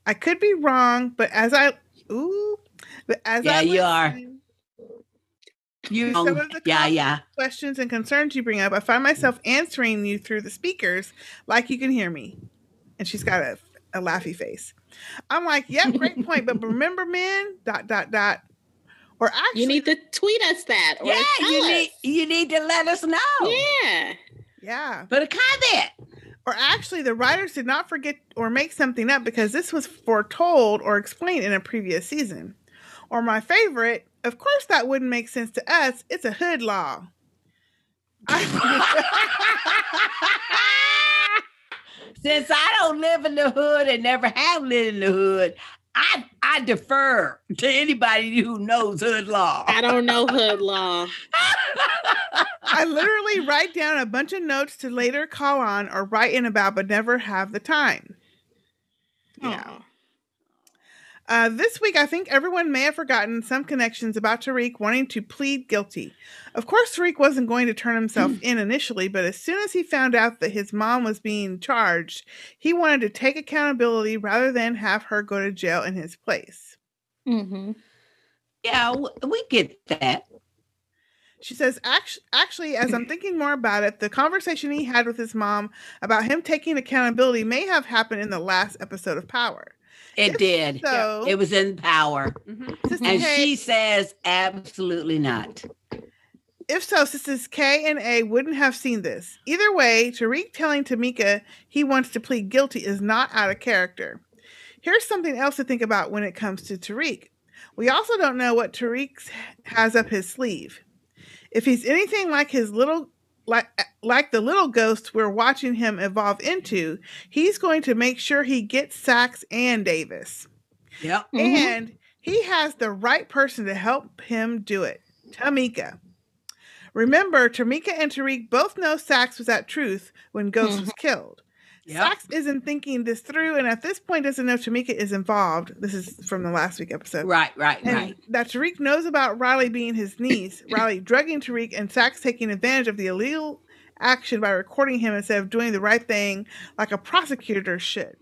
I could be wrong, but as I you are. Some of the questions and concerns you bring up, I find myself answering you through the speakers like you can hear me. And she's got a laughy face. I'm like, yep, great point. But remember, men, ... Or actually, you need to tweet us that. Or you need to let us know. Yeah. Put a comment. Or actually, the writers did not forget or make something up because this was foretold or explained in a previous season. Or my favorite, of course that wouldn't make sense to us. It's a hood law. Since I don't live in the hood and never have lived in the hood, I defer to anybody who knows hood law. I don't know hood law. I literally write down a bunch of notes to later call on or write in about, but never have the time. Yeah. This week, I think everyone may have forgotten some connections about Tariq wanting to plead guilty. Of course, Tariq wasn't going to turn himself in initially, but as soon as he found out that his mom was being charged, he wanted to take accountability rather than have her go to jail in his place. Mm-hmm. Yeah, we get that. She says, actually, as I'm thinking more about it, the conversation he had with his mom about him taking accountability may have happened in the last episode of Power. It If did. So, It was in Power. Sister And K, she says absolutely not. if so, Sisters K and A wouldn't have seen this. Either way, Tariq telling Tamika he wants to plead guilty is not out of character. Here's something else to think about when it comes to Tariq. We also don't know what Tariq has up his sleeve. If he's anything like his little like the little ghost we're watching him evolve into, he's going to make sure he gets Sax and Davis. Yep. And he has the right person to help him do it, Tamika. Remember, Tamika and Tariq both know Sax was at Truth when Ghost was killed. Yep. Sax isn't thinking this through, and at this point doesn't know Tamika is involved. This is from the last week episode. Right. And that Tariq knows about Riley being his niece, Riley drugging Tariq, and Sax taking advantage of the illegal action by recording him instead of doing the right thing like a prosecutor should.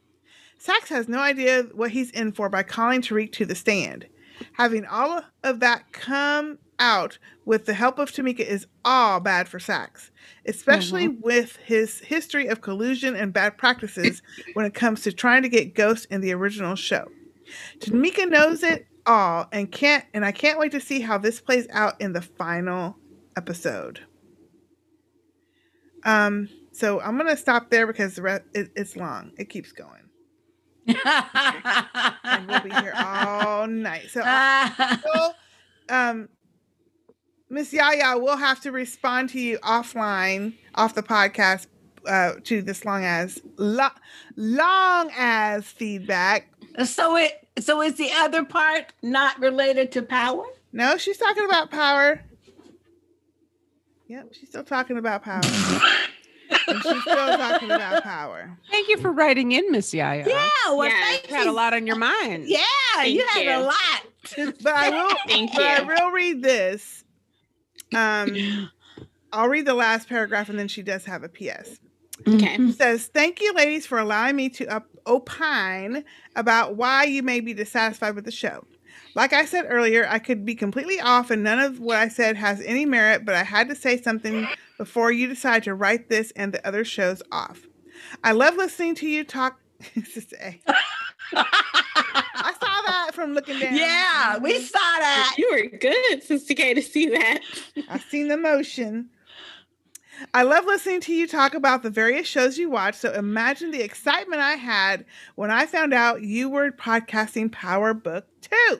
Sax has no idea what he's in for by calling Tariq to the stand. Having all of that come out with the help of Tamika is all bad for Sax, especially with his history of collusion and bad practices when it comes to trying to get Ghost in the original show. Tamika knows it all and I can't wait to see how this plays out in the final episode. So I'm gonna stop there because the rest it's long. It keeps going. And we'll be here all night. So Miss Yaya will have to respond to you offline, off the podcast, to this long as feedback. So is the other part not related to Power? No, she's talking about Power. Yep, she's still talking about Power. And she's still talking about Power. Thank you for writing in, Miss Yaya. Yeah, well, You had a lot on your mind. Yeah, you had a lot. But I will read this. I'll read the last paragraph and then she does have a PS. Okay. It says, thank you, ladies, for allowing me to opine about why you may be dissatisfied with the show. Like I said earlier, I could be completely off and none of what I said has any merit, but I had to say something before you decide to write this and the other shows off. I love listening to you talk. Sister A. I saw that from looking down. Yeah, we saw that. You were good, Sister K, to see that. I've seen the motion. I love listening to you talk about the various shows you watch, so imagine the excitement I had when I found out you were podcasting Power Book 2.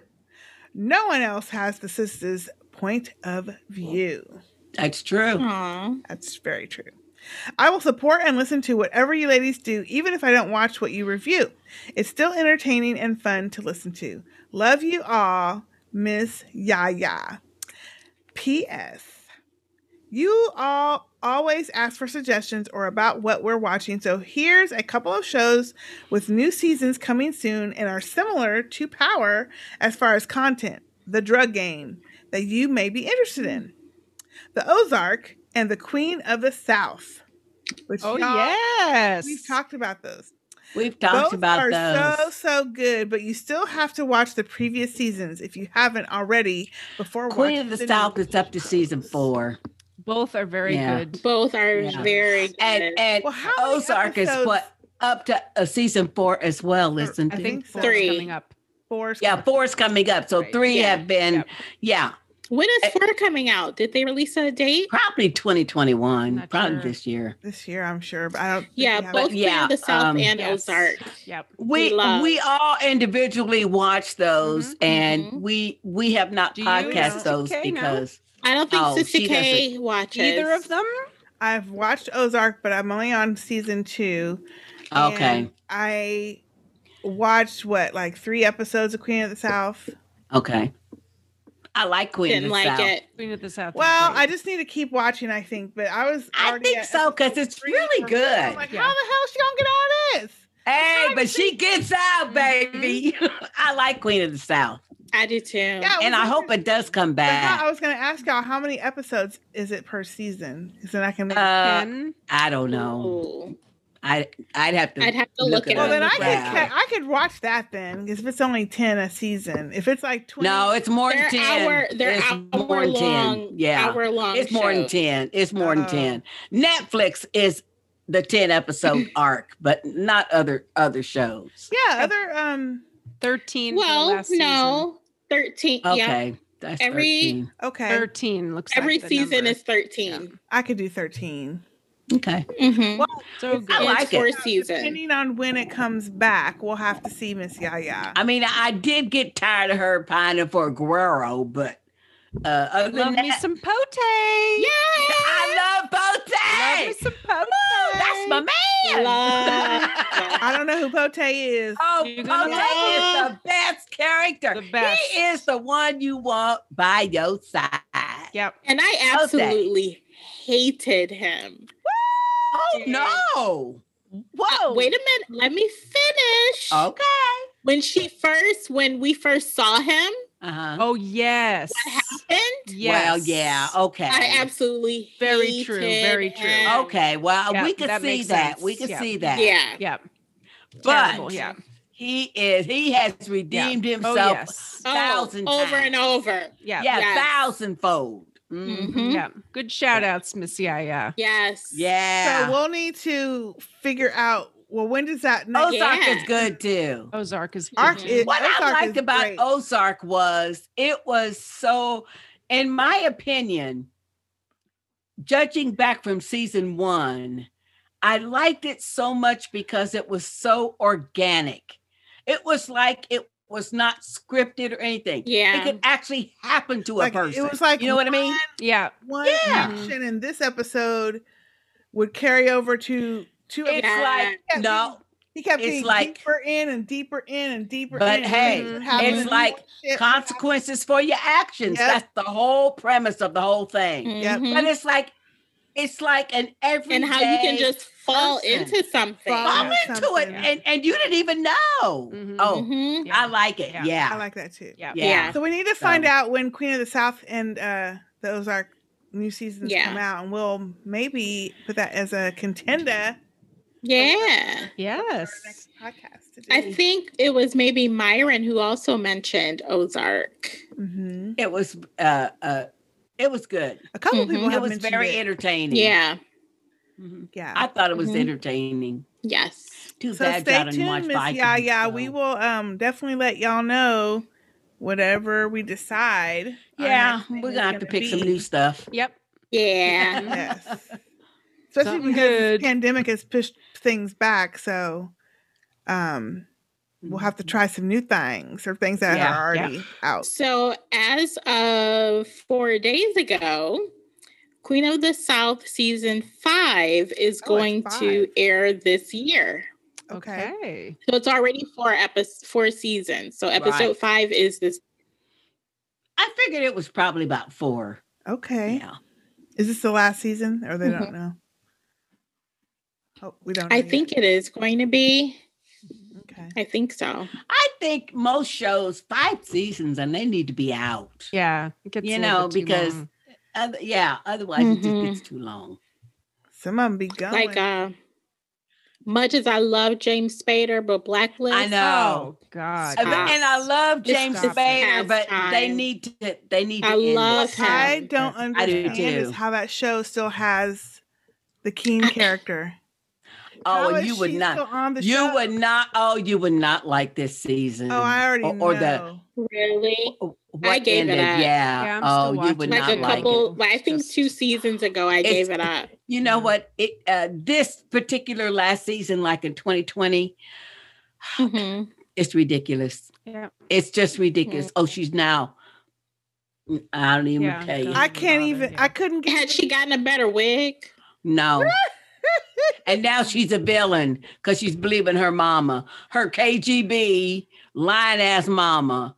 No one else has the sisters' point of view. That's true. Aww. That's very true. I will support and listen to whatever you ladies do, even if I don't watch what you review. It's still entertaining and fun to listen to. Love you all, Miss Yaya. P.S. You all always ask for suggestions or about what we're watching, so here's a couple of shows with new seasons coming soon and are similar to Power as far as content. The Drug Game that you may be interested in. The Ozark and the Queen of the South. Which yes. We've talked about those. We've talked about those. So good, but you still have to watch the previous seasons if you haven't already before Queen of the South is up to season 4. Both are very good. Both are very good. And Ozark is up to season 4 as well. Listen, I think so. 3 coming up. 4's 4's coming up. So 3 have been, When is 4 coming out? Did they release a date? Probably 2021. Probably sure. this year. This year, I'm sure, but I don't. Both Queen of the South and Ozark. Yep. We all individually watch those, and we have not podcast those because I don't think Sister K watches either of them. I've watched Ozark, but I'm only on season 2. Okay. I watched 3 episodes of Queen of the South. Okay. I like Queen of the South. Queen of the South. Well, I just need to keep watching, I think. But I think so, because it's really good. I'm like, how the hell is she gonna get all this? Hey, but she gets out, baby. I like Queen of the South. I do too. Yeah, and I hope it does come back. I was going to ask y'all, how many episodes is it per season? Because then I can make 10. I don't know. Ooh. I'd have to look it Well, up. then I could watch that then, because if it's only 10 a season. If it's like 20. No, it's more than 10. They're hour long. Yeah. Hour long. It's more than 10. It's more than 10. Netflix is the 10 episode arc, but not other shows. Yeah, other 13 for the Well, last season. no, 13. Yeah, Okay, that's Every- 13. Okay. 13 looks every like the season number. is 13. I could do 13. Okay. Mhm. Well, So good. I And like it's 4 it. seasons. depending on when it comes back, we'll have to see Miss Yaya. I mean, I did get tired of her pining for Guerrero, but other Love than me that, some Pote. I love Pote. Love me some Pote. That's my man. Love. I don't know who Pote is. Oh, You're Pote gonna is the best character. The best. He is the one you want by your side. Yep. And I absolutely hated him. Oh no! Whoa! Wait a minute. Let me finish. Okay. When we first saw him, Uh-huh. Oh, yes. what happened? Yes. Well, yeah. Okay. I absolutely Very hated true, very true. him. Okay. Well, Yeah, we could that see makes that. sense. We could Yeah. see that. Yeah. Yep. But Terrible, yeah. he has redeemed Oh, himself yes. thousand over times. and over. Yeah. Yeah, Yes. thousandfold. Mhm. Mhm. Yeah. Good shout outs, Miss Yaya. Yes. Yeah. So we'll need to figure out. Well, when does that next Ozark Yeah. is good too. Ozark is good. arc? too. What Ozark I is liked about great. Ozark was it was so, in my opinion, judging back from season 1, I liked it so much because it was so organic. It was like it was not scripted or anything. Yeah. It could actually happen to Like, a it person. was like you know what I mean? Yeah. One Yeah. action in this episode would carry over to two. It's Yeah. like Yeah, no, He kept it's getting like- deeper in and deeper in and deeper but in. hey, and having it's to like do shit. consequences for your actions. Yep. That's the whole premise of the whole thing. Yep. Mhm. But it's like an everyday And how you can just fall person. into something. Fall fall into into it, something. and you didn't even know. Mhm. Oh, Mhm. Yeah. I like it. Yeah. Yeah, I like that too. Yeah. Yeah. So we need to find So- out when Queen of the South and the Ozark new seasons Yeah. come out, and we'll maybe put that as a contender Yeah. for Yes. our next podcast. To do. I think it was maybe Myron who also mentioned Ozark. Mhm. it was good. A couple Mhm. people It have was mentioned very it. entertaining. Yeah. Mhm. Yeah. I thought it was Mhm. entertaining. Yes. Too So bad stay y'all didn't watch tuned, Miss Vikings. Yaya. so. We will definitely let y'all know whatever we decide. our Yeah, next thing we're is gonna have to pick some be. new stuff. Yep. Yeah. Yes. Especially Something because good. the pandemic has pushed things back. So we'll have to try some new things or things that Yeah, are already out. So, as of 4 days ago, Queen of the South season 5 is Oh, going it's to 5. air this year. Okay. Okay. So it's already 4 seasons. So episode Right. 5 is this. I figured it was probably about 4. Okay. Yeah. Is this the last season or they Mhm. don't know? Oh, we don't know. I yet. think it is going to be. Okay. I think so. I think most shows 5 seasons and they need to be out. Yeah. It gets You a little know, bit too because long. Otherwise it just Mhm. gets too long. Some of them be going. Like, much as I love James Spader, but Blacklist. I know. Oh God. Stop. And I love Just James stop it. Spader, but Past they time. need to I end love this. him. I don't I do understand is too. how that show still has the Keen character. Oh, How and is you would she not. still on the You show? would not. Oh, you would not like this season. Oh, I already or know. Really? what I gave it ended. up. Yeah. Yeah, I'm oh, still you watching would it. not Like a like couple, it. well, I think Just- 2 seasons ago, I gave it up. You know what? This particular last season, like in 2020, Mhm. it's ridiculous. Yeah. It's just ridiculous. Oh, she's now. I don't even Yeah, tell you. don't I can't bother, even. yeah. I couldn't get. Had she gotten a better wig? No. And now she's a villain because she's believing her mama, her KGB lying ass mama.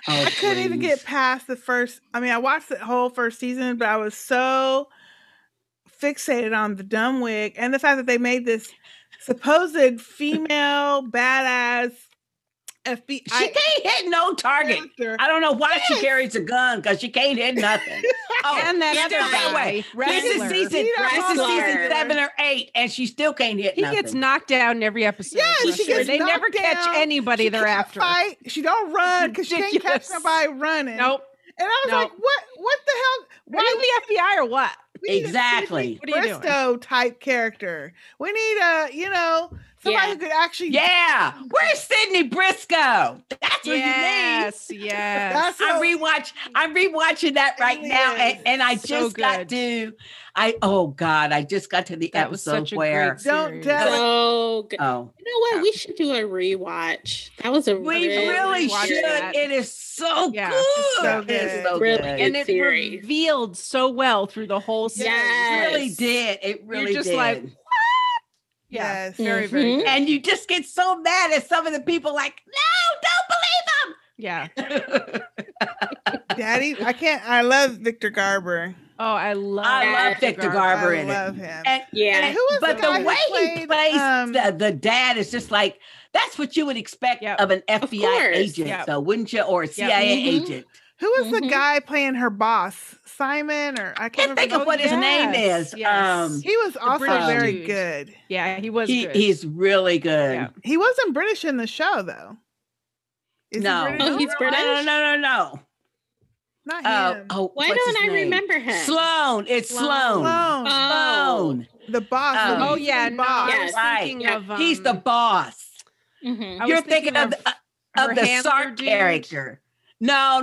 Oh, I couldn't even please. get past the first. I mean, I watched the whole first season, but I was so fixated on the dumb wig and the fact that they made this supposed female badass FBI She can't hit no target. character. I don't know why she Yes. carries a gun because she can't hit nothing. Oh, And that yeah, other by the guy, way, this is wrestler. season Peter Wrestler. 7 or 8, and she still can't hit He nothing. gets knocked down in every episode. Yes, Russ. she gets They never knocked catch down. anybody She can't thereafter. fight. She don't run because she can't catch Ridiculous. somebody running. Nope. And I was Nope. like, what the hell? Are you the FBI or what? We need a exactly. What are you doing? Bristow type character. We need somebody who could actually. Yeah. Where's Sydney Briscoe? That's what Yes, yes. That's I'm what rewatching that right It now. is. And I So just got good. oh God, I just got to the That was episode such a where great Don't series. tell it. So good. oh You know what? We should do a rewatch. That was a we really, really watch should. that. It is so Yeah, good. it's so It's good. so Really good. good. And it series. revealed so well through the whole series. It really Yes. did. It really You're just did. like, Yes. very, very Mhm. good. And you just get so mad at some of the people like, Yeah. no, don't believe them. Daddy, I love Victor Garber. Oh, I love I love Victor Garber I in love it. him. And, Yeah. And who was but the the guy who way he played, plays the dad is just like, that's what you would expect Yep. of an FBI course. agent, Yep. though, wouldn't you? Or a CIA Mhm. agent. Who was the Mhm. guy playing her boss? Simon, or I I can't can't think of remember. what his name is. Yes. He was also British very dude. good. Yeah, he was good. He's really good. Yeah. He wasn't British in the show, though. Is No. he British? Oh, he's British? No. Not him. Why what's don't his I name? remember him? Sloan. It's Sloan. Sloan, Sloan. the boss. Oh. the Oh yeah, Weasley no, boss. I was Right. thinking Yeah. of He's the boss. Mhm. I was You're thinking of her the handler Sark dude. character. No.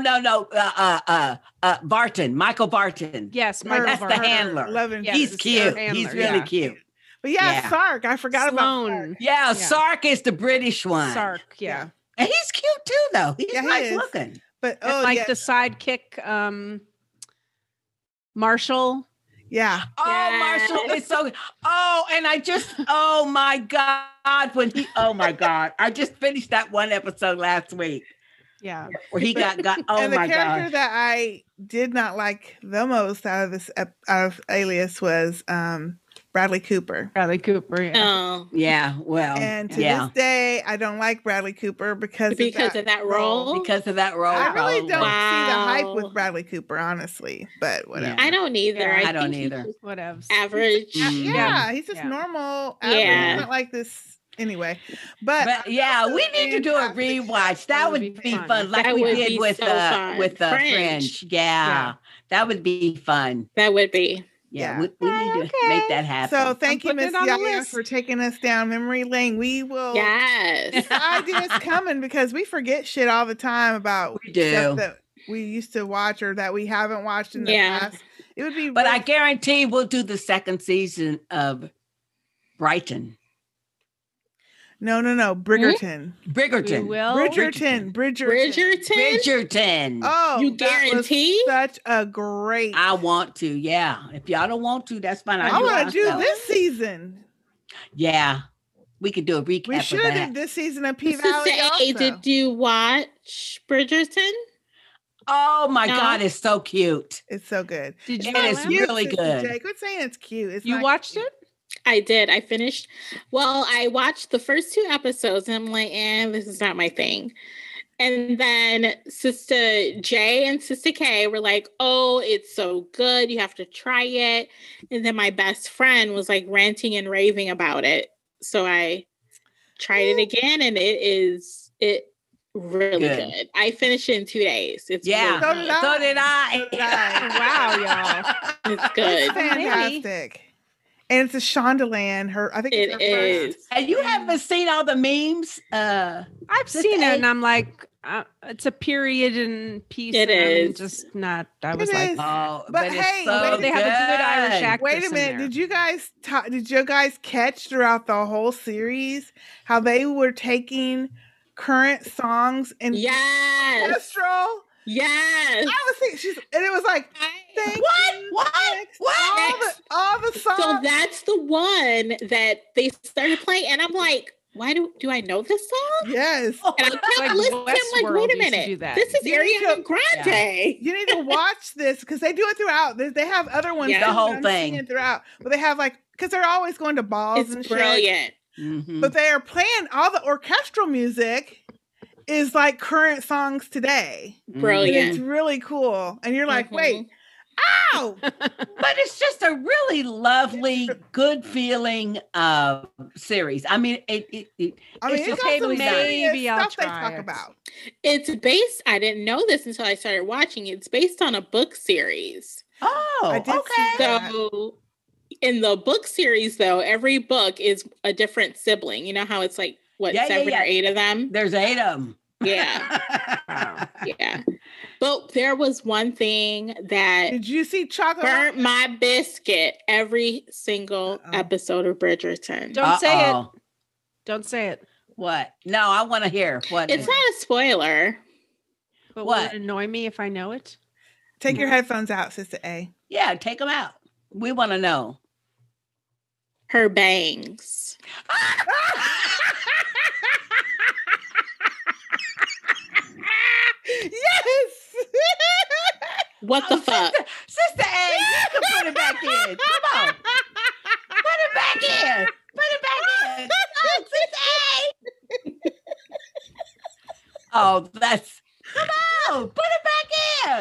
Barton, Michael Barton. Yes, Her- Michael That's the Varner. handler. Love and Yes, He's it's cute. her handler, He's really yeah. cute. But yeah, Yeah. Sark. I forgot about Sark. Sloan. Yeah, Sark is the British one. Sark, yeah. And he's cute too, though. He's Yeah, he nice is. looking. But And like yeah, the sidekick, Marshall. yeah. Oh, Yes. Marshall is so. Oh, and oh my God. I just finished that one episode last week Yeah. where he got, oh And the my character God. that I did not like the most out of Alias was Bradley Cooper. Bradley Cooper. Yeah. Oh, Yeah, well, And to yeah. this day, I don't like Bradley Cooper because of that role. Because of that role. I really don't probably. see the hype Wow. with Bradley Cooper, honestly. But whatever. Yeah. I don't either. Yeah, I don't think either. he's Whatever. average. Mm. Yeah, he's just Yeah. normal. Yeah. Average. He's not like this anyway. But Yeah, we need to do a fantastic rewatch. That would be fun, like That we would did be with so fun. Fringe. Yeah, that would be fun. That would be. Yeah, we need to make that happen. So thank you, putting Miss it on the Yaya, list. for taking us down memory lane. We will. Yes. The idea's coming because we forget shit all the time about We do. stuff that we used to watch or that we haven't watched in the Yeah. past. It would be. But I really- guarantee we'll do the second season of Brighton. No. Bridgerton. We Bridgerton. will. Bridgerton. Bridgerton. Oh, You that was guarantee? such a great. I want to, yeah. If y'all don't want to, that's fine. I I'll want to do myself. this season. Yeah. We could do a recap We of should have that. did this season of P Sister Valley. A, Also. did you watch Bridgerton? Oh my No. God, it's so cute. It's so good. Did you? It is Ellen? really Sister good. J. Quit saying it's cute. It's You not watched cute. it? I did. I finished. Well, I watched the first 2 episodes and I'm like, this is not my thing. And then Sister J and Sister K were like, oh, it's so good. You have to try it. And then my best friend was like ranting and raving about it. So I tried it again and it really Good. good. I finished it in 2 days. It's Yeah. really So good. did I. So did I. So did I. Wow, y'all. It's good. It's fantastic. And it's a Shondaland. I think it's It her is. first. And you haven't seen all the memes? I've Sister seen A- it, and I'm like, it's a period and piece. It and I'm is. just not. I It was like, is. Oh, But it's hey, so wait, they have a good Irish good. actress. Wait a in minute. there. Did you guys catch throughout the whole series how they were taking current songs and Yes. orchestral? Yes. I was thinking, and it was like, thank you, What? next. What? All the songs. So that's the one that they started playing, and I'm like, why do I know this song? Yes. And I kept Like listening. I'm like, Westworld wait a used to minute, do that. this is You need Ariana Grande. You need to watch this because they do it throughout. They have other ones. Yeah. The too, whole but I'm thing. seeing it throughout, but they have because they're always going to balls and It's shit. brilliant. Mhm. But they are playing all the orchestral music is like current songs today. And Brilliant. it's really cool. And you're like, Mhm. wait, ow! But it's just a really lovely, good feeling series. I mean, I mean, It's it's just got some totally nice. serious Maybe I'll stuff they try talk it. about. It's based. I didn't know this until I started watching. It's based on a book series. Oh, I did see okay. that. So in the book series, though, every book is a different sibling. You know how it's like, what, Yeah, 7 or 8 of them? There's 8 of them. Yeah. Wow. Yeah. But there was one thing that Did you see chocolate? burnt my biscuit every single episode of Bridgerton. Don't say it. Don't say it. What? No, I want to hear. What? It's not a spoiler. But What? will it annoy me if I know it? Take your headphones out, Sister A. Yeah, take them out. We want to know. Her bangs. Yes. What the fuck? Sister A, you can put it back in. Come on. Put it back in. Put it back in. Come on, Sister A. Oh, that's... Come on. Put it back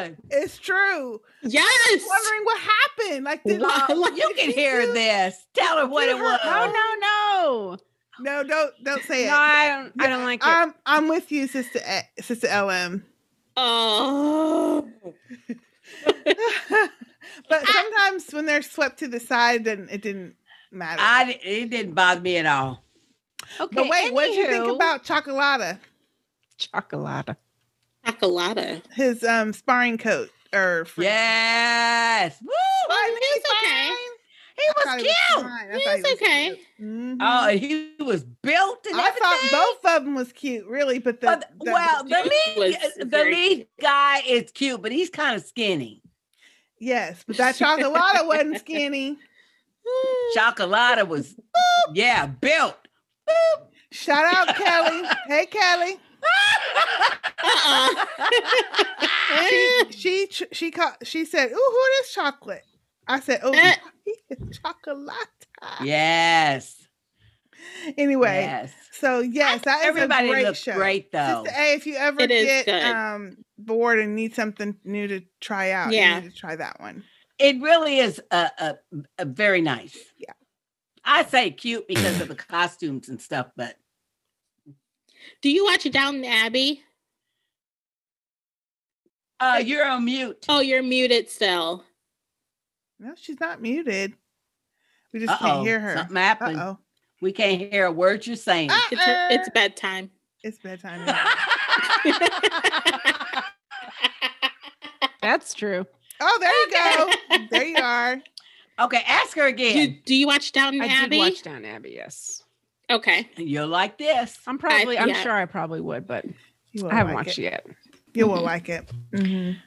in. It's true. Yes. Wondering what happened. Like, did You can hear this. Tell her what it was. Oh, No, don't say no. it. I don't like it. I'm with you, Sister LM. Oh. But sometimes when they're swept to the side, then it didn't matter. It didn't bother me at all. Okay. But wait, what did you think anywho. about Chocolata? Chocolata? Chocolata. His sparring coat or friend? Yes. Woo! He's okay. He was cute. He's okay. Mm-hmm. Oh, and he was built and I everything. thought both of them was cute, really, but the lead guy is cute, but he's kind of skinny. yes, but that Chocolata wasn't skinny. Chocolata was, built. Shout out Kelly. Hey Kelly. She said, "Ooh, who is chocolate?" I said, "Oh, Chocolata." Yes. Anyway, Yes. so yes, that is Everybody a great looks show. great though. Sister A, if you ever It is get good. bored and need something new to try out, you need to try that one. It really is a very nice. Yeah. I say cute because of the costumes and stuff, but Do you watch Downton Abbey? you're on mute. Oh, you're muted still. No, she's not muted. We just can't hear her. Something happened. We can't hear a word you're saying. It's bedtime. It's bedtime. That's true. Oh, there you go. There you are. Okay, ask her again. Do you watch Downton I Abbey? did watch Downton Abbey, yes. Okay. You'll like this. I'm sure I probably would, but I haven't watched it yet. You will like it. Mm-hmm.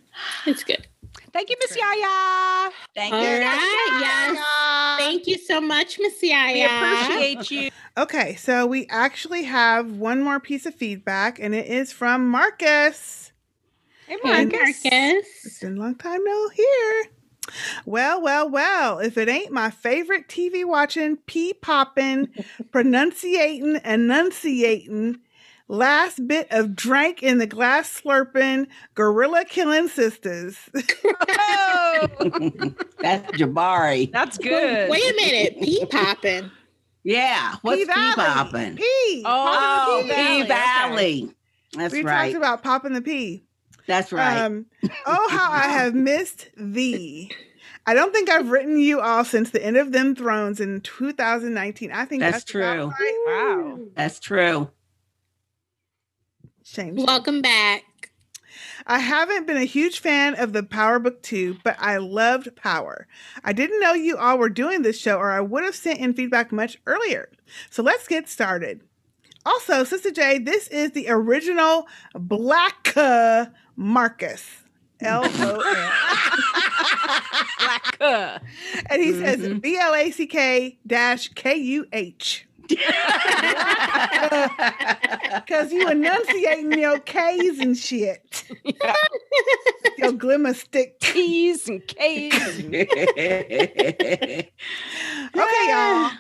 It's good. Thank you, Miss Yaya. Thank All you. right. Yes. Thank you so much, Miss Yaya. We appreciate you. Okay, so we actually have one more piece of feedback, and it is from Marcus. Hey, Hey, Marcus. It's been a long time no hear. Well, if it ain't my favorite TV watching, pee popping, pronunciating, enunciating, last bit of drank in the glass slurping, gorilla killing sisters. Oh, That's Jabari. that's good. Wait a minute. Pee popping. Yeah. What's pee popping? Pee. Oh, Popping the pee. Pea Valley. That's We right. talked about popping the pee. That's right. Oh, how I have missed thee. I don't think I've written you all since the end of Them Thrones in 2019. I think That's about true. right. Wow. That's true. Shame. Welcome back. I haven't been a huge fan of the Power Book 2, but I loved Power. I didn't know you all were doing this show, or I would have sent in feedback much earlier. So let's get started. Also, Sister J, this is the original Black Marcus. LOL. Black. And he says BLACK-KUH. Because you enunciating your K's and shit. Yeah. Your glimmer stick. T's and K's. Okay, y'all.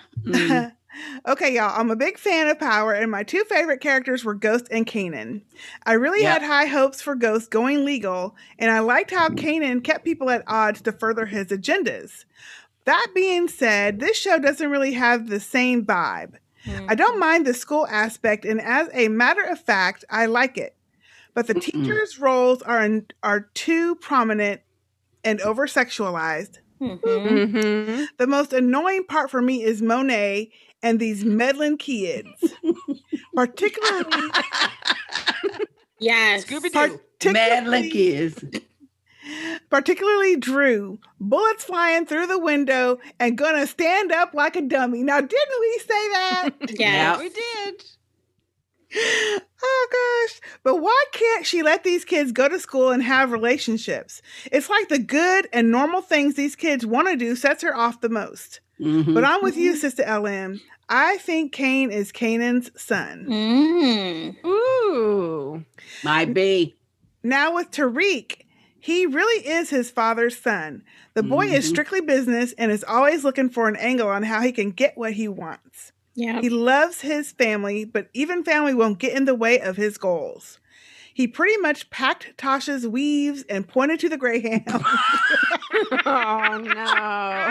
Okay, y'all. I'm a big fan of Power, and my two favorite characters were Ghost and Kanan. I really had high hopes for Ghost going legal, and I liked how Kanan kept people at odds to further his agendas. That being said, this show doesn't really have the same vibe. I don't mind the school aspect, and as a matter of fact, I like it. But the teachers' roles are too prominent and over sexualized. Mm-hmm. The most annoying part for me is Monet and these meddling kids. Particularly Yes. Scooby-Doo. Madeline kids. Particularly Drew. Bullets flying through the window and gonna stand up like a dummy. Now, didn't we say that? Yes. We did. Oh gosh. But why can't she let these kids go to school and have relationships? It's like the good and normal things these kids want to do sets her off the most. Mhm. But I'm with you, Sister LM. I think Cain is Canaan's son. Ooh. Might be. Now with Tariq, he really is his father's son. The boy is strictly business and is always looking for an angle on how he can get what he wants. Yeah. He loves his family, but even family won't get in the way of his goals. He pretty much packed Tasha's weaves and pointed to the Greyhound. Oh no.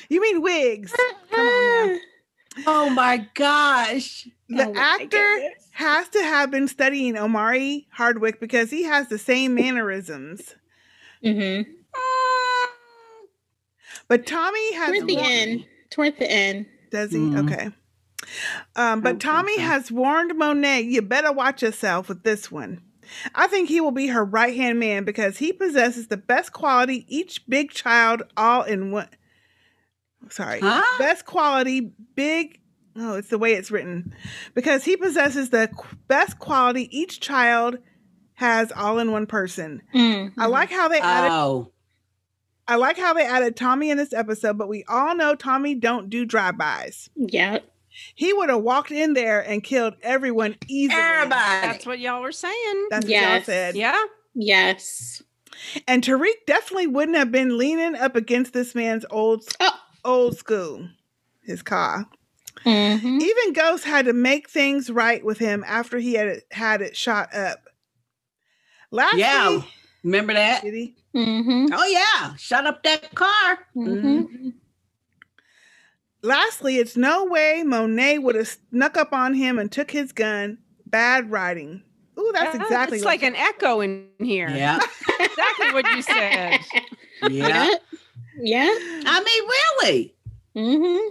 You mean wigs? Come on now. Oh my gosh. The Oh my actor goodness. has to have been studying Omari Hardwick because he has the same mannerisms. Mm-hmm. But Tommy has Toward the end. Toward the end. Does he? Mhm. Okay. But think Tommy so. has warned Monet, you better watch yourself with this one. I think he will be her right-hand man because he possesses the best quality each big child all in one. Sorry. Huh? Best quality big. Oh, it's the way it's written. Because he possesses the best quality each child has all in one person. Mm-hmm. I like how they added Oh. I like how they added Tommy in this episode, but we all know Tommy don't do drive-bys. Yeah. He would have walked in there and killed everyone easily. Everybody. That's what y'all were saying. That's what y'all Yes. said. Yeah. Yes. And Tariq definitely wouldn't have been leaning up against this man's old school, his car. Mm-hmm. Even Ghost had to make things right with him after he had it shot up. Lastly, Yeah. Remember that? did he? Mm-hmm. Oh yeah. Shut up that car. Mm-hmm. Lastly, it's no way Monet would have snuck up on him and took his gun. Bad writing. Ooh, that's Yeah, exactly It's what like an echo in here. Yeah. Exactly what you said. Yeah. Yeah. I mean, really. Mm-hmm.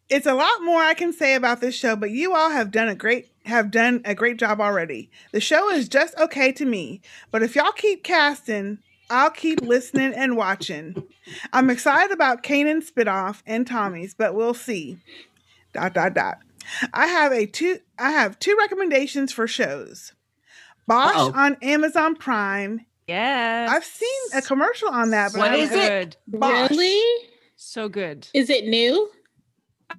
It's a lot more I can say about this show, but you all have done a great job already. The show is just okay to me, but if y'all keep casting, I'll keep listening and watching. I'm excited about Kanan's spinoff and Tommy's, but we'll see. ... I have two recommendations for shows. Bosch Uh-oh. on Amazon Prime. Yes. I've seen a commercial on that, but What I is don't- it? Good. Bosch. Really? So good. Is it new?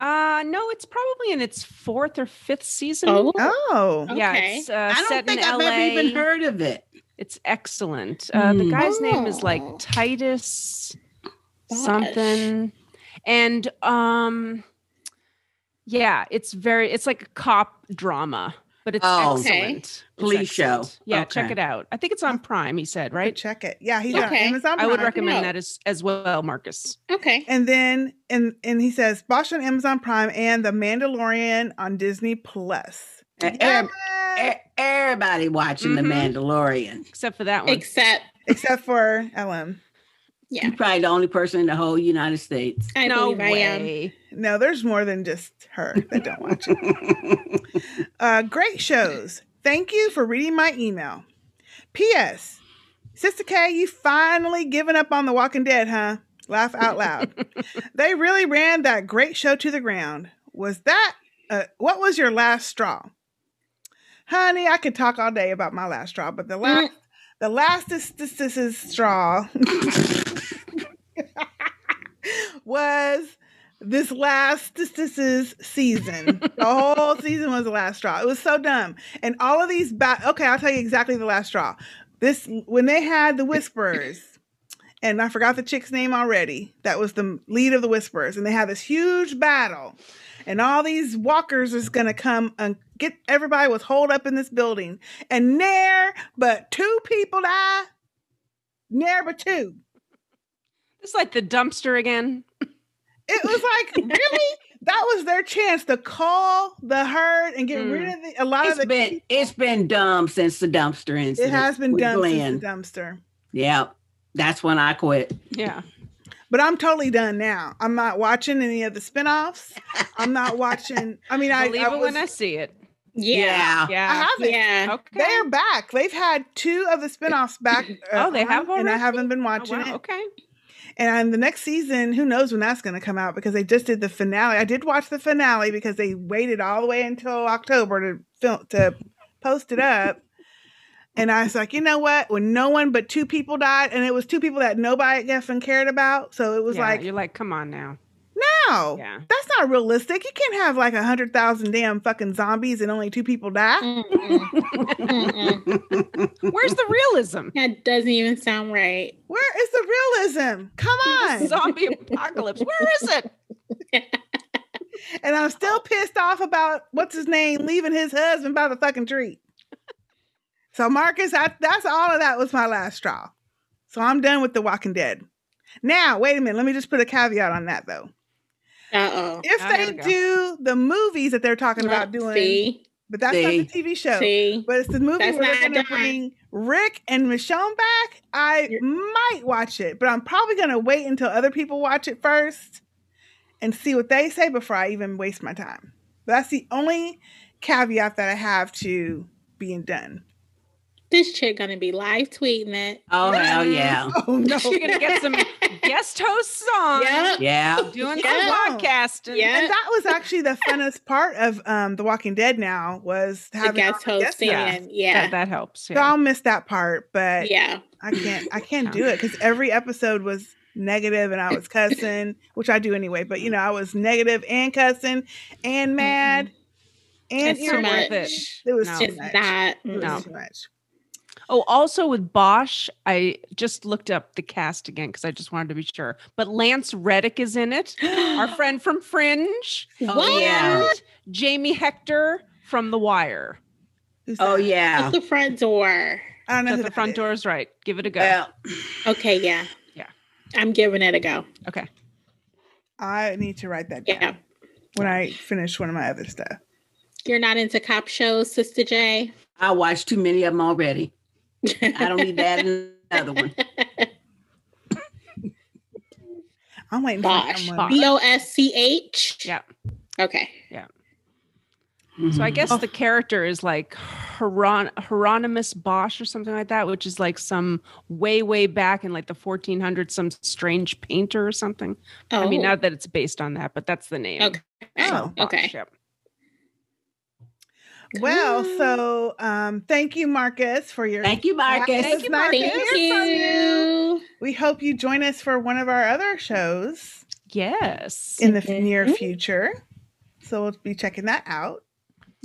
No, it's probably in its 4th or 5th season. Oh. Oh, Yeah, Okay. it's I don't set think in I've LA. ever even heard of it. It's excellent. The guy's name is like Oh. Titus Gosh. something. And yeah, it's like a cop drama, but it's Oh. Okay. excellent. It's Police show. excellent. Yeah, check Okay. it out. I think it's on Prime, he said, right? right? Check it. Yeah, he's Okay. on Amazon I would Prime. recommend No. that as well, Marcus. Okay. And then and he says Bosch on Amazon Prime and The Mandalorian on Disney Plus. Everybody watching The Mhm. Mandalorian. Except for that one. Except for LM. Yeah. You're probably the only person in the whole United States. I no believe I am. way. No, there's more than just her that don't watch it. Great shows. Thank you for reading my email. P.S. Sister K, you finally given up on The Walking Dead, huh? Laugh out loud. They really ran that great show to the ground. Was that, what was your last straw? Honey, I could talk all day about my last straw, but the last straw was this last season. The whole season was the last straw. It was so dumb. And all of these okay, I'll tell you exactly the last straw. When they had the Whisperers, and I forgot the chick's name already. That was the lead of the Whisperers, and they had this huge battle. And all these walkers is gonna come and get everybody was holed up in this building. And ne'er but 2 people die. Ne'er but 2. It's like the dumpster again. It was like, really? That was their chance to call the herd and get rid of a lot of the It's been dumb since the dumpster incident. It has been with dumb Glenn. since the dumpster. Yeah. That's when I quit. Yeah. But I'm totally done now. I'm not watching any of the spinoffs. I'm not watching. I mean, Believe it when I see it. Yeah. Yeah. I haven't. Yeah. Okay. They're back. They've had 2 of the spinoffs back. Oh, they have and I already? haven't been Oh, watching wow. it. Okay. And the next season, who knows when that's going to come out, because they just did the finale. I did watch the finale because they waited all the way until October to post it up. And I was like, you know what? When no one but 2 people died, and it was 2 people that nobody effing cared about. So it was like, you're like, come on now. no, Yeah. that's not realistic. You can't have like 100,000 damn fucking zombies and only 2 people die. Where's the realism? That doesn't even sound right. Where is the realism? Come on. Zombie apocalypse. Where is it? And I'm still pissed off about what's his name leaving his husband by the fucking tree. So Marcus, that's all of that was my last straw. So I'm done with The Walking Dead. Now, wait a minute. Let me just put a caveat on that though. Uh-oh. If they do the movies that they're talking about doing, See? but that's not the TV show. See? But it's the movie That's where they're not going to done. bring Rick and Michonne back. I might watch it, but I'm probably going to wait until other people watch it first and see what they say before I even waste my time. That's the only caveat that I have to being done. This chick gonna be live tweeting it. Oh, hell yeah. Oh, no. You're going to get some guest hosts on. Yep. Yeah. Doing Yeah. some podcasting. Yeah. And that was actually the funnest part of The Walking Dead now was The having guest all the hosting. hosts. Yeah. That helps. So Yeah. I'll miss that part, but Yeah. I can't do it because every episode was negative and I was cussing, which I do anyway, but I was negative and cussing and mad and It's too worth much. it. It was No. too It's much. not. It was No. too much. Oh, also with Bosch, I just looked up the cast again because I just wanted to be sure. But Lance Reddick is in it, our friend from Fringe. Oh, yeah. And Jamie Hector from The Wire. Who's Oh, that? yeah. At the front door. I don't know Shut who the that front is. door is right. Give it a go. Well, Okay, yeah. Yeah. I'm giving it a go. Okay. I need to write that down Yeah. when I finish one of my other stuff. You're not into cop shows, Sister J? I watched too many of them already. I don't need that another one. I'm waiting Bosch. for someone. Bosch. Yeah. Okay. So I guess the character is like Hieronymus Bosch or something like that, which is like some way back in like the 1400s, some strange painter or something. Oh. I mean, not that it's based on that, but that's the name. Okay. Oh, Bosch, Okay. yep. Well, so thank you, Marcus, for your. Thank you, Marcus. Thank you, It's nice to Marcus. Thank hear from you. We hope you join us for one of our other shows Yes. in the near future. So we'll be checking that out.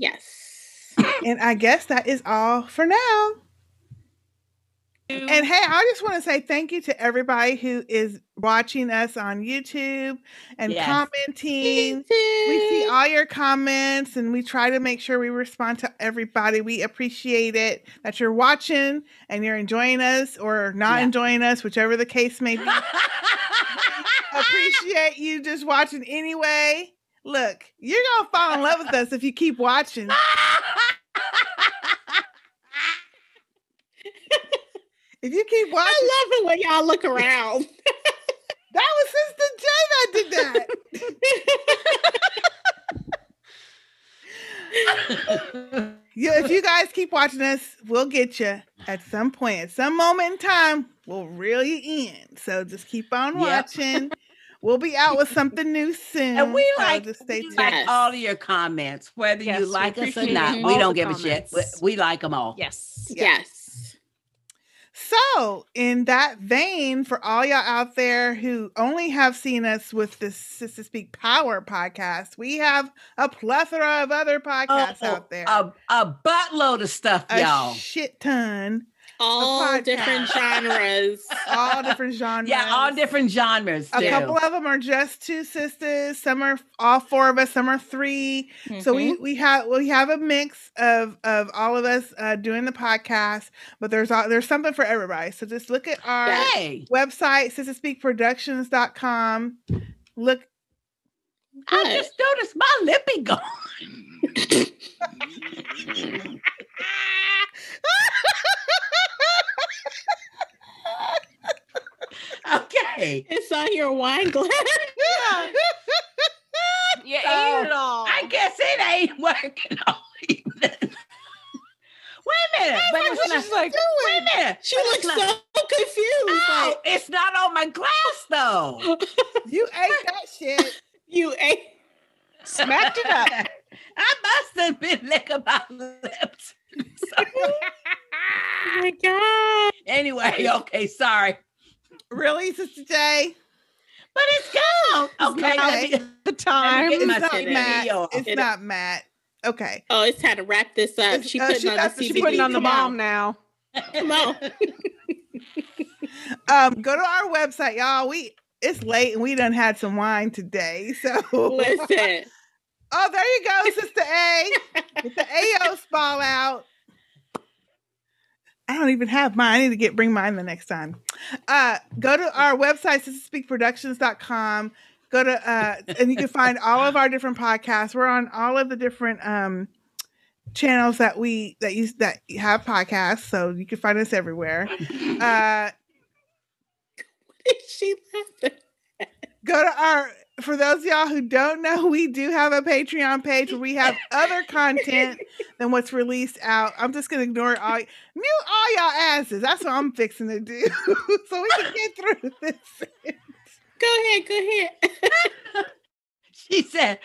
Yes. And I guess that is all for now. And hey, I just want to say thank you to everybody who is watching us on YouTube and Yes. commenting. We see all your comments and we try to make sure we respond to everybody. We appreciate it that you're watching and you're enjoying us or not Yeah. enjoying us, whichever the case may be. Appreciate you just watching anyway. Look, you're going to fall in love with us if you keep watching. If you keep watching, I love it when y'all look around. that was Sister J that did that. Yeah, if you guys keep watching us, we'll get you at some point. At some moment in time, we'll reel you in. So just keep on Yep. watching. We'll be out with something new soon. And we so like, just stay we tuned. like Yes. all of your comments, whether Yes, you we like us or appreciate not. all We don't the give a shit. comments. We like them all. Yes. Yes. So, in that vein, for all y'all out there who only have seen us with the Sistah Speak Power podcast, we have a plethora of other podcasts out there. A buttload of stuff, A y'all. shit ton. All podcast. different genres. All different genres. Yeah, all different genres. A too. couple of them are just 2 sisters. Some are all 4 of us. Some are 3. So Mhm. we have a mix of all of us doing the podcast. But there's something for everybody. So just look at our Hey, website, sistahspeakproductions.com. Look. I just noticed my lippy gone. Why? It's on your wine glass. You ate So, it all. I guess it ain't working all evening. Wait a minute. But it's not, she's like, wait a minute. She But looks it's not- so confused. Oh, Like, it's not on my glass though. You ate that shit. you ate. smacked it up. I must have been licking my lips. Oh my God. Anyway, okay, sorry. Really, Sister J? But it's gone. Okay. Now let me- the time. Get It's my not CD Matt. off. It's not Matt. Okay. Oh, it's time to wrap this up. It's- She oh, putting she on the got the- she CBD. Putting on the Come bomb now. Come on. Go to our website, y'all. It's late and we done had some wine today. So Listen. oh, there you go, Sister A. Get the AO spall out. I don't even have mine. I need to bring mine the next time. Go to our website, sistahspeakproductions.com. Go to and you can find all of our different podcasts. We're on all of the different channels that have podcasts, so you can find us everywhere. She laughing. Go to for those of y'all who don't know, we do have a Patreon page where we have other content than what's released out. I'm just gonna ignore it all. Mute all y'all asses. That's what I'm fixing to do. So we can get through this. Go ahead. She said,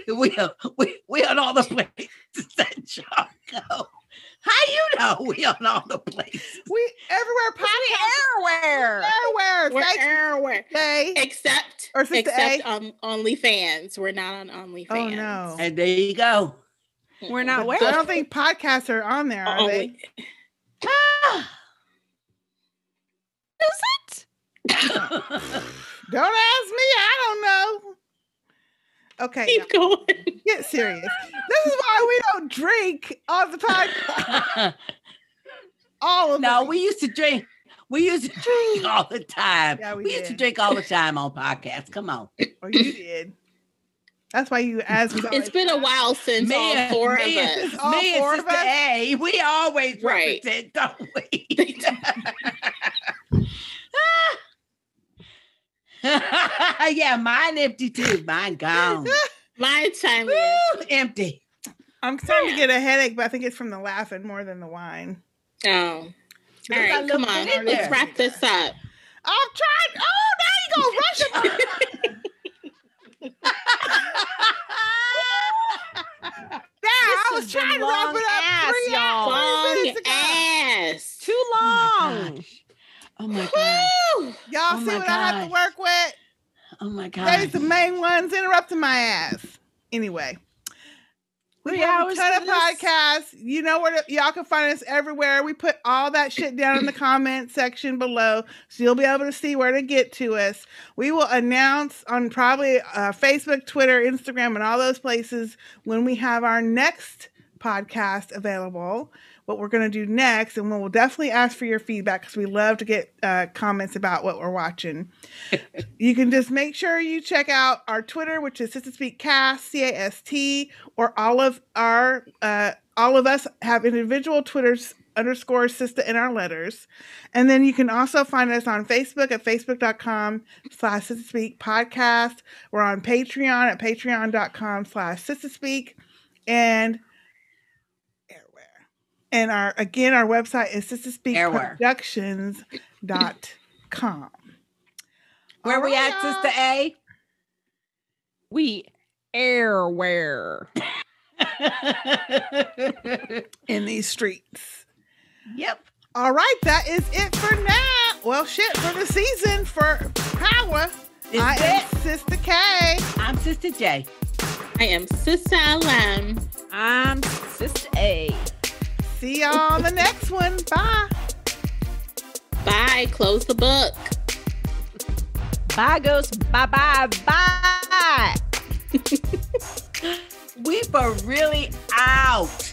we on all the places that y'all go. How you know we on all the places? We everywhere podcast. Everywhere. Everywhere. We're Thank you, everywhere. Jay. Except Or Sister on OnlyFans. We're not on OnlyFans. Oh no. And there you go. We're not I where? don't think podcasts are on there, are they? Is it? Don't ask me. I don't know. Okay. Keep going. Get serious. This is why we don't drink on the podcast. All of No, it. we used to drink. We used to drink all the time. Yeah, we used to did. drink all the time on podcasts. Come on. Or you did. That's why you asked me. It's been a while since all four of us. All Me four and of Sister us? A, we always Right. represent, don't we? Yeah, mine empty too. Mine gone. Mine's time. Woo, empty. I'm starting to get a headache, but I think it's from the laughing more than the wine. Oh. All right, got a come little on. bit in Let's there. wrap this up. I'm trying. Oh, now you gonna rush it. I was has trying been to wrap long it up ass, 3 y'all. hours. Long minutes ago. ass. Too long. Oh my gosh. Woo! Y'all Oh see my what I have to work with? Oh my They's gosh. the main ones interrupting my ass. Anyway. We 3 have a hours ton for of this? podcasts. You know where y'all can find us everywhere. We put all that shit down in the comment section below, so you'll be able to see where to get to us. We will announce on probably Facebook, Twitter, Instagram, and all those places when we have our next podcast available, what we're going to do next, and we'll definitely ask for your feedback because we love to get comments about what we're watching. You can just make sure you check out our Twitter, which is Sistah Speak Cast, CAST, or all of us have individual Twitters _ Sistah in our letters. And then you can also find us on Facebook at facebook.com/Sistah Speak Podcast. We're on Patreon at patreon.com/Sistah Speak. And our website is sistahspeakproductions.com. Where All we right, at, y'all. Sister A? We airware. In these streets. Yep. All right, that is it for now. Well, shit, for the season for Power. Is I am it? Sister K. I'm Sister J. I am Sister Alam. I'm Sister A. See y'all on the next one. Bye. Bye. Close the book. Bye, ghost. Bye, bye, bye. We were really out.